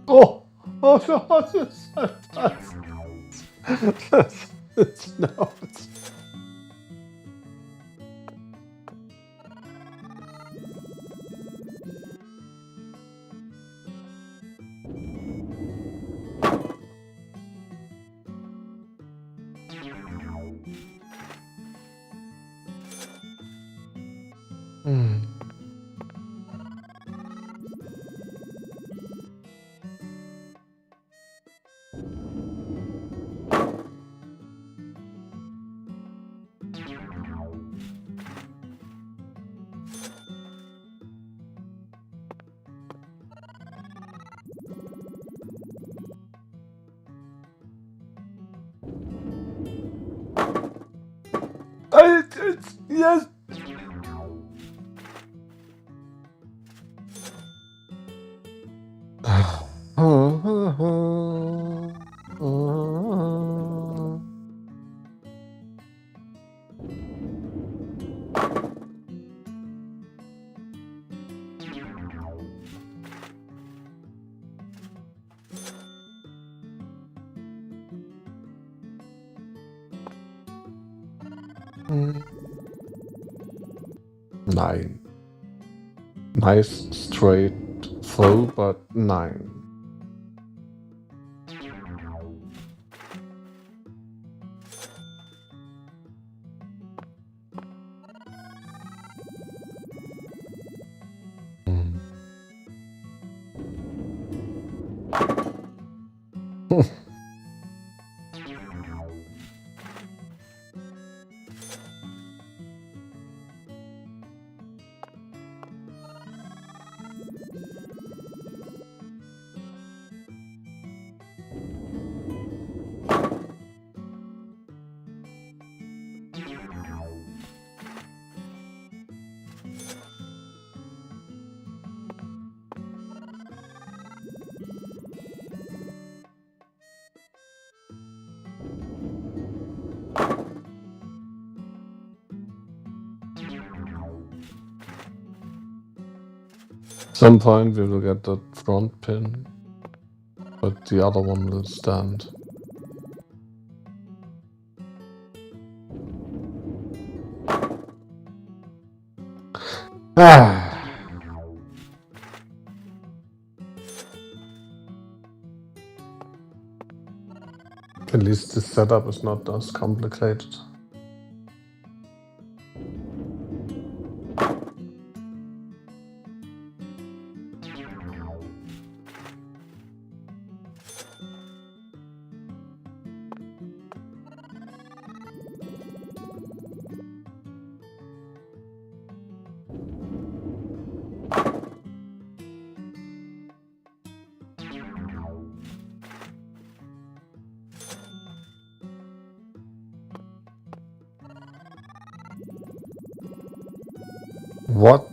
Oh! Oh no! That's not. Hmm. Yes. Nine. Nice straight throw, but 9. Mm. Some point we will get that front pin, but the other one will stand. Ah. At least the setup is not as complicated. What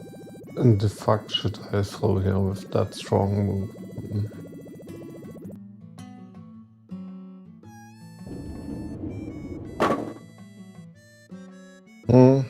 in the fuck should I throw here with that strong move? Hmm.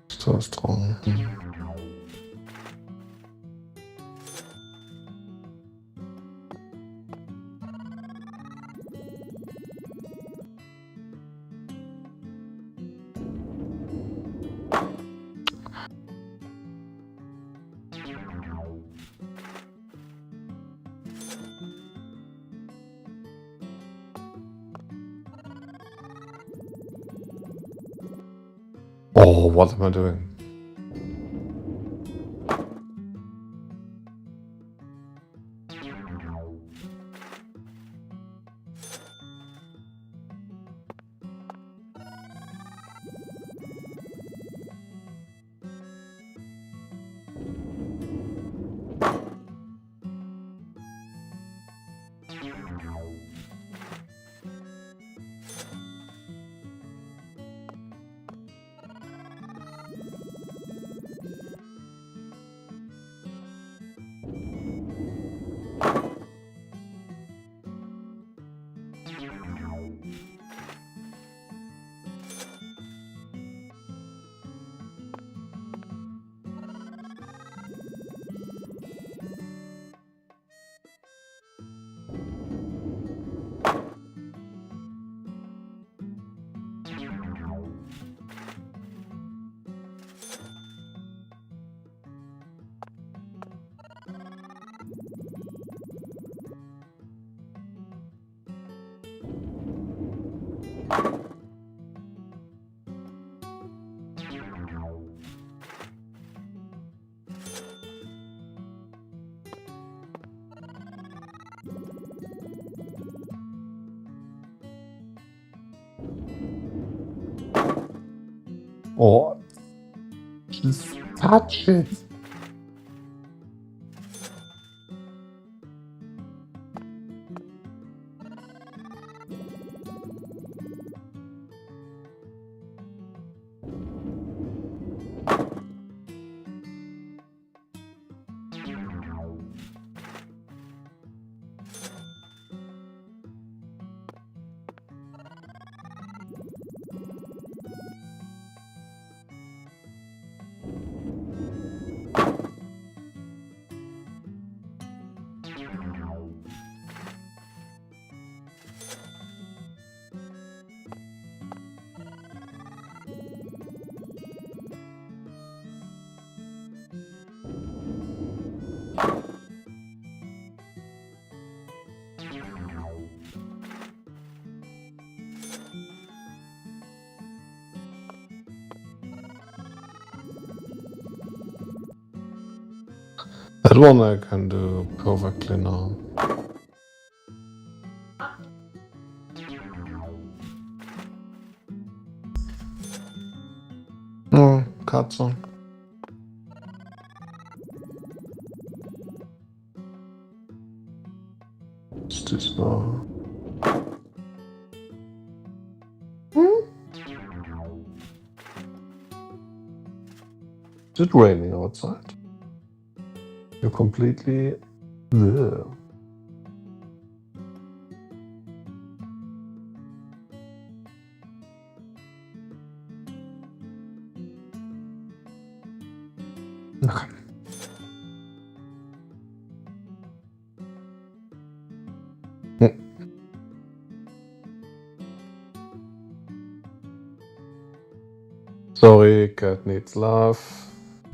So strong. Oh, what am I doing? Oh, just touch it. That one I can do perfectly now. Katze. Ist diesmal. Is it raining outside? You're completely there. Okay. Sorry, cat needs love.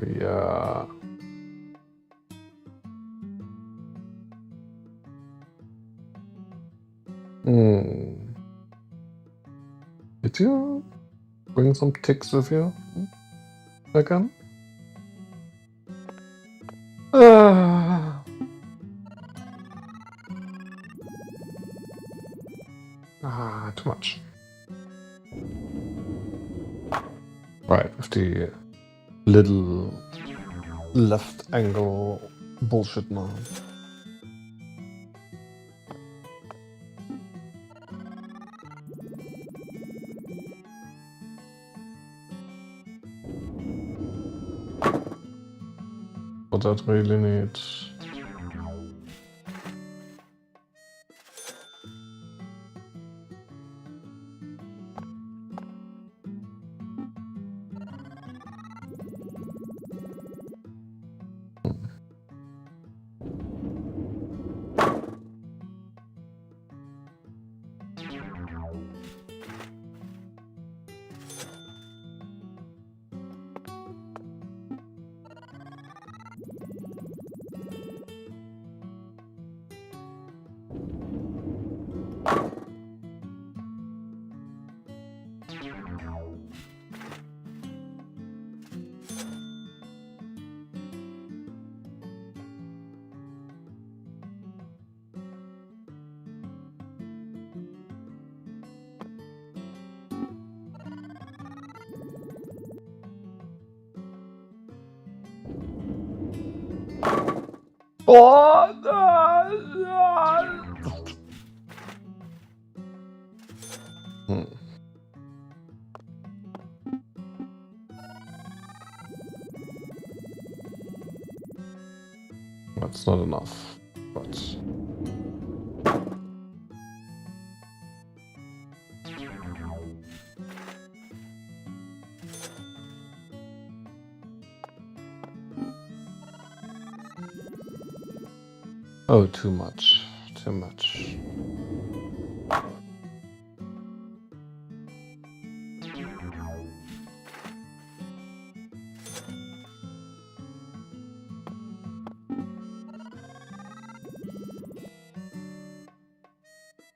Yeah. Did you bring some ticks with you again? Too much. Right, with the little left angle bullshit now. What that really needs. Oh, no. That's not enough, but oh, too much, too much.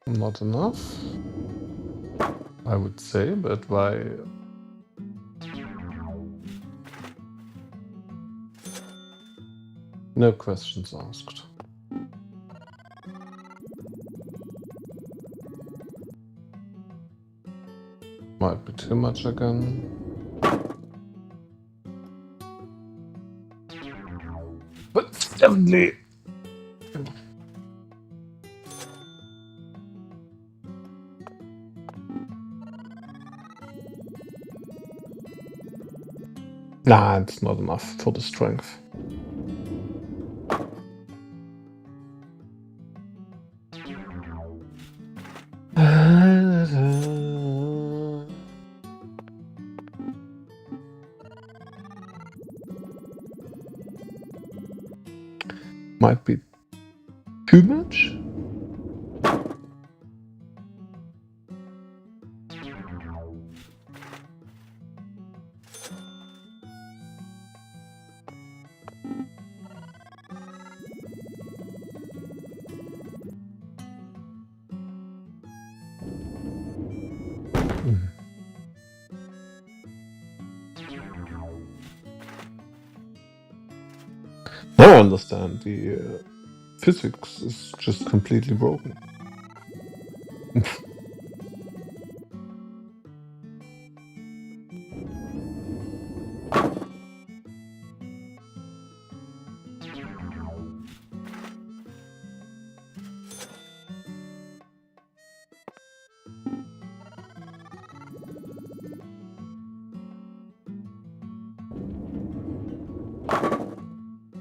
Not enough, I would say, but why? No questions asked. Might be too much again. But definitely. Nah, it's not enough for the strength. Might be too much. Now I understand the physics is just completely broken.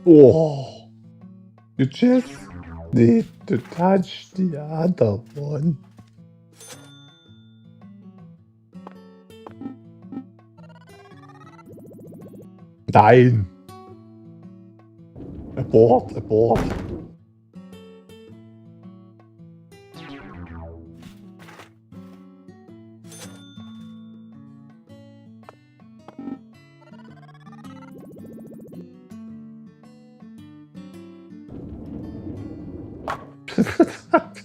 Oh, you just need to touch the other one. Nein! Abort, abort.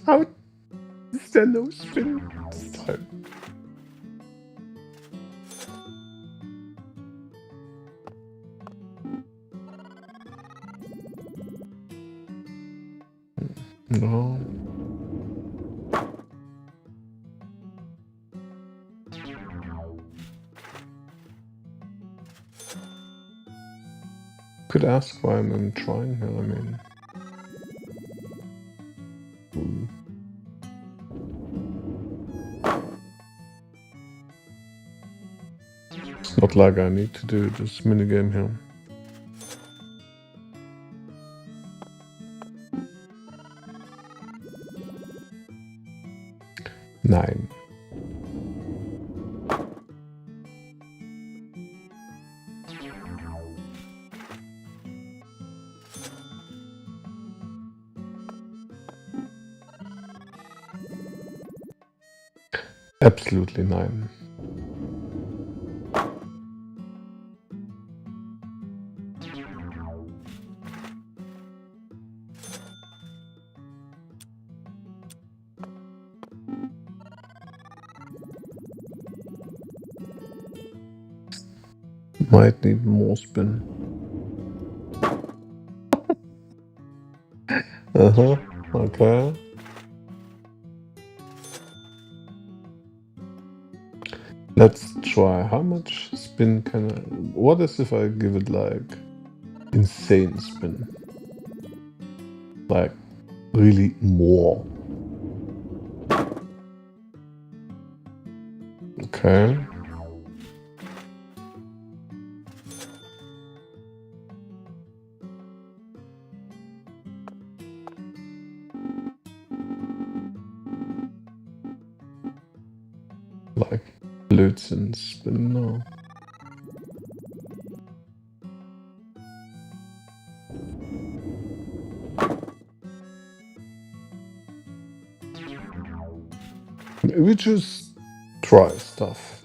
How is there no spin this time? No. Could ask why I'm trying here, I mean. It's not like I need to do this minigame here. Nein. Absolutely nein. Might need more spin. Uh-huh, okay. Let's try. How much spin can I... What is if I give it like insane spin? Like really more. Okay. Like Blödsinn spin now. We just try stuff.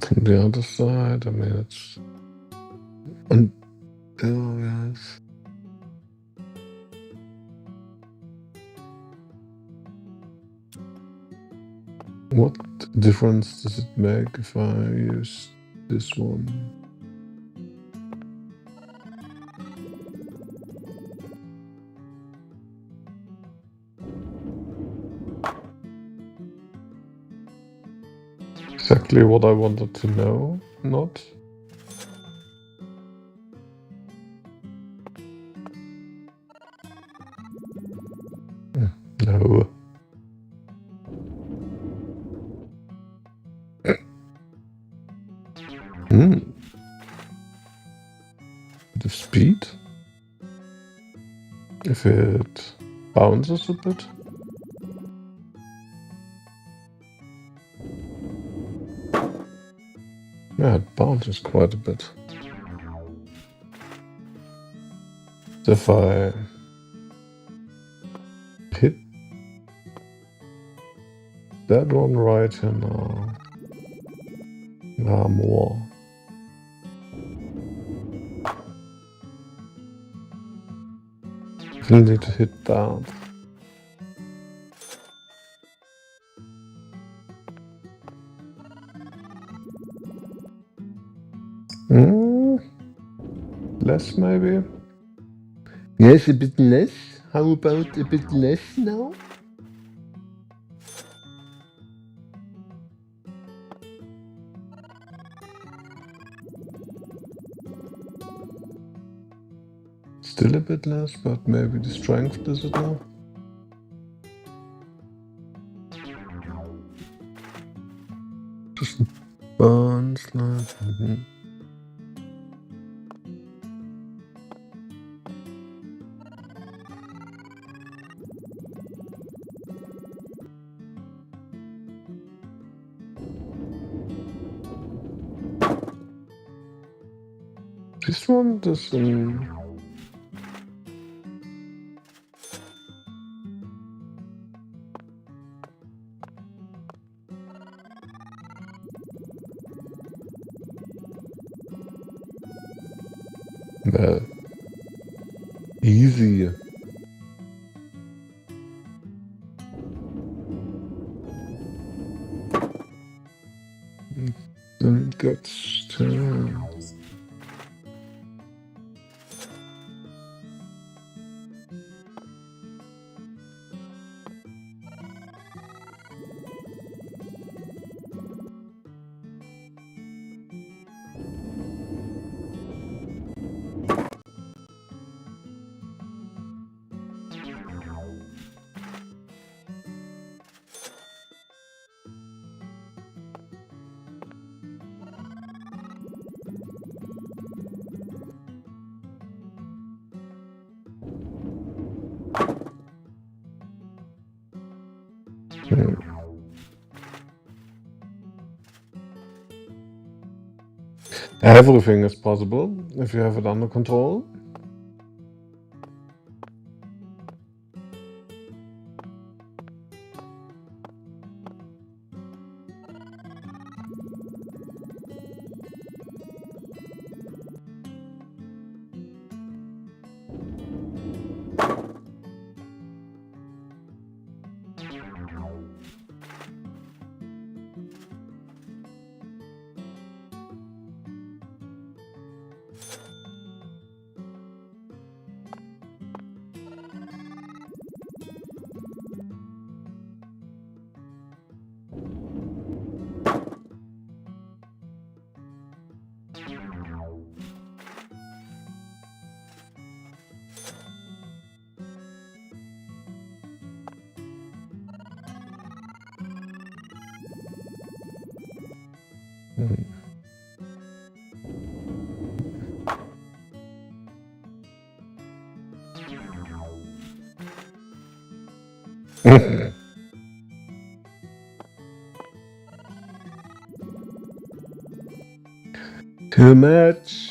From the other side, I mean, it's... And there, yes. What difference does it make if I use this one? Exactly what I wanted to know, not? No. Bit of speed? If it bounces a bit? Yeah, it bounces quite a bit. If I hit that one right here now, more. Definitely need to hit that. Less maybe? Yes, a bit less. How about a bit less now? Still a bit less, but maybe the strength does it now. Just burn slide. This one doesn't. Well, easy. Then it gets to. Everything is possible if you have it under control. Too much.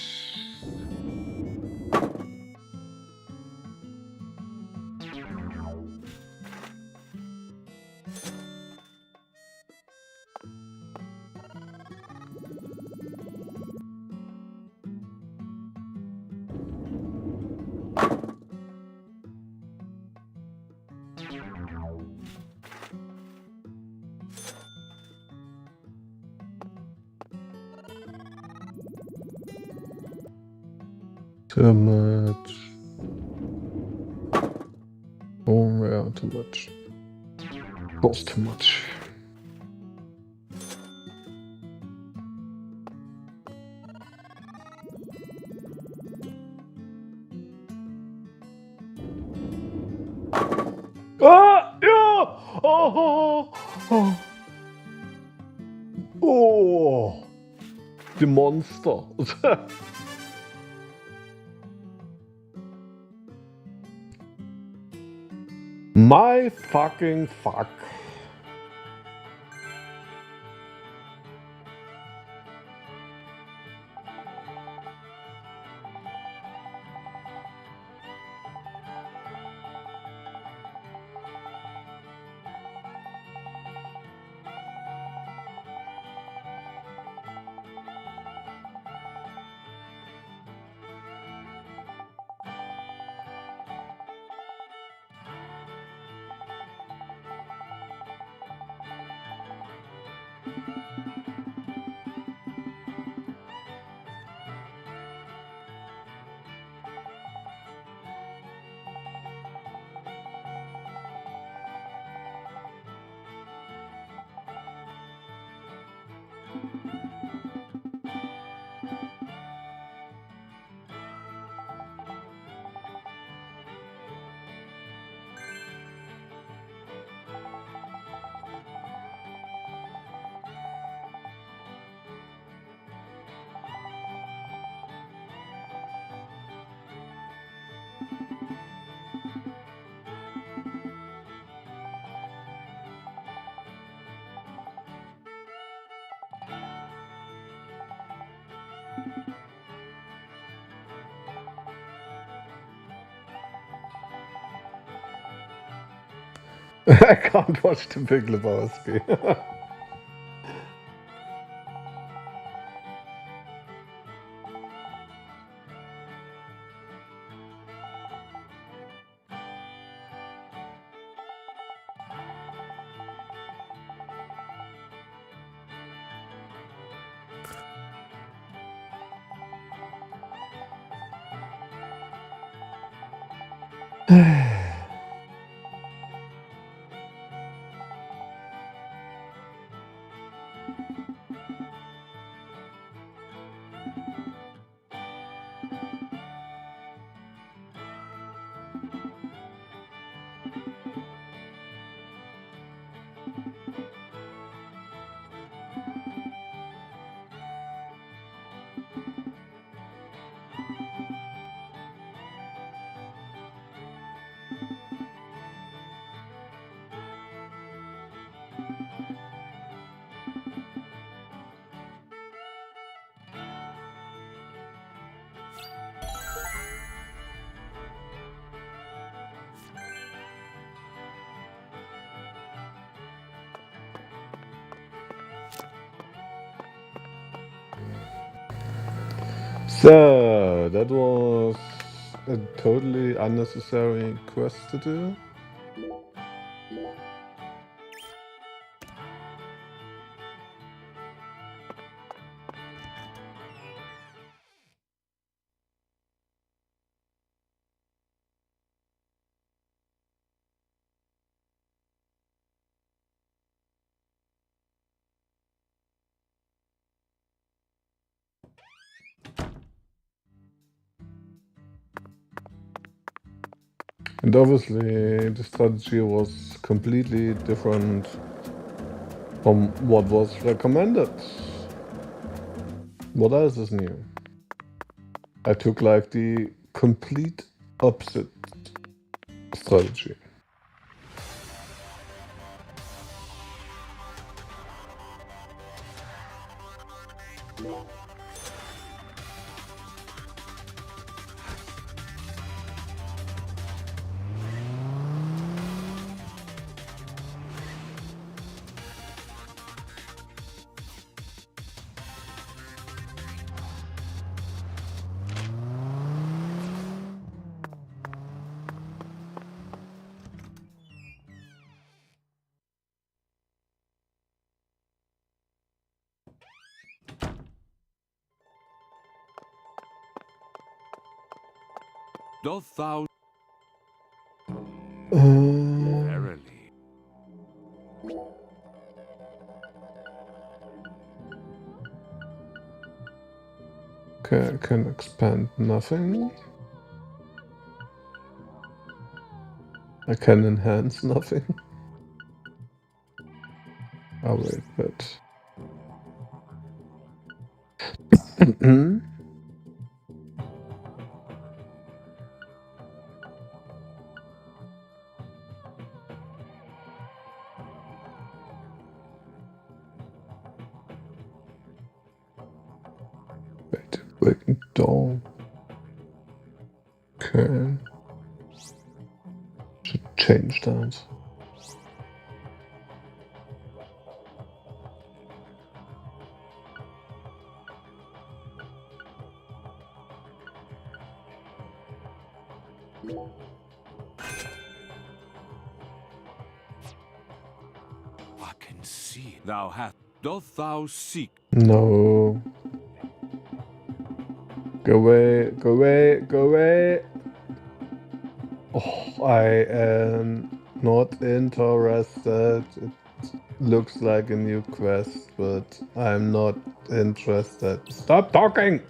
Too much. Oh yeah, too much. Cost too much. Ah! Yeah! Oh! Oh! Oh! The monster. My fucking fuck. I can't watch The Big Lebowski. So, that was a totally unnecessary quest to do. And obviously, the strategy was completely different from what was recommended. What else is new? I took like the complete opposite strategy. Doth thou Uh, verily? okay, I can expand nothing. I can enhance nothing. Oh wait, but... Wait, breaking door. Okay. Should change that. I can see thou hast doth thou seek? No. Go away, go away, go away. Oh, I am not interested. It looks like a new quest, but I'm not interested. Stop talking!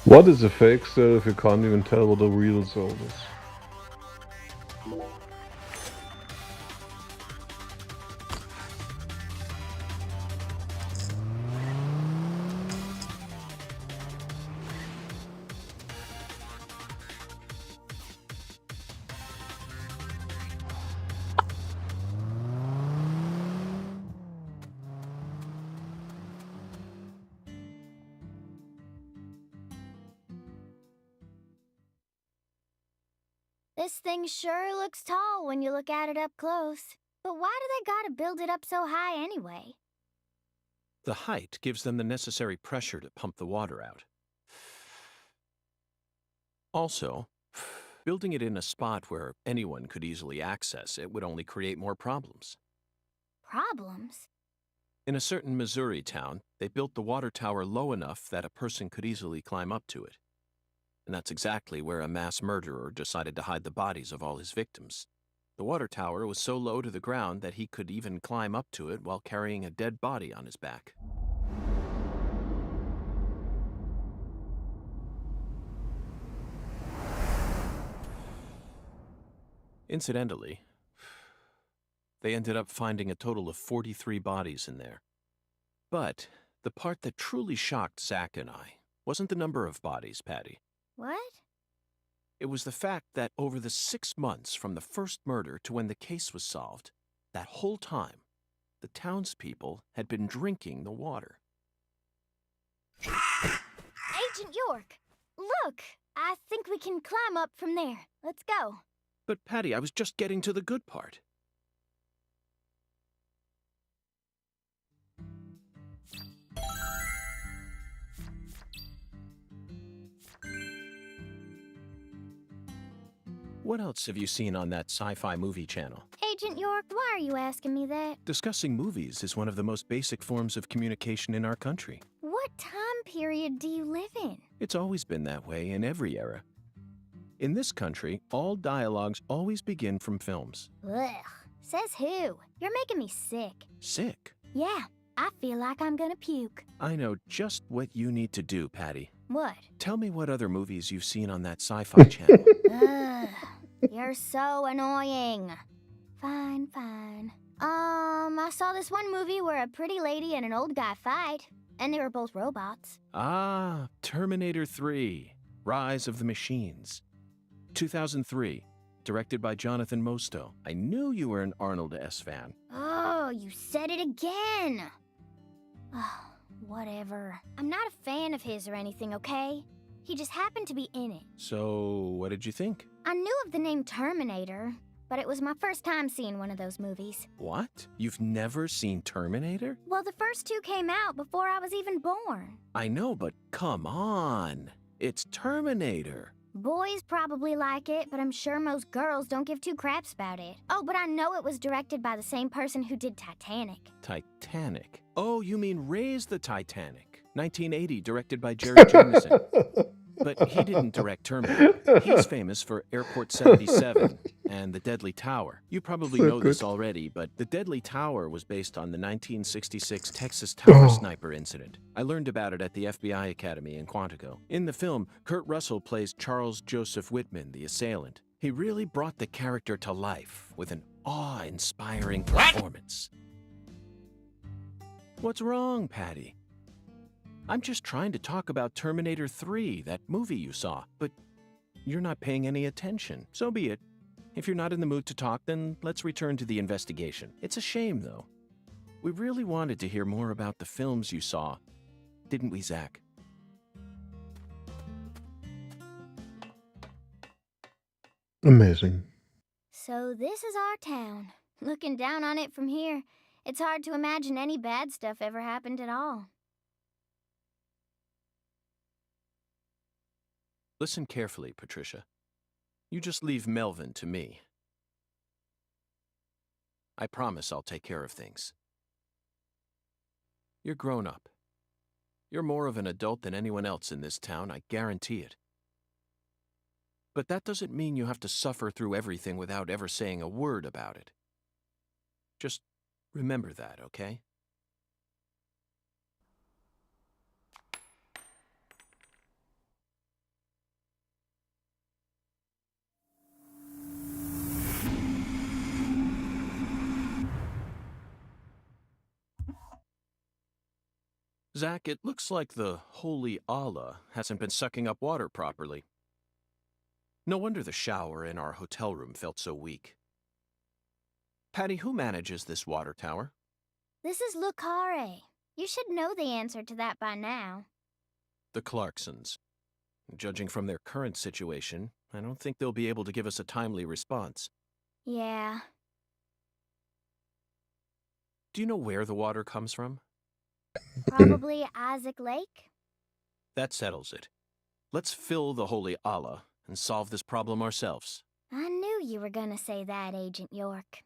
What is a fake soul if you can't even tell what a real soul is? This thing sure looks tall when you look at it up close. But why do they gotta build it up so high anyway? The height gives them the necessary pressure to pump the water out. Also, building it in a spot where anyone could easily access it would only create more problems. Problems? In a certain Missouri town, they built the water tower low enough that a person could easily climb up to it. And that's exactly where a mass murderer decided to hide the bodies of all his victims. The water tower was so low to the ground that he could even climb up to it while carrying a dead body on his back. Incidentally, they ended up finding a total of 43 bodies in there. But the part that truly shocked Zach and I wasn't the number of bodies, Patty. What? It was the fact that over the 6 months from the first murder to when the case was solved, that whole time, the townspeople had been drinking the water. Agent York! Look! I think we can climb up from there. Let's go. But Patty, I was just getting to the good part. What else have you seen on that sci-fi movie channel? Agent York, why are you asking me that? Discussing movies is one of the most basic forms of communication in our country. What time period do you live in? It's always been that way in every era. In this country, all dialogues always begin from films. Ugh. Says who? You're making me sick. Sick? Yeah, I feel like I'm gonna puke. I know just what you need to do, Patty. What? Tell me what other movies you've seen on that sci-fi channel. Ugh, you're so annoying. Fine, fine. I saw this one movie where a pretty lady and an old guy fight, and they were both robots. Ah, Terminator 3, Rise of the Machines. 2003, directed by Jonathan Mostow. I knew you were an Arnold S. fan. Oh, you said it again. Oh, whatever. I'm not a fan of his or anything, okay? He just happened to be in it. So, what did you think? I knew of the name Terminator, but it was my first time seeing one of those movies. What? You've never seen Terminator? Well, the first two came out before I was even born. I know, but come on. It's Terminator. Boys probably like it, but I'm sure most girls don't give two craps about it. Oh, but I know it was directed by the same person who did Titanic. Titanic? Oh, you mean Raise the Titanic. 1980, directed by Jerry Jameson. But he didn't direct Terminator. He's famous for Airport 77 and the Deadly Tower. You probably So know this good. already, but the Deadly Tower was based on the 1966 Texas Tower Oh. sniper incident. I learned about it at the FBI Academy in Quantico. In the film, Kurt Russell plays Charles Joseph Whitman, the assailant. He really brought the character to life with an awe-inspiring performance. What's wrong, Patty? I'm just trying to talk about Terminator 3, that movie you saw, but you're not paying any attention. So be it. If you're not in the mood to talk, then let's return to the investigation. It's a shame, though. We really wanted to hear more about the films you saw, didn't we, Zach? Amazing. So this is our town. Looking down on it from here, it's hard to imagine any bad stuff ever happened at all. Listen carefully, Patricia. You just leave Melvin to me. I promise I'll take care of things. You're grown up. You're more of an adult than anyone else in this town, I guarantee it. But that doesn't mean you have to suffer through everything without ever saying a word about it. Just remember that, okay? Zach, it looks like the holy Allah hasn't been sucking up water properly. No wonder the shower in our hotel room felt so weak. Patty, who manages this water tower? This is Lucare. You should know the answer to that by now. The Clarksons. Judging from their current situation, I don't think they'll be able to give us a timely response. Yeah. Do you know where the water comes from? Probably Isaac Lake? That settles it. Let's fill the holy Allah and solve this problem ourselves. I knew you were gonna say that, Agent York.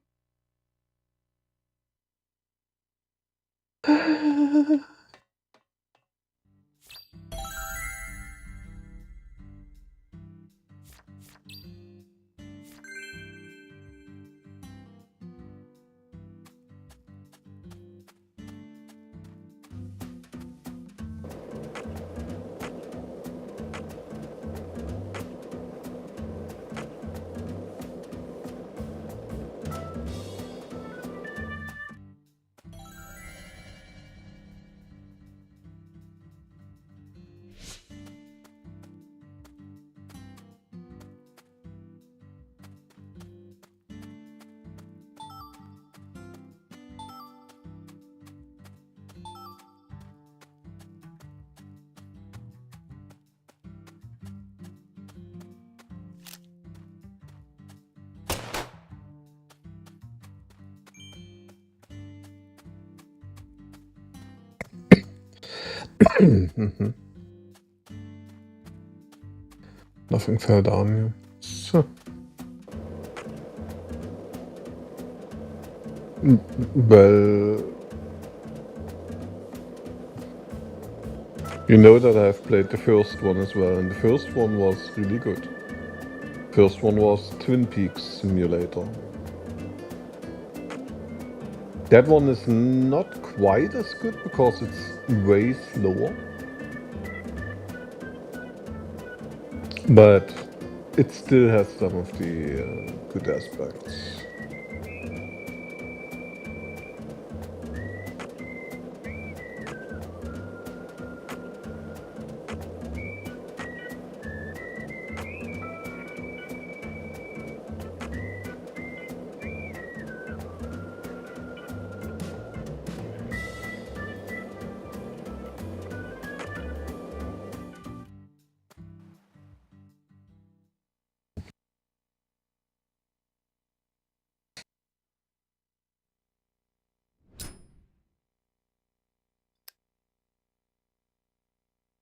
Mhm. Nothing fell down here. So. Well, you know that I've played the first one as well, and the first one was really good. First one was Twin Peaks Simulator. That one is not quite as good because it's way slower. But it still has some of the good aspects.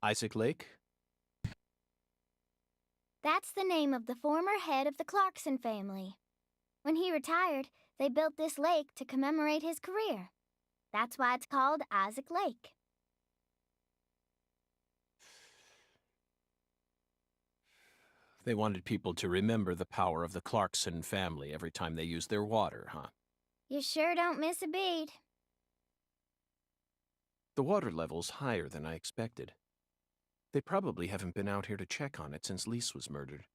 Isaac Lake? That's the name of the former head of the Clarkson family. When he retired, they built this lake to commemorate his career. That's why it's called Isaac Lake. They wanted people to remember the power of the Clarkson family every time they used their water, huh? You sure don't miss a beat. The water level's higher than I expected. They probably haven't been out here to check on it since Lise was murdered.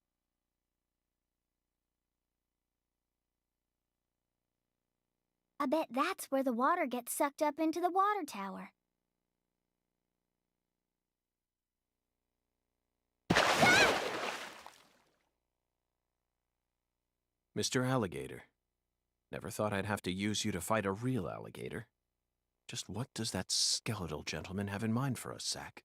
I bet that's where the water gets sucked up into the water tower. Mr. Alligator. Never thought I'd have to use you to fight a real alligator. Just what does that skeletal gentleman have in mind for us, Zack?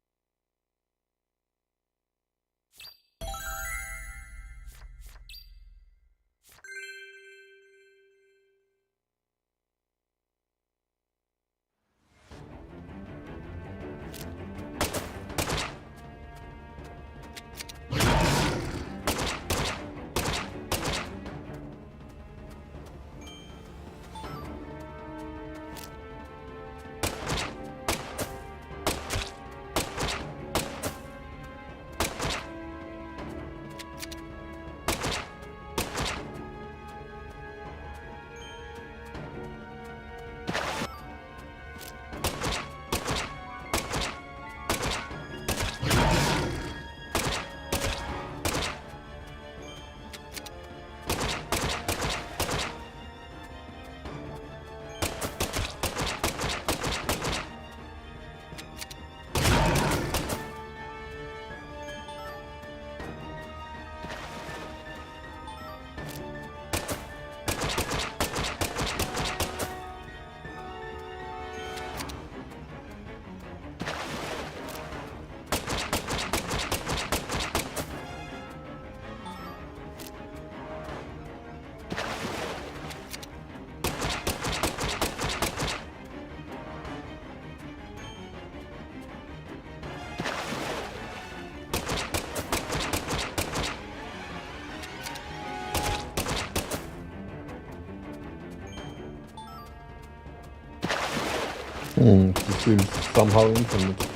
This seems somehow infinite.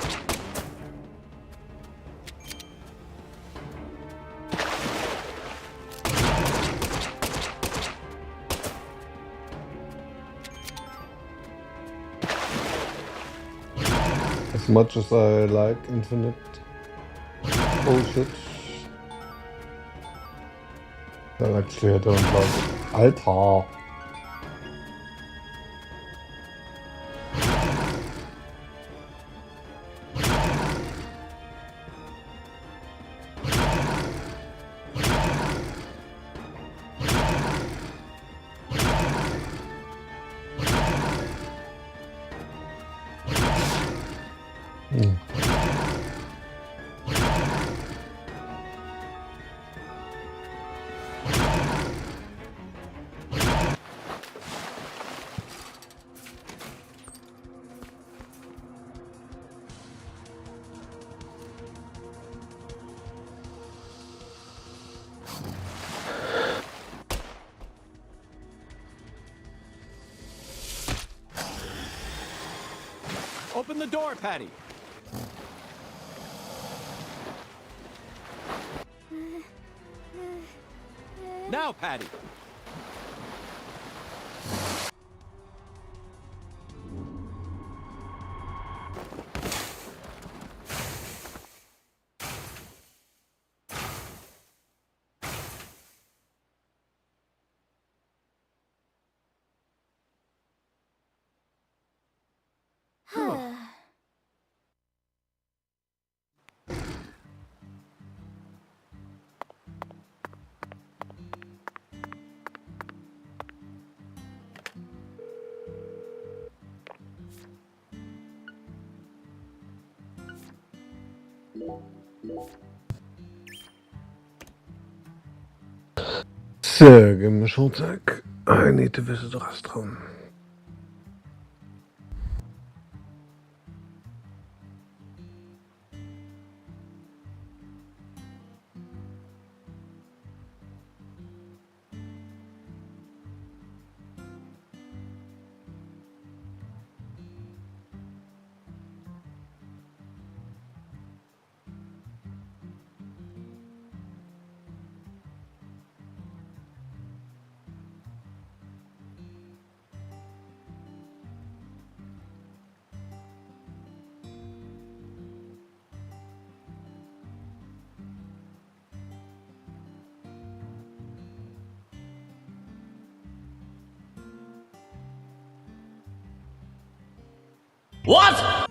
As much as I like infinite bullshit, actually I don't like it. Alter! Open the door, Patty! Now, Patty! So, give me a short sec. I need to visit the restaurant. What?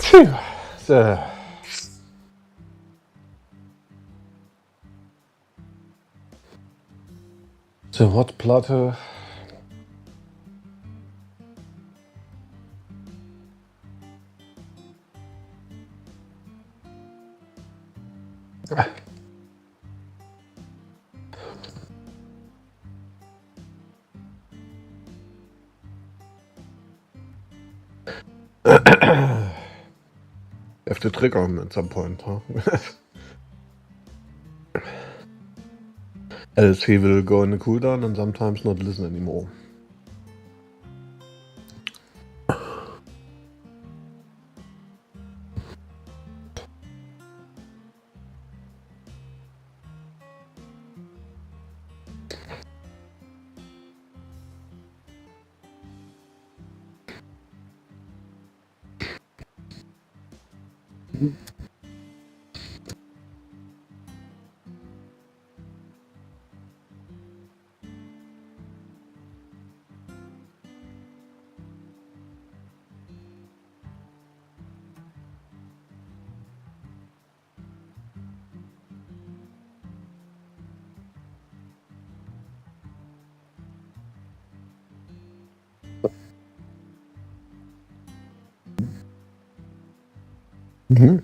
Phew. So. So what Platte? Have to trigger him at some point, huh? Else he will go in the cooldown and sometimes not listen anymore. Mm-hmm.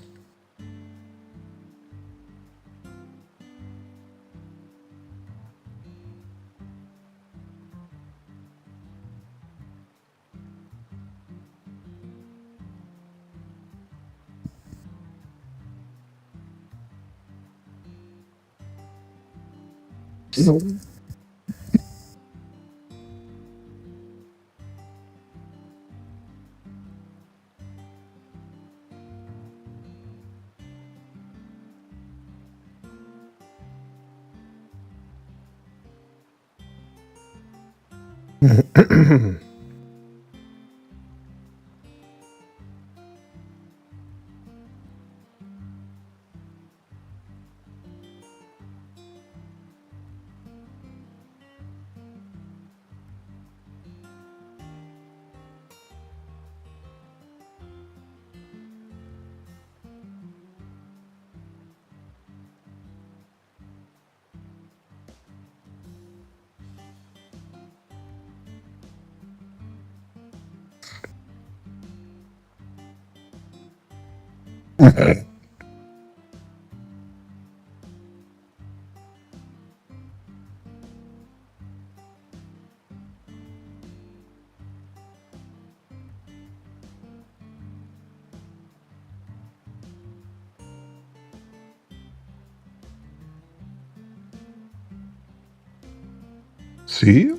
See?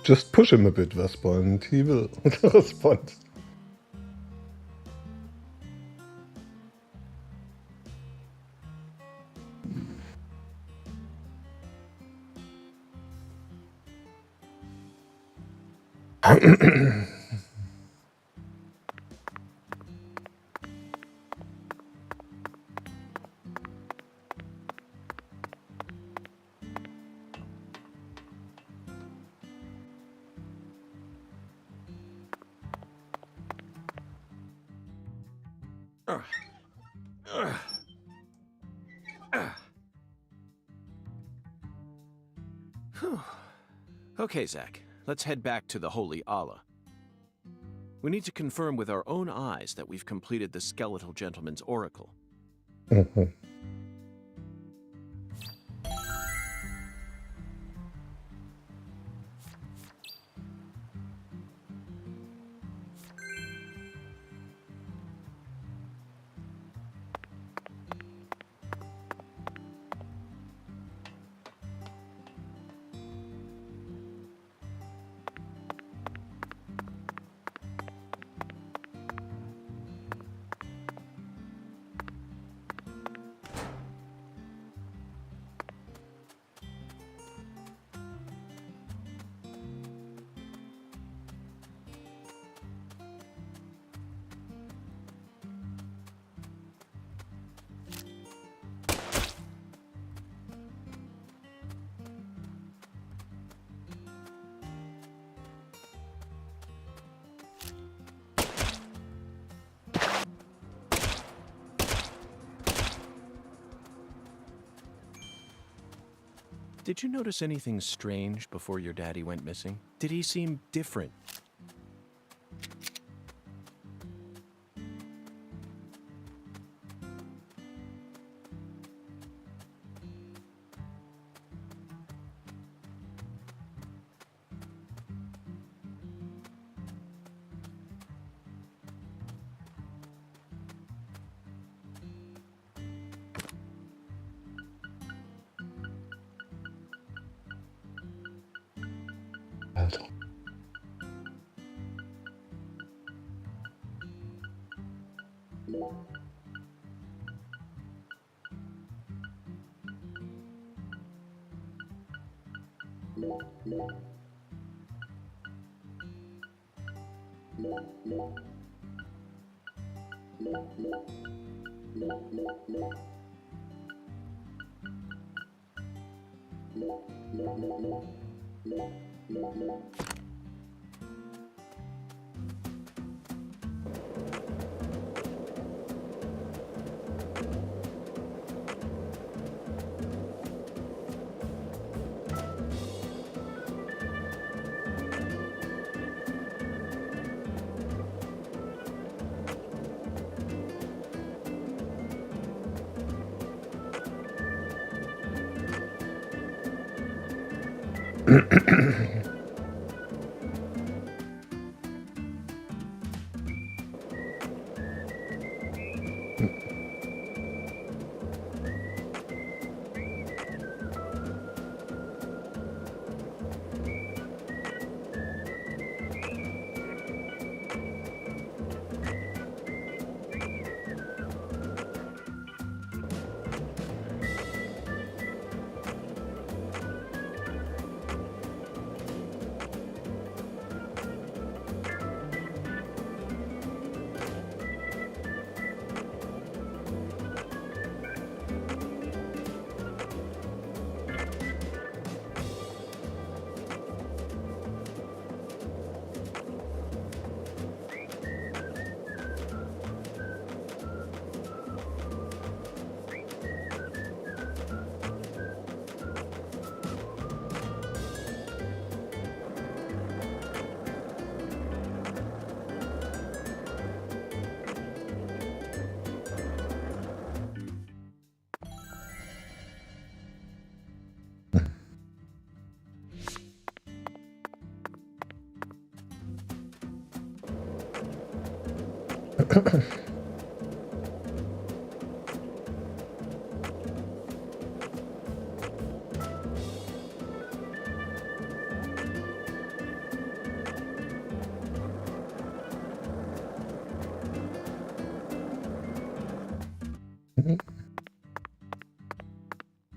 Just push him a bit, Vesper, and he will respond. Whew. Okay, Zach, let's head back to the Holy Allah. We need to confirm with our own eyes that we've completed the Skeletal Gentleman's Oracle. Mm-hmm. Did you notice anything strange before your daddy went missing? Did he seem different? Alter.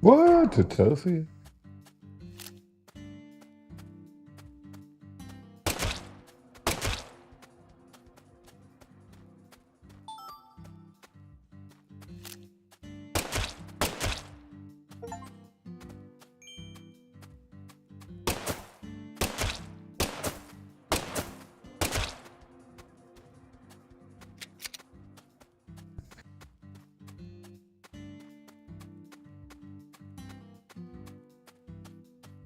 What? A trophy?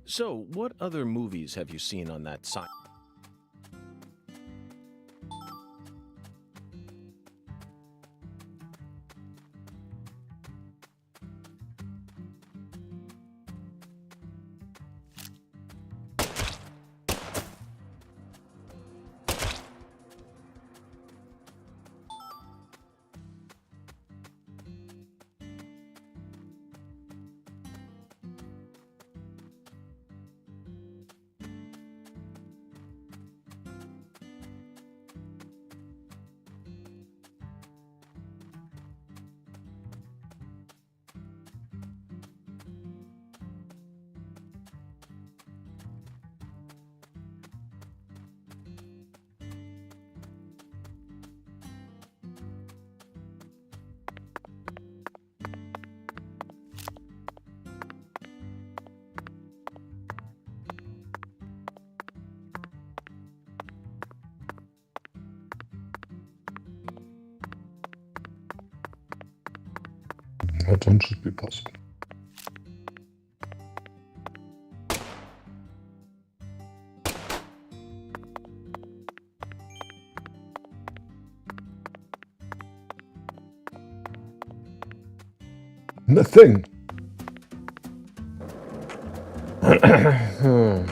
So, what other movies have you seen on that site? That one should be possible. the thing. Hmm.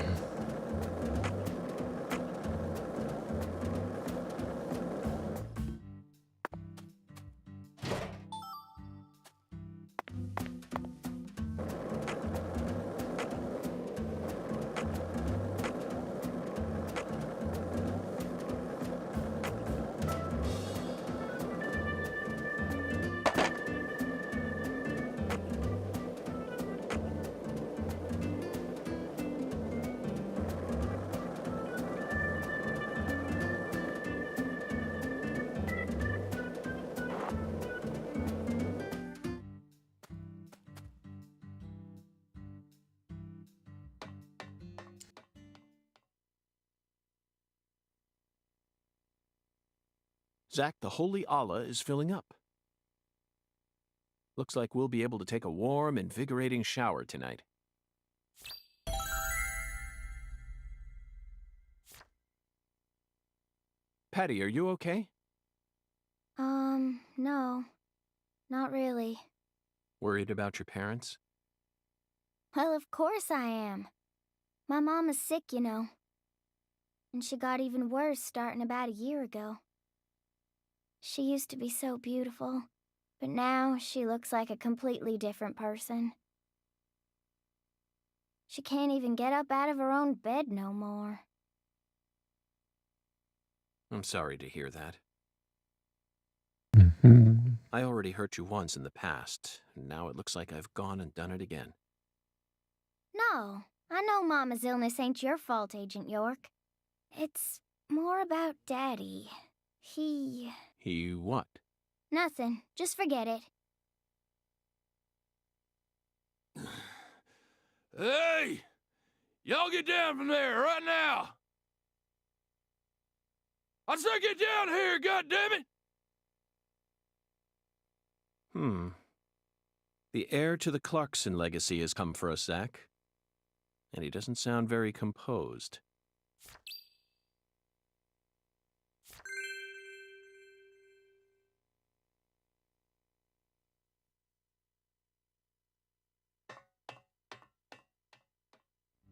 Zach, the Holy Allah is filling up. Looks like we'll be able to take a warm, invigorating shower tonight. Patty, are you okay? No. Not really. Worried about your parents? Well, of course I am. My mom is sick, you know. And she got even worse starting about a year ago. She used to be so beautiful, but now she looks like a completely different person. She can't even get up out of her own bed no more. I'm sorry to hear that. Mhm. I already hurt you once in the past, and now it looks like I've gone and done it again. No, I know Mama's illness ain't your fault, Agent York. It's more about Daddy. He what? Nothing. Just forget it. Hey! Y'all get down from there right now! I said get down here, goddammit! The heir to the Clarkson legacy has come for us, Zach. And he doesn't sound very composed.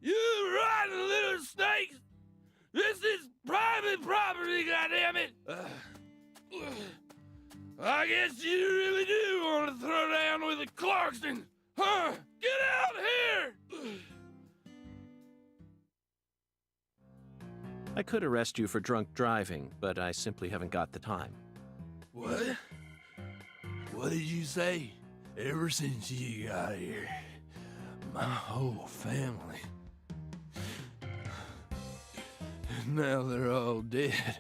You rotten little snakes! This is private property, goddammit! I guess you really do want to throw down with a Clarkson, huh? Get out here! I could arrest you for drunk driving, but I simply haven't got the time. What? What did you say? Ever since you got here, my whole family. Now they're all dead.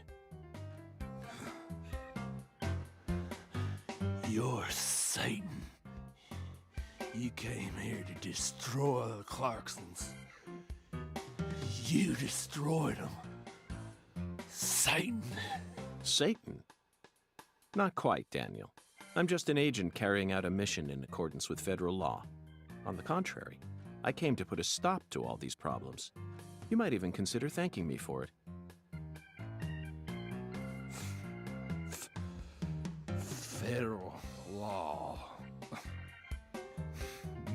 You're Satan. You came here to destroy the Clarksons. You destroyed them. Satan. Satan? Not quite, Daniel. I'm just an agent carrying out a mission in accordance with federal law. On the contrary, I came to put a stop to all these problems. You might even consider thanking me for it. Federal law.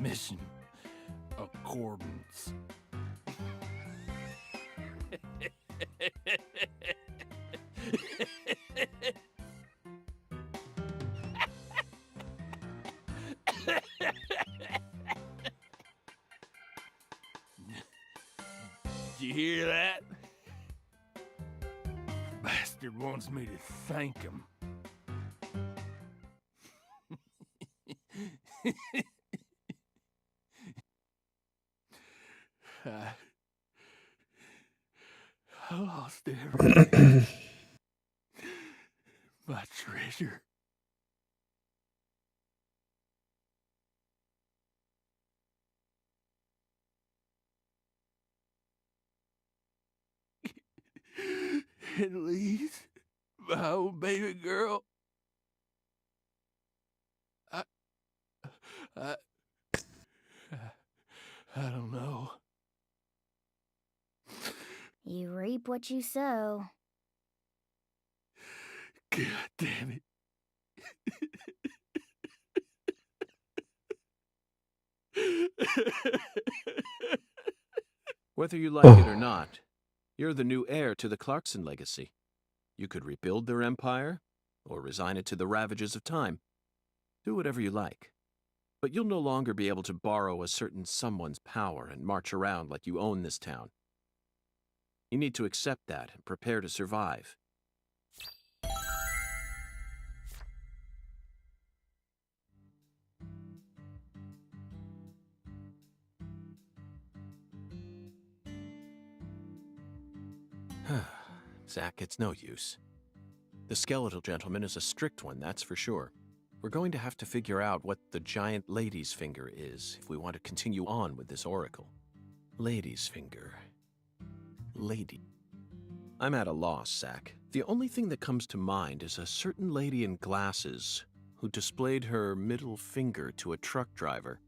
Mission accordance. Did you hear that? Bastard wants me to thank him. I lost everything. My treasure. At least my old baby girl. I don't know. You reap what you sow. God damn it. Whether you like it or not, you're the new heir to the Clarkson legacy. You could rebuild their empire, or resign it to the ravages of time. Do whatever you like. But you'll no longer be able to borrow a certain someone's power and march around like you own this town. You need to accept that and prepare to survive. Zack, it's no use. The skeletal gentleman is a strict one, that's for sure. We're going to have to figure out what the giant lady's finger is if we want to continue on with this oracle. Lady's finger. Lady. I'm at a loss, Zack. The only thing that comes to mind is a certain lady in glasses who displayed her middle finger to a truck driver.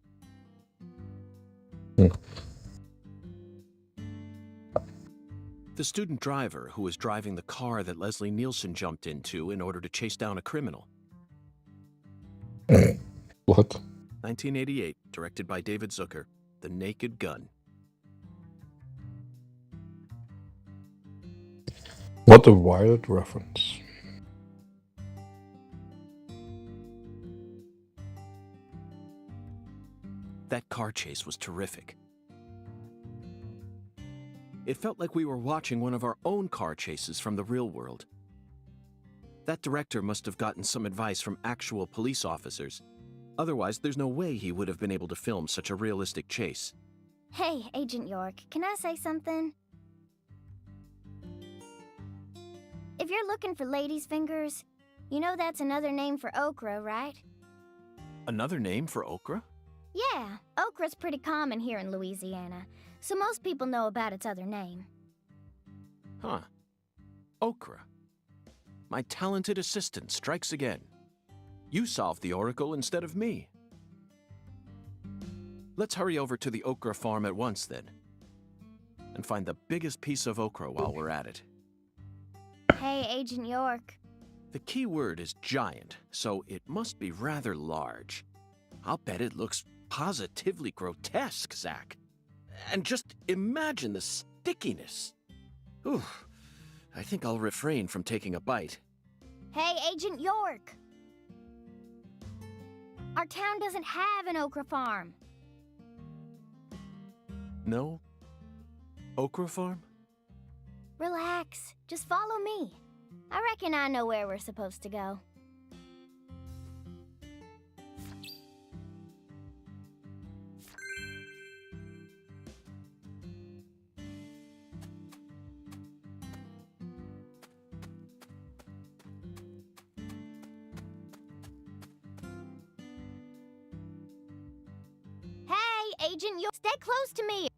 The student driver who was driving the car that Leslie Nielsen jumped into in order to chase down a criminal. What? 1988, directed by David Zucker, The Naked Gun. What a wild reference. That car chase was terrific. It felt like we were watching one of our own car chases from the real world. That director must have gotten some advice from actual police officers. Otherwise, there's no way he would have been able to film such a realistic chase. Hey, Agent York, can I say something? If you're looking for ladies' fingers, you know that's another name for okra, right? Another name for okra? Yeah, okra's pretty common here in Louisiana, so most people know about its other name. Huh. Okra. My talented assistant strikes again. You solved the oracle instead of me. Let's hurry over to the okra farm at once, then. And find the biggest piece of okra while we're at it. Hey, Agent York. The key word is giant, so it must be rather large. I'll bet it looks positively grotesque, Zack. And just imagine the stickiness. Ooh, I think I'll refrain from taking a bite. Hey, Agent York! Our town doesn't have an okra farm. No? Okra farm? Relax. Just follow me. I reckon I know where we're supposed to go. Hey, Agent York, stay close to me.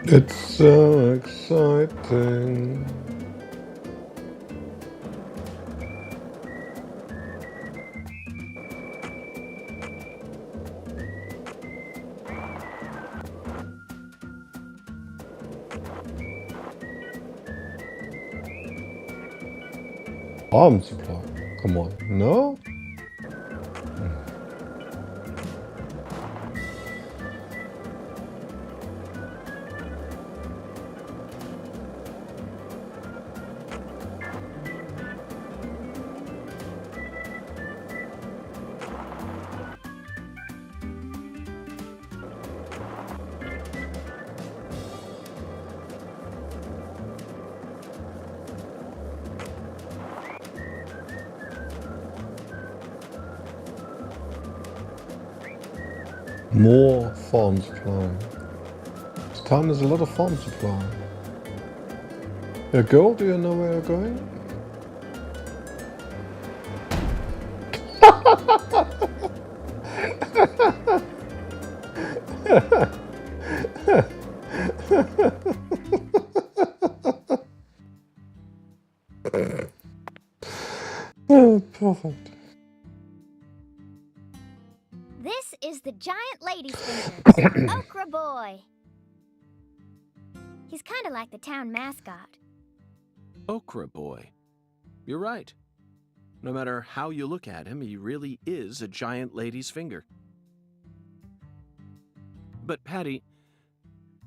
It's so exciting. Arm supply. Come on. No? More farm supply. This town has a lot of farm supply. Girl, do you know where you're going? Oh, perfect. This is the giant lady's fingers, Okra Boy. He's kind of like the town mascot. Okra Boy. You're right. No matter how you look at him, he really is a giant lady's finger. But Patty,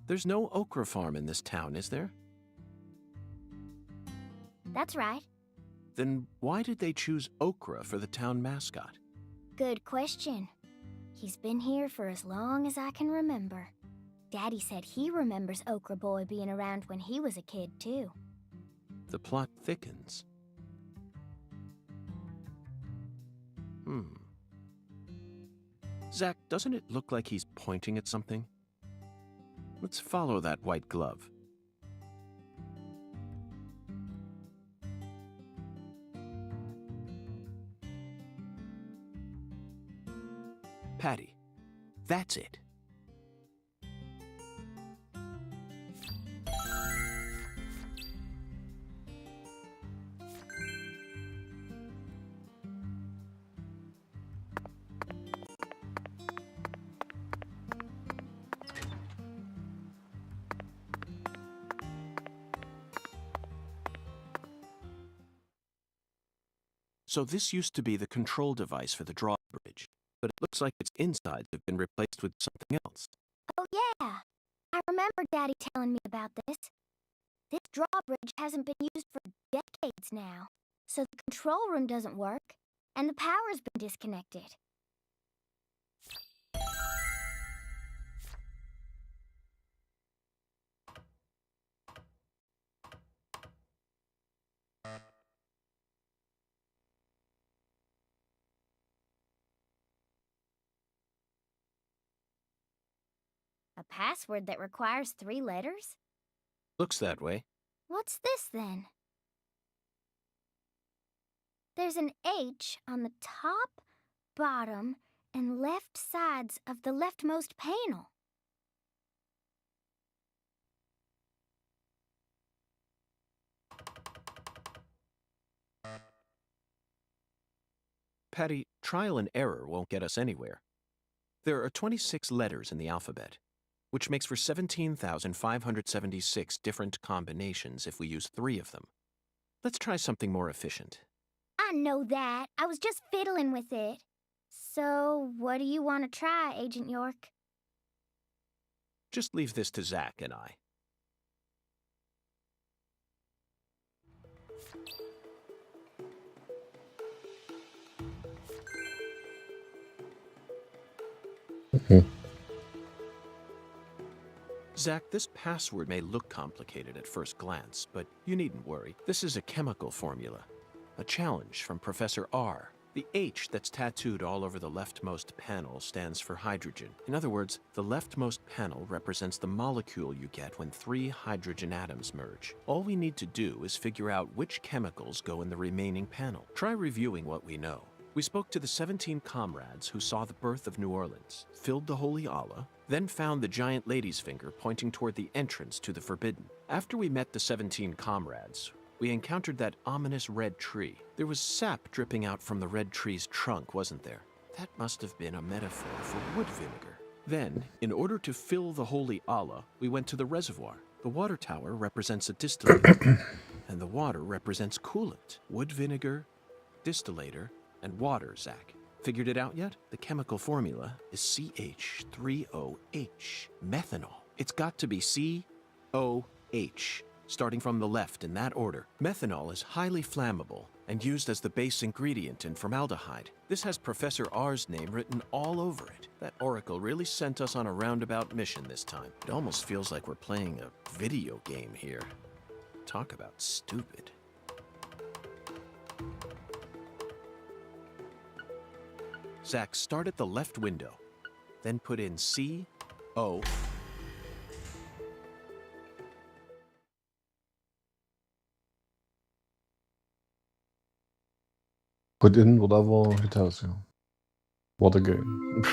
there's no okra farm in this town, is there? That's right. Then why did they choose Okra for the town mascot? Good question. He's been here for as long as I can remember. Daddy said he remembers Okra Boy being around when he was a kid, too. The plot thickens. Zach, doesn't it look like he's pointing at something? Let's follow that white glove. Patty, that's it. So this used to be the control device for the drawbridge, but it looks like its insides have been replaced with something else. Oh, yeah. I remember Daddy telling me about this. This drawbridge hasn't been used for decades now, so the control room doesn't work, and the power's been disconnected. A password that requires 3 letters? Looks that way. What's this, then? There's an H on the top, bottom, and left sides of the leftmost panel. Patty, trial and error won't get us anywhere. There are 26 letters in the alphabet, which makes for 17,576 different combinations if we use 3 of them. Let's try something more efficient. I know that. I was just fiddling with it. So, what do you want to try, Agent York? Just leave this to Zach and I. Zach, this password may look complicated at first glance, but you needn't worry. This is a chemical formula, a challenge from Professor R. The H that's tattooed all over the leftmost panel stands for hydrogen. In other words, the leftmost panel represents the molecule you get when 3 hydrogen atoms merge. All we need to do is figure out which chemicals go in the remaining panel. Try reviewing what we know. We spoke to the 17 comrades who saw the birth of New Orleans, filled the Holy Allah, then found the giant lady's finger pointing toward the entrance to the Forbidden. After we met the 17 comrades, we encountered that ominous red tree. There was sap dripping out from the red tree's trunk, wasn't there? That must have been a metaphor for wood vinegar. Then, in order to fill the holy Allah, we went to the reservoir. The water tower represents a distillator, and the water represents coolant. Wood vinegar, distillator, and water, Zach. Figured it out yet? The chemical formula is CH3OH, methanol. It's got to be COH, starting from the left in that order. Methanol is highly flammable and used as the base ingredient in formaldehyde. This has Professor R's name written all over it. That oracle really sent us on a roundabout mission this time. It almost feels like we're playing a video game here. Talk about stupid. Zach, start at the left window, then put in C-O. Put in whatever he tells you. What a game.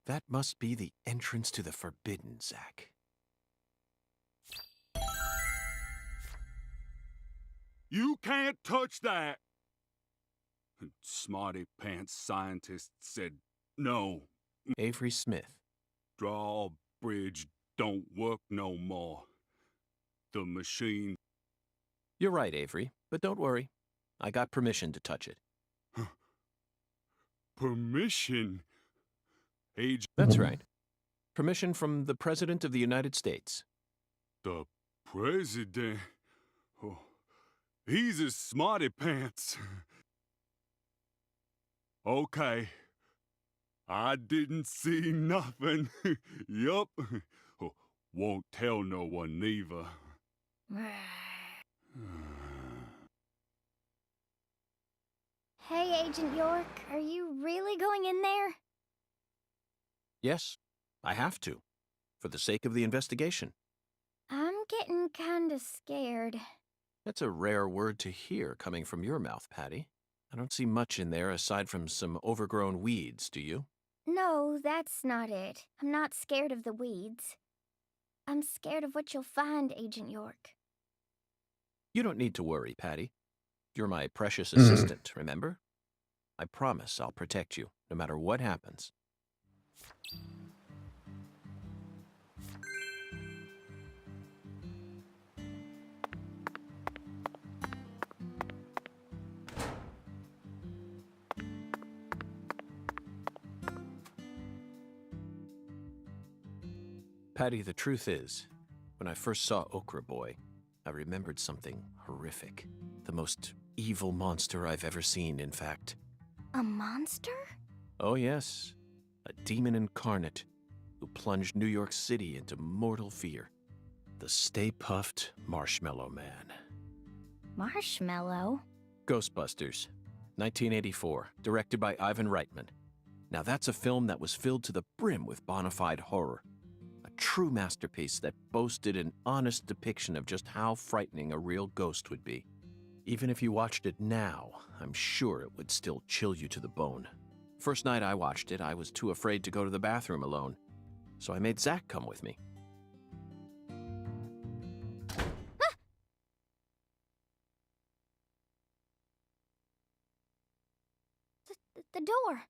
That must be the entrance to the Forbidden, Zach. You can't touch that! Smarty pants scientist said no. Avery Smith. Drawbridge don't work no more. The machine... You're right, Avery, but don't worry. I got permission to touch it. Permission? That's right. Permission from the President of the United States. The President? Oh, he's a smarty pants. Okay. I didn't see nothing. Yup. Won't tell no one neither. Hey, Agent York, are you really going in there? Yes, I have to, for the sake of the investigation. I'm getting kinda scared. That's a rare word to hear coming from your mouth, Patty. I don't see much in there aside from some overgrown weeds, do you? No, that's not it. I'm not scared of the weeds. I'm scared of what you'll find, Agent York. You don't need to worry, Patty. You're my precious assistant, remember? I promise I'll protect you, no matter what happens. Patty, the truth is, when I first saw Okra Boy, I remembered something horrific. The most evil monster I've ever seen, in fact. A monster? Oh yes, a demon incarnate who plunged New York City into mortal fear. The Stay Puft Marshmallow Man. Marshmallow? Ghostbusters, 1984, directed by Ivan Reitman. Now that's a film that was filled to the brim with bona fide horror. A true masterpiece that boasted an honest depiction of just how frightening a real ghost would be. Even if you watched it now, I'm sure it would still chill you to the bone. First night I watched it, I was too afraid to go to the bathroom alone, so I made Zach come with me. The door.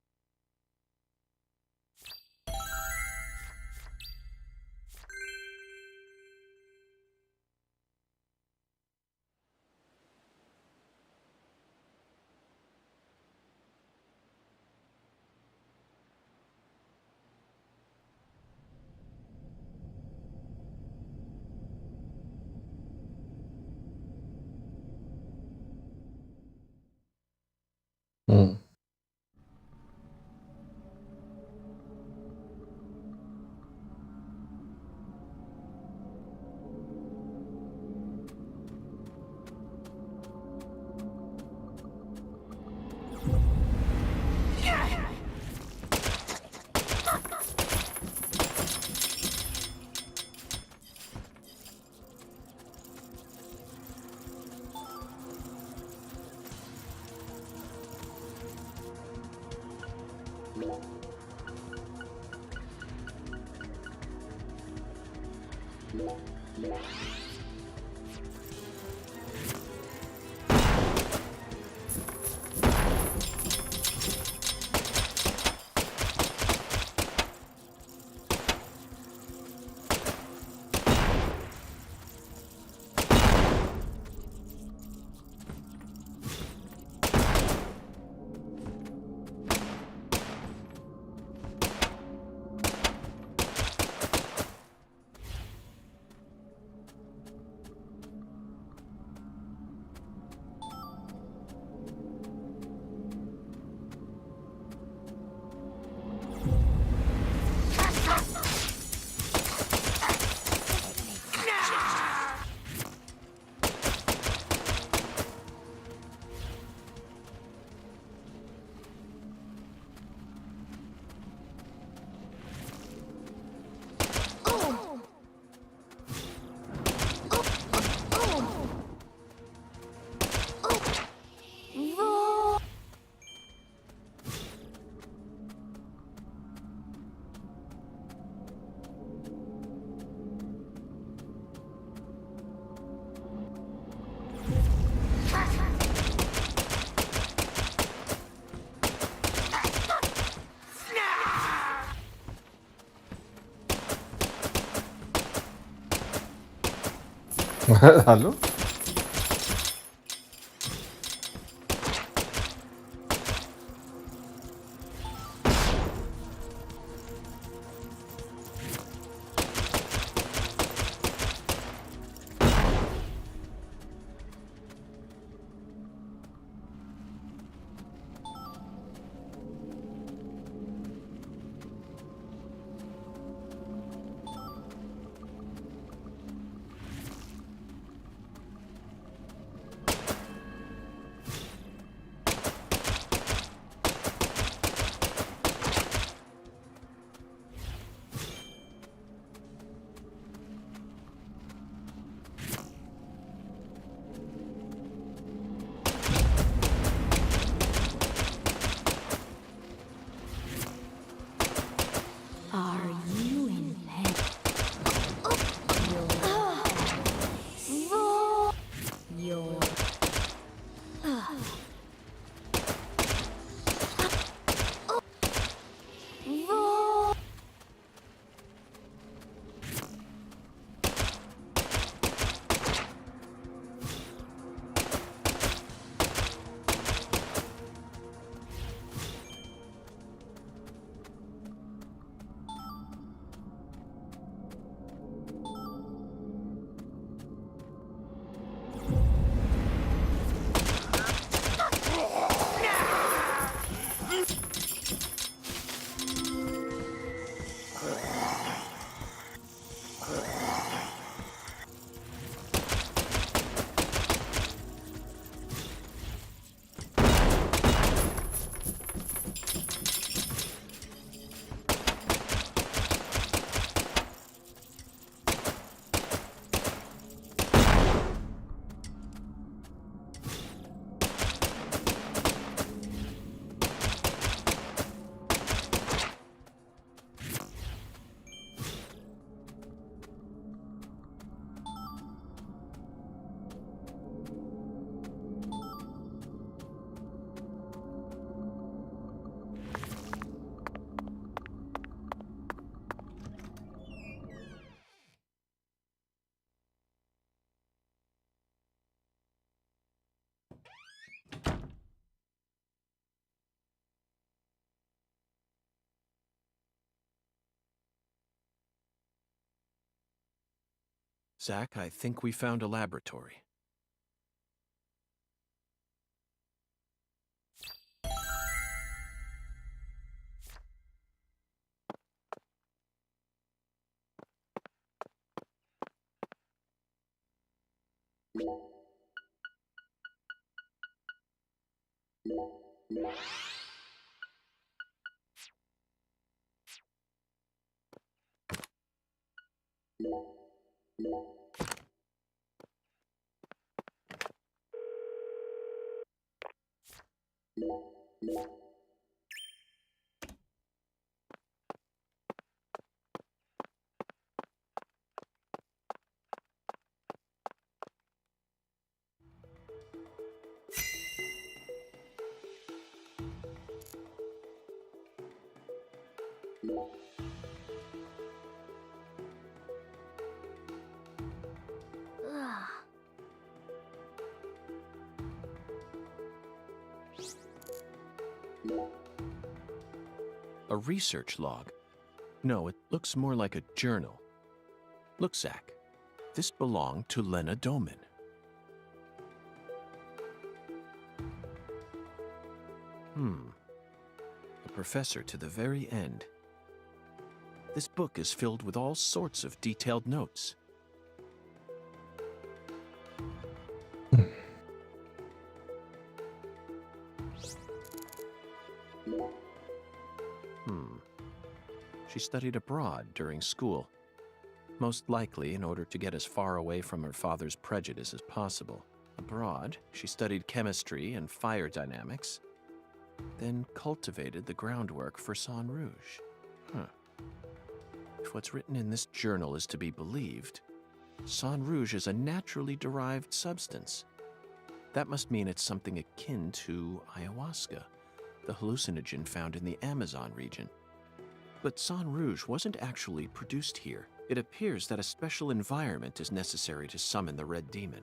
Hallo? Are you in pain? Your Zach, I think we found a laboratory. A research log. No, it looks more like a journal. Look, Zach. This belonged to Lena Doman. The professor to the very end. This book is filled with all sorts of detailed notes. She studied abroad during school, most likely in order to get as far away from her father's prejudice as possible. Abroad, she studied chemistry and fire dynamics, then cultivated the groundwork for Sang Rouge. If what's written in this journal is to be believed, Sang Rouge is a naturally derived substance. That must mean it's something akin to ayahuasca, the hallucinogen found in the Amazon region. But Sang Rouge wasn't actually produced here. It appears that a special environment is necessary to summon the Red Demon.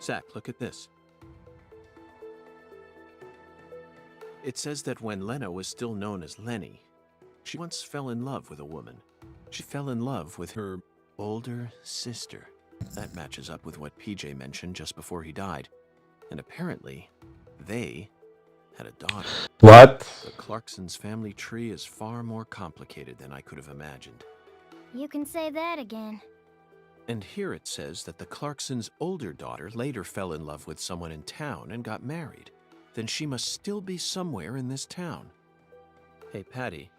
Zach, look at this. It says that when Lena was still known as Lenny, she once fell in love with a woman. She fell in love with her older sister. That matches up with what PJ mentioned just before he died. And apparently, they had a daughter. What? The Clarksons' family tree is far more complicated than I could have imagined. You can say that again. And here it says that the Clarksons' older daughter later fell in love with someone in town and got married. Then she must still be somewhere in this town. Hey, Patty,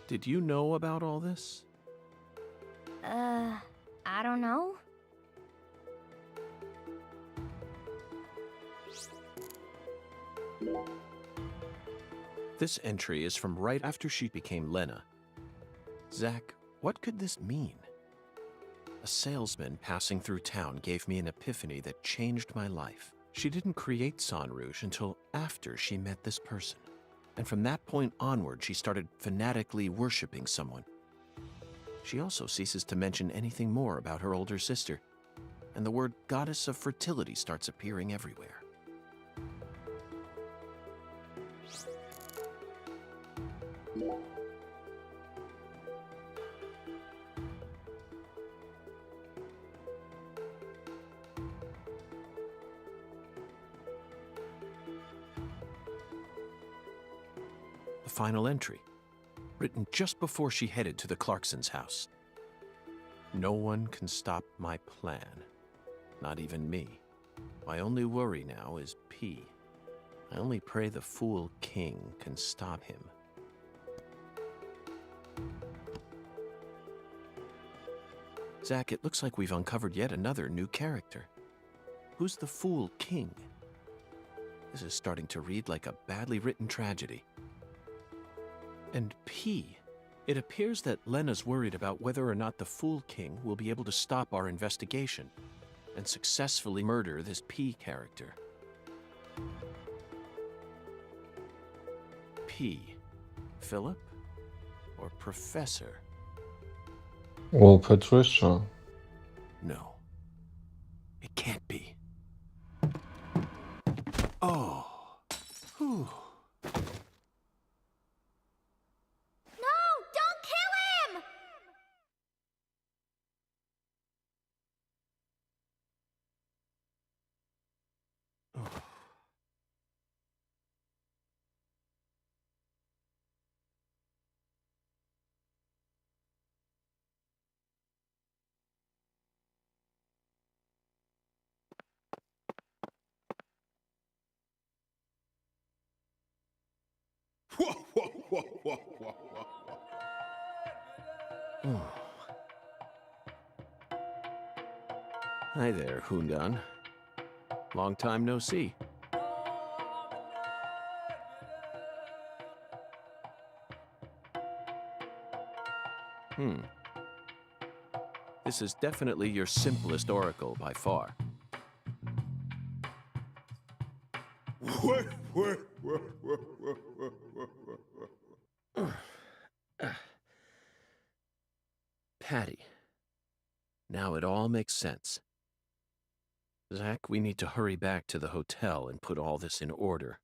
did you know about all this? I don't know. This entry is from right after she became Lena. Zach, what could this mean? A salesman passing through town gave me an epiphany that changed my life. She didn't create Sang Rouge until after she met this person. And from that point onward, she started fanatically worshipping someone. She also ceases to mention anything more about her older sister, and the word goddess of fertility starts appearing everywhere. The final entry, written just before she headed to the Clarksons' house. No one can stop my plan, not even me. My only worry now is P. I only pray the Fool King can stop him. Zach, it looks like we've uncovered yet another new character. Who's the Fool King? This is starting to read like a badly written tragedy. And P. It appears that Lena's worried about whether or not the Fool King will be able to stop our investigation and successfully murder this P character. P. Philip? Or Professor? Or Patricia. No. It can't be. Oh. Whew. Hi there, Hundan. Long time no see. This is definitely your simplest oracle by far. Patty. Now it all makes sense. Zach, we need to hurry back to the hotel and put all this in order.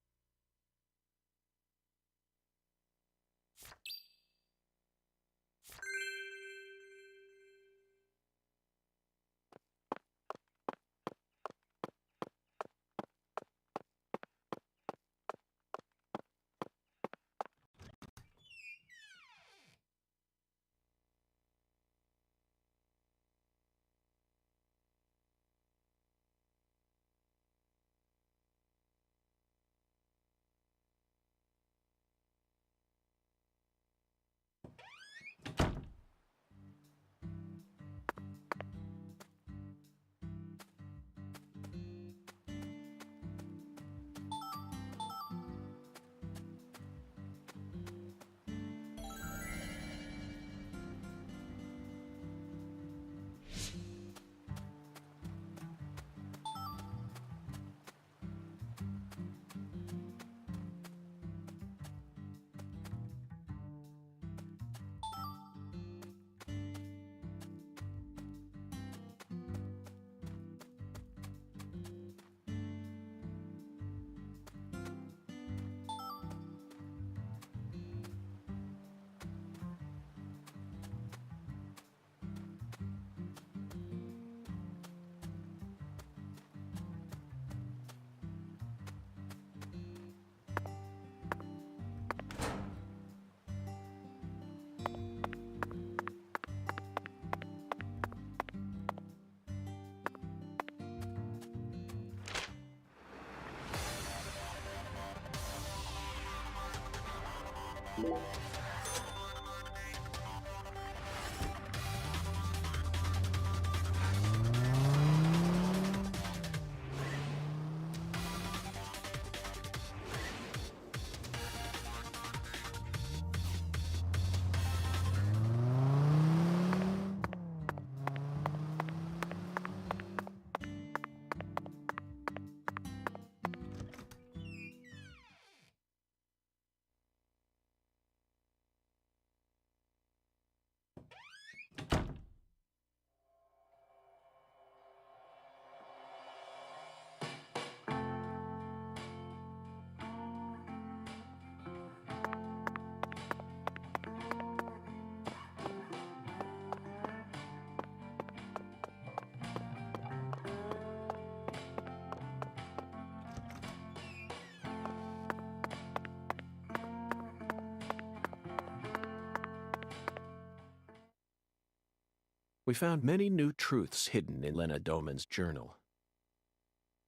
We found many new truths hidden in Lena Doman's journal.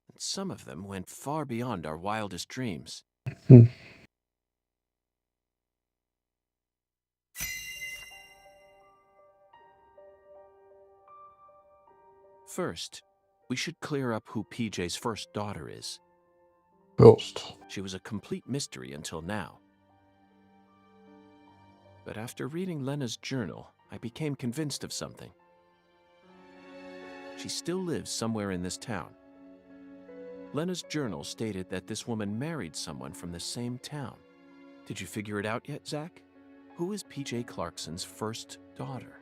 And some of them went far beyond our wildest dreams. First, we should clear up who PJ's first daughter is. First. She was a complete mystery until now. But after reading Lena's journal, I became convinced of something. She still lives somewhere in this town. Lena's journal stated that this woman married someone from the same town. Did you figure it out yet, Zach? Who is PJ Clarkson's first daughter?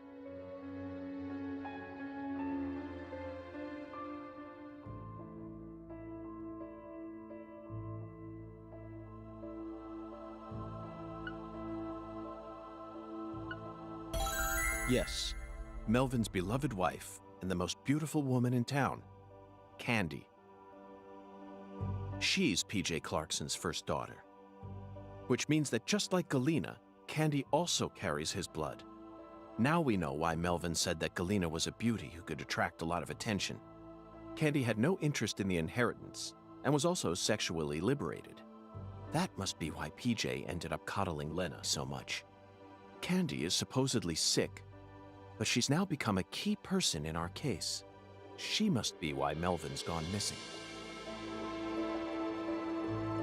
Yes, Melvin's beloved wife and the most beautiful woman in town, Candy. She's PJ Clarkson's first daughter, which means that just like Galena, Candy also carries his blood. Now we know why Melvin said that Galena was a beauty who could attract a lot of attention. Candy had no interest in the inheritance and was also sexually liberated. That must be why PJ ended up coddling Lena so much. Candy is supposedly sick, but she's now become a key person in our case. She must be why Melvin's gone missing.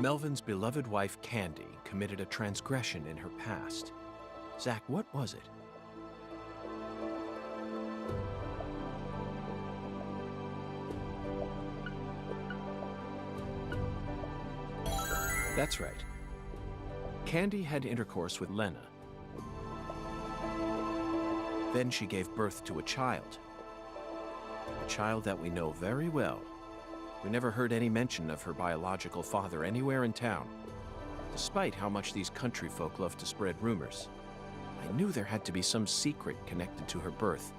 Melvin's beloved wife, Candy, committed a transgression in her past. Zach, what was it? That's right. Candy had intercourse with Lena. Then she gave birth to a child. a child that we know very well. We never heard any mention of her biological father anywhere in town, despite how much these country folk love to spread rumors. I knew there had to be some secret connected to her birth,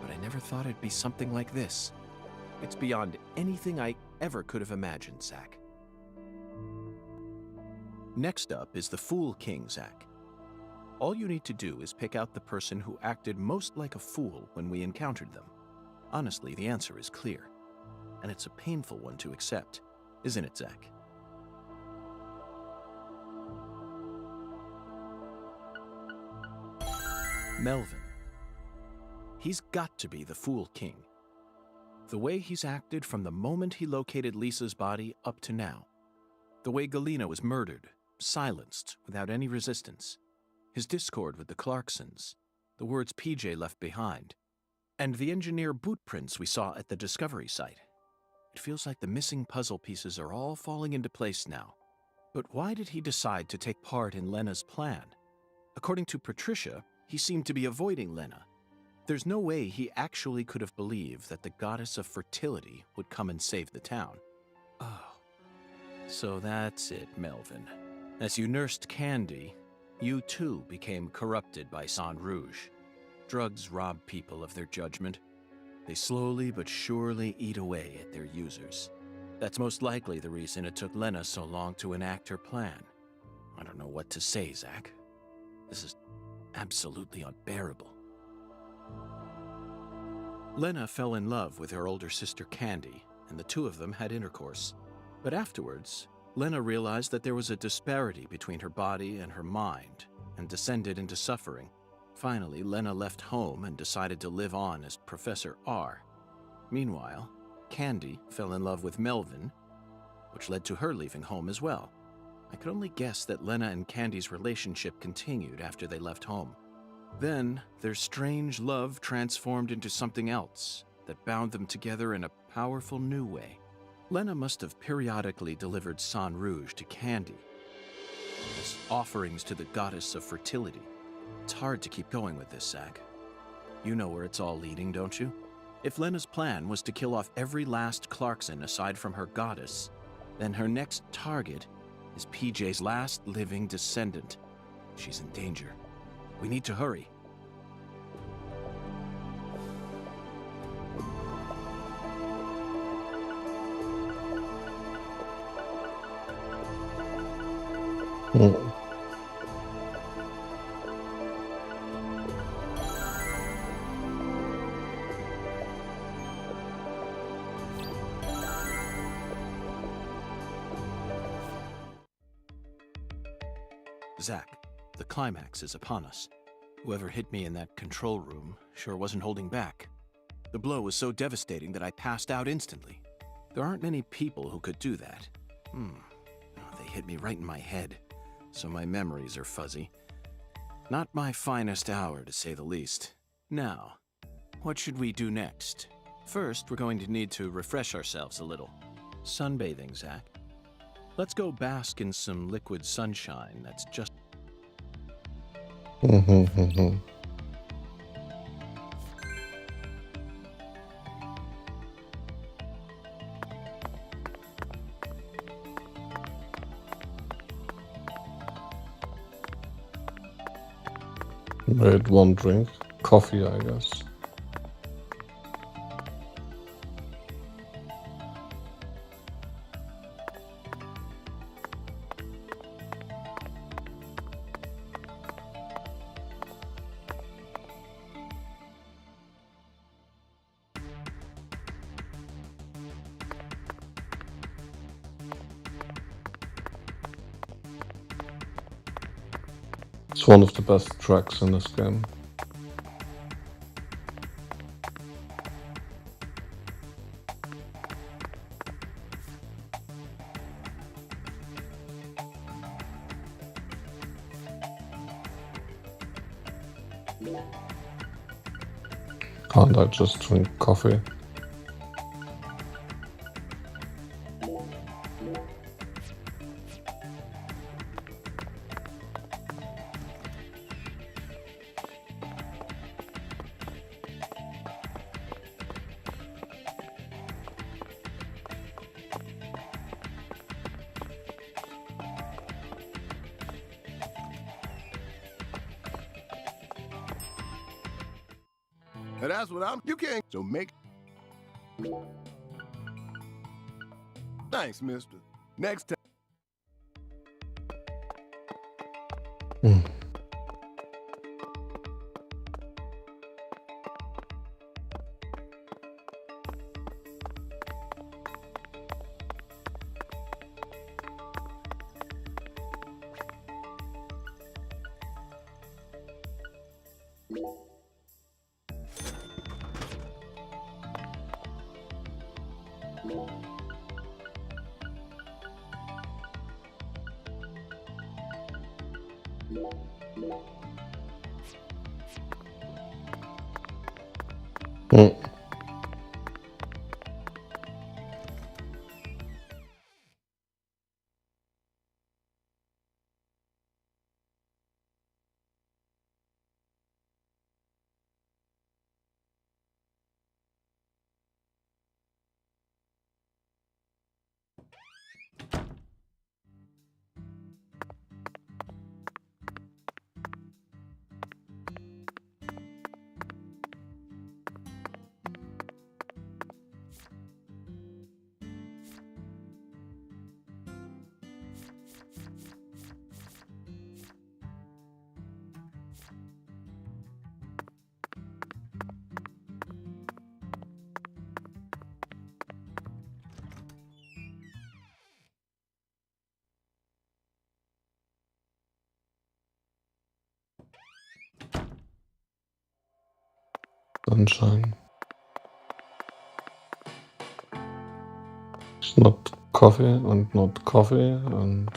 but I never thought it'd be something like this. It's beyond anything I ever could have imagined, Zach. Next up is the Fool King, Zach. All you need to do is pick out the person who acted most like a fool when we encountered them. Honestly, the answer is clear, and it's a painful one to accept, isn't it, Zach? Melvin. He's got to be the Fool King. The way he's acted from the moment he located Lisa's body up to now. The way Galena was murdered, silenced, without any resistance. His discord with the Clarksons, the words PJ left behind, and the engineer boot prints we saw at the discovery site. It feels like the missing puzzle pieces are all falling into place now. But why did he decide to take part in Lena's plan? According to Patricia, he seemed to be avoiding Lena. There's no way he actually could have believed that the goddess of fertility would come and save the town. Oh, so that's it, Melvin. As you nursed Candy, you too became corrupted by Sang Rouge. Drugs rob people of their judgment. They slowly but surely eat away at their users. That's most likely the reason it took Lena so long to enact her plan. I don't know what to say, Zach. This is absolutely unbearable. Lena fell in love with her older sister Candy, and the two of them had intercourse. But afterwards, Lena realized that there was a disparity between her body and her mind, and descended into suffering. Finally, Lena left home and decided to live on as Professor R. Meanwhile, Candy fell in love with Melvin, which led to her leaving home as well. I could only guess that Lena and Candy's relationship continued after they left home. Then, their strange love transformed into something else that bound them together in a powerful new way. Lena must have periodically delivered Sang Rouge to Candy as offerings to the goddess of fertility. It's hard to keep going with this, Zach. You know where it's all leading, don't you? If Lena's plan was to kill off every last Clarkson aside from her goddess, then her next target is PJ's last living descendant. She's in danger. We need to hurry. Zach, the climax is upon us. Whoever hit me in that control room sure wasn't holding back. The blow was so devastating that I passed out instantly. There aren't many people who could do that. They hit me right in my head, so my memories are fuzzy. Not my finest hour, to say the least. Now, what should we do next? First, we're going to need to refresh ourselves a little. Sunbathing, Zach. Let's go bask in some liquid sunshine that's just... Wait, one drink. Coffee, I guess. It's one of the best tracks in this game. Can't I just drink coffee? And that's what you can't. So make. Thanks, mister. Next time. Sunshine. It's not coffee and not coffee and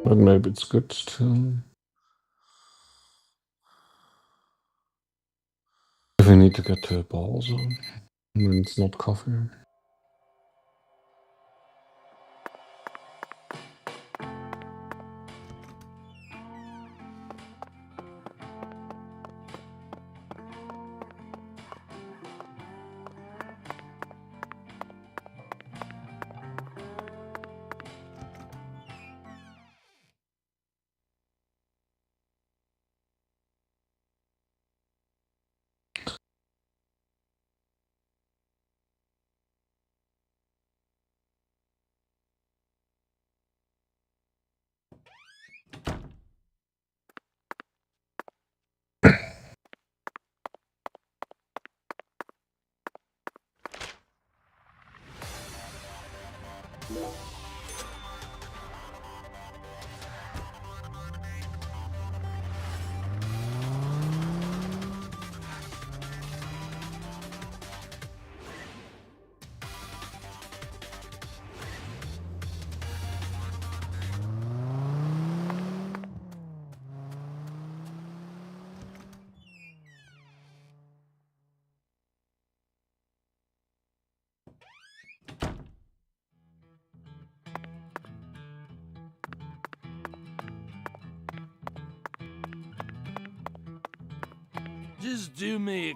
but maybe it's good to. If we need to get to a ball zone, when it's not coffee. Just do me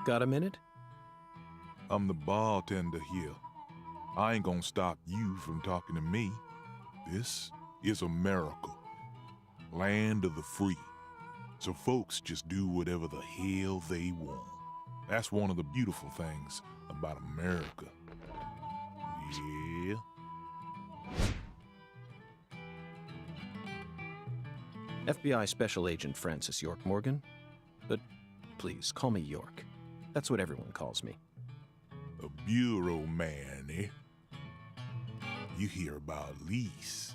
Got a minute? I'm the bartender here. I ain't gonna stop you from talking to me. This is America, land of the free. So folks just do whatever the hell they want. That's one of the beautiful things about America. Yeah. FBI Special Agent Francis York Morgan. But please, call me York. That's what everyone calls me. A bureau man, eh? You hear about Lise.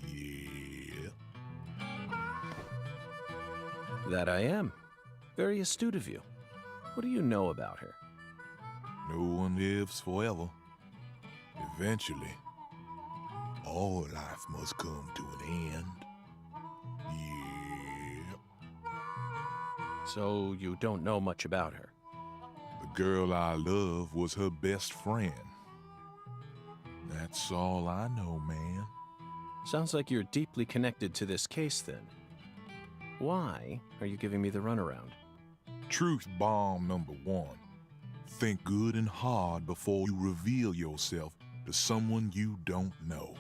Yeah. That I am. Very astute of you. What do you know about her? No one lives forever. Eventually, all life must come to an end. Yeah. So you don't know much about her? The girl I love was her best friend. That's all I know, man. Sounds like you're deeply connected to this case, then. Why are you giving me the runaround? Truth bomb number 1. Think good and hard before you reveal yourself to someone you don't know.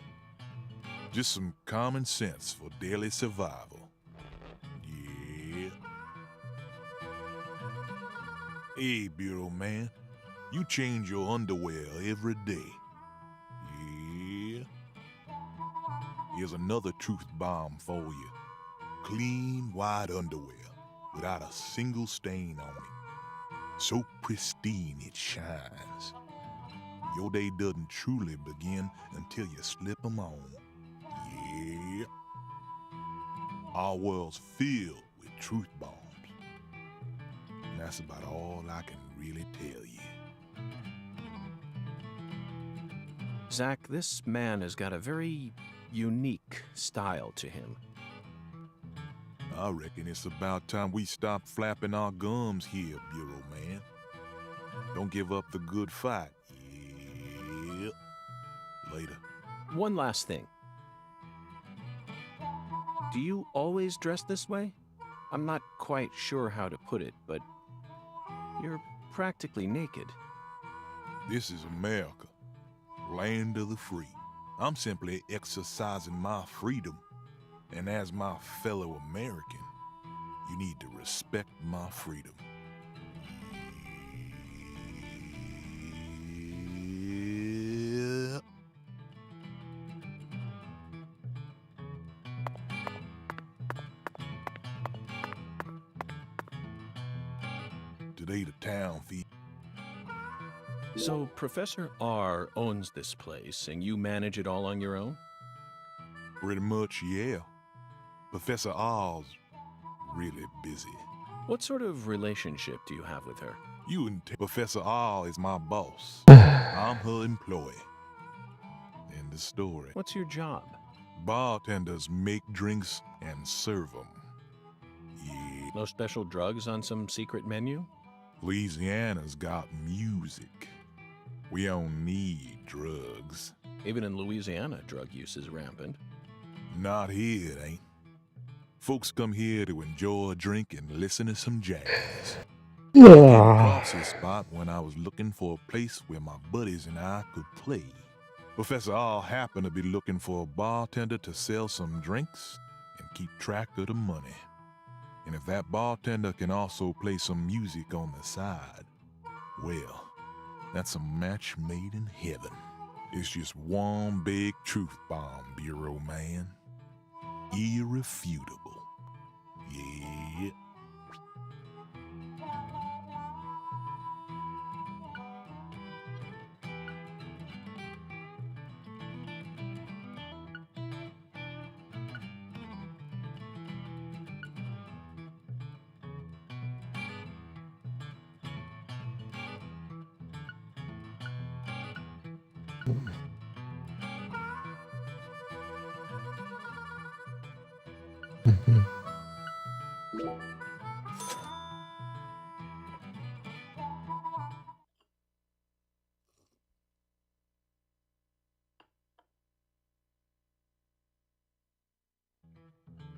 Just some common sense for daily survival. Yeah. Hey, Bureau man, you change your underwear every day. Yeah. Here's another truth bomb for you. Clean, white underwear without a single stain on it. So pristine it shines. Your day doesn't truly begin until you slip them on. Yeah. Our world's filled with truth bombs. And that's about all I can really tell you. Zach, this man has got a very unique style to him. I reckon it's about time we stop flapping our gums here, Bureau man. Don't give up the good fight. Yeah. Later. One last thing. Do you always dress this way? I'm not quite sure how to put it, but you're practically naked. This is America, land of the free. I'm simply exercising my freedom. And as my fellow American, you need to respect my freedom. Yeah. Today the town feed. So Professor R owns this place, and you manage it all on your own? Pretty much, yeah. Professor R's really busy. What sort of relationship do you have with her? You and Professor R is my boss. I'm her employee. End of story. What's your job? Bartenders make drinks and serve them. Yeah. No special drugs on some secret menu? Louisiana's got music. We don't need drugs. Even in Louisiana, drug use is rampant. Not here, it ain't. Folks come here to enjoy a drink and listen to some jazz. I came across this spot when I was looking for a place where my buddies and I could play. Professor R happened to be looking for a bartender to sell some drinks and keep track of the money. And if that bartender can also play some music on the side, well, that's a match made in heaven. It's just one big truth bomb, Bureau man. Irrefutable. Yeah.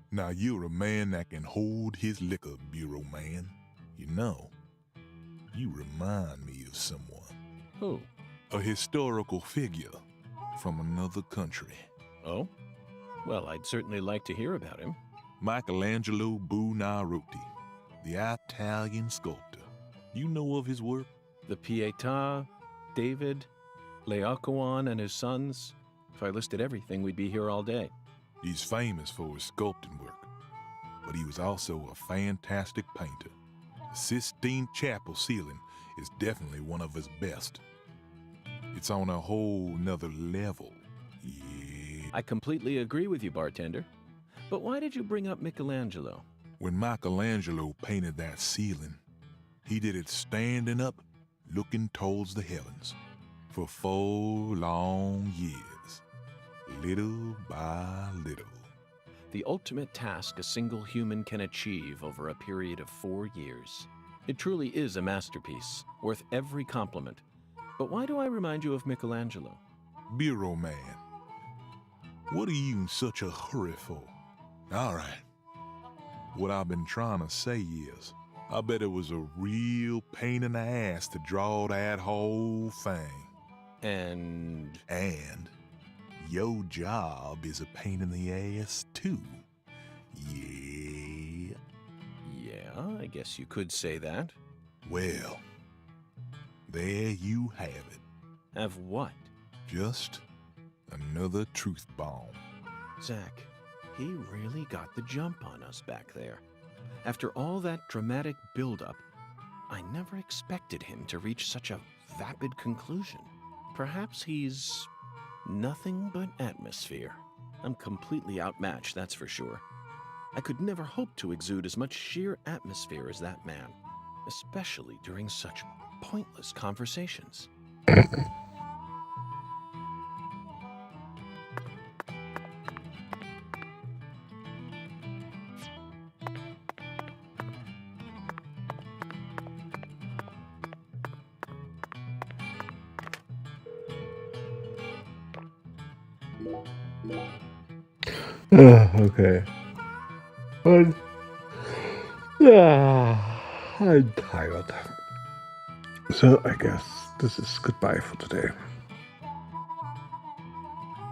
Now you're a man that can hold his liquor, Bureau Man. You know, you remind me of someone. Who? A historical figure from another country. Oh? Well, I'd certainly like to hear about him. Michelangelo Buonarroti, the Italian sculptor. You know of his work? The Pietà, David, Laocoon and his sons. If I listed everything, we'd be here all day. He's famous for his sculpting work, but he was also a fantastic painter. The Sistine Chapel ceiling is definitely one of his best. It's on a whole nother level. Yeah. I completely agree with you, bartender. But why did you bring up Michelangelo? When Michelangelo painted that ceiling, he did it standing up, looking towards the heavens, for 4 long years, little by little. The ultimate task a single human can achieve over a period of 4 years. It truly is a masterpiece, worth every compliment. But why do I remind you of Michelangelo? Bureau Man, what are you in such a hurry for? All right. What I've been trying to say is, I bet it was a real pain in the ass to draw that whole thing. And your job is a pain in the ass too. Yeah. Yeah, I guess you could say that. Well, there you have it. Have what? Just another truth bomb. Zach, he really got the jump on us back there. After all that dramatic build-up, I never expected him to reach such a vapid conclusion. Perhaps he's nothing but atmosphere. I'm completely outmatched, that's for sure. I could never hope to exude as much sheer atmosphere as that man, especially during such pointless conversations. Okay. But, I'm tired. So I guess this is goodbye for today.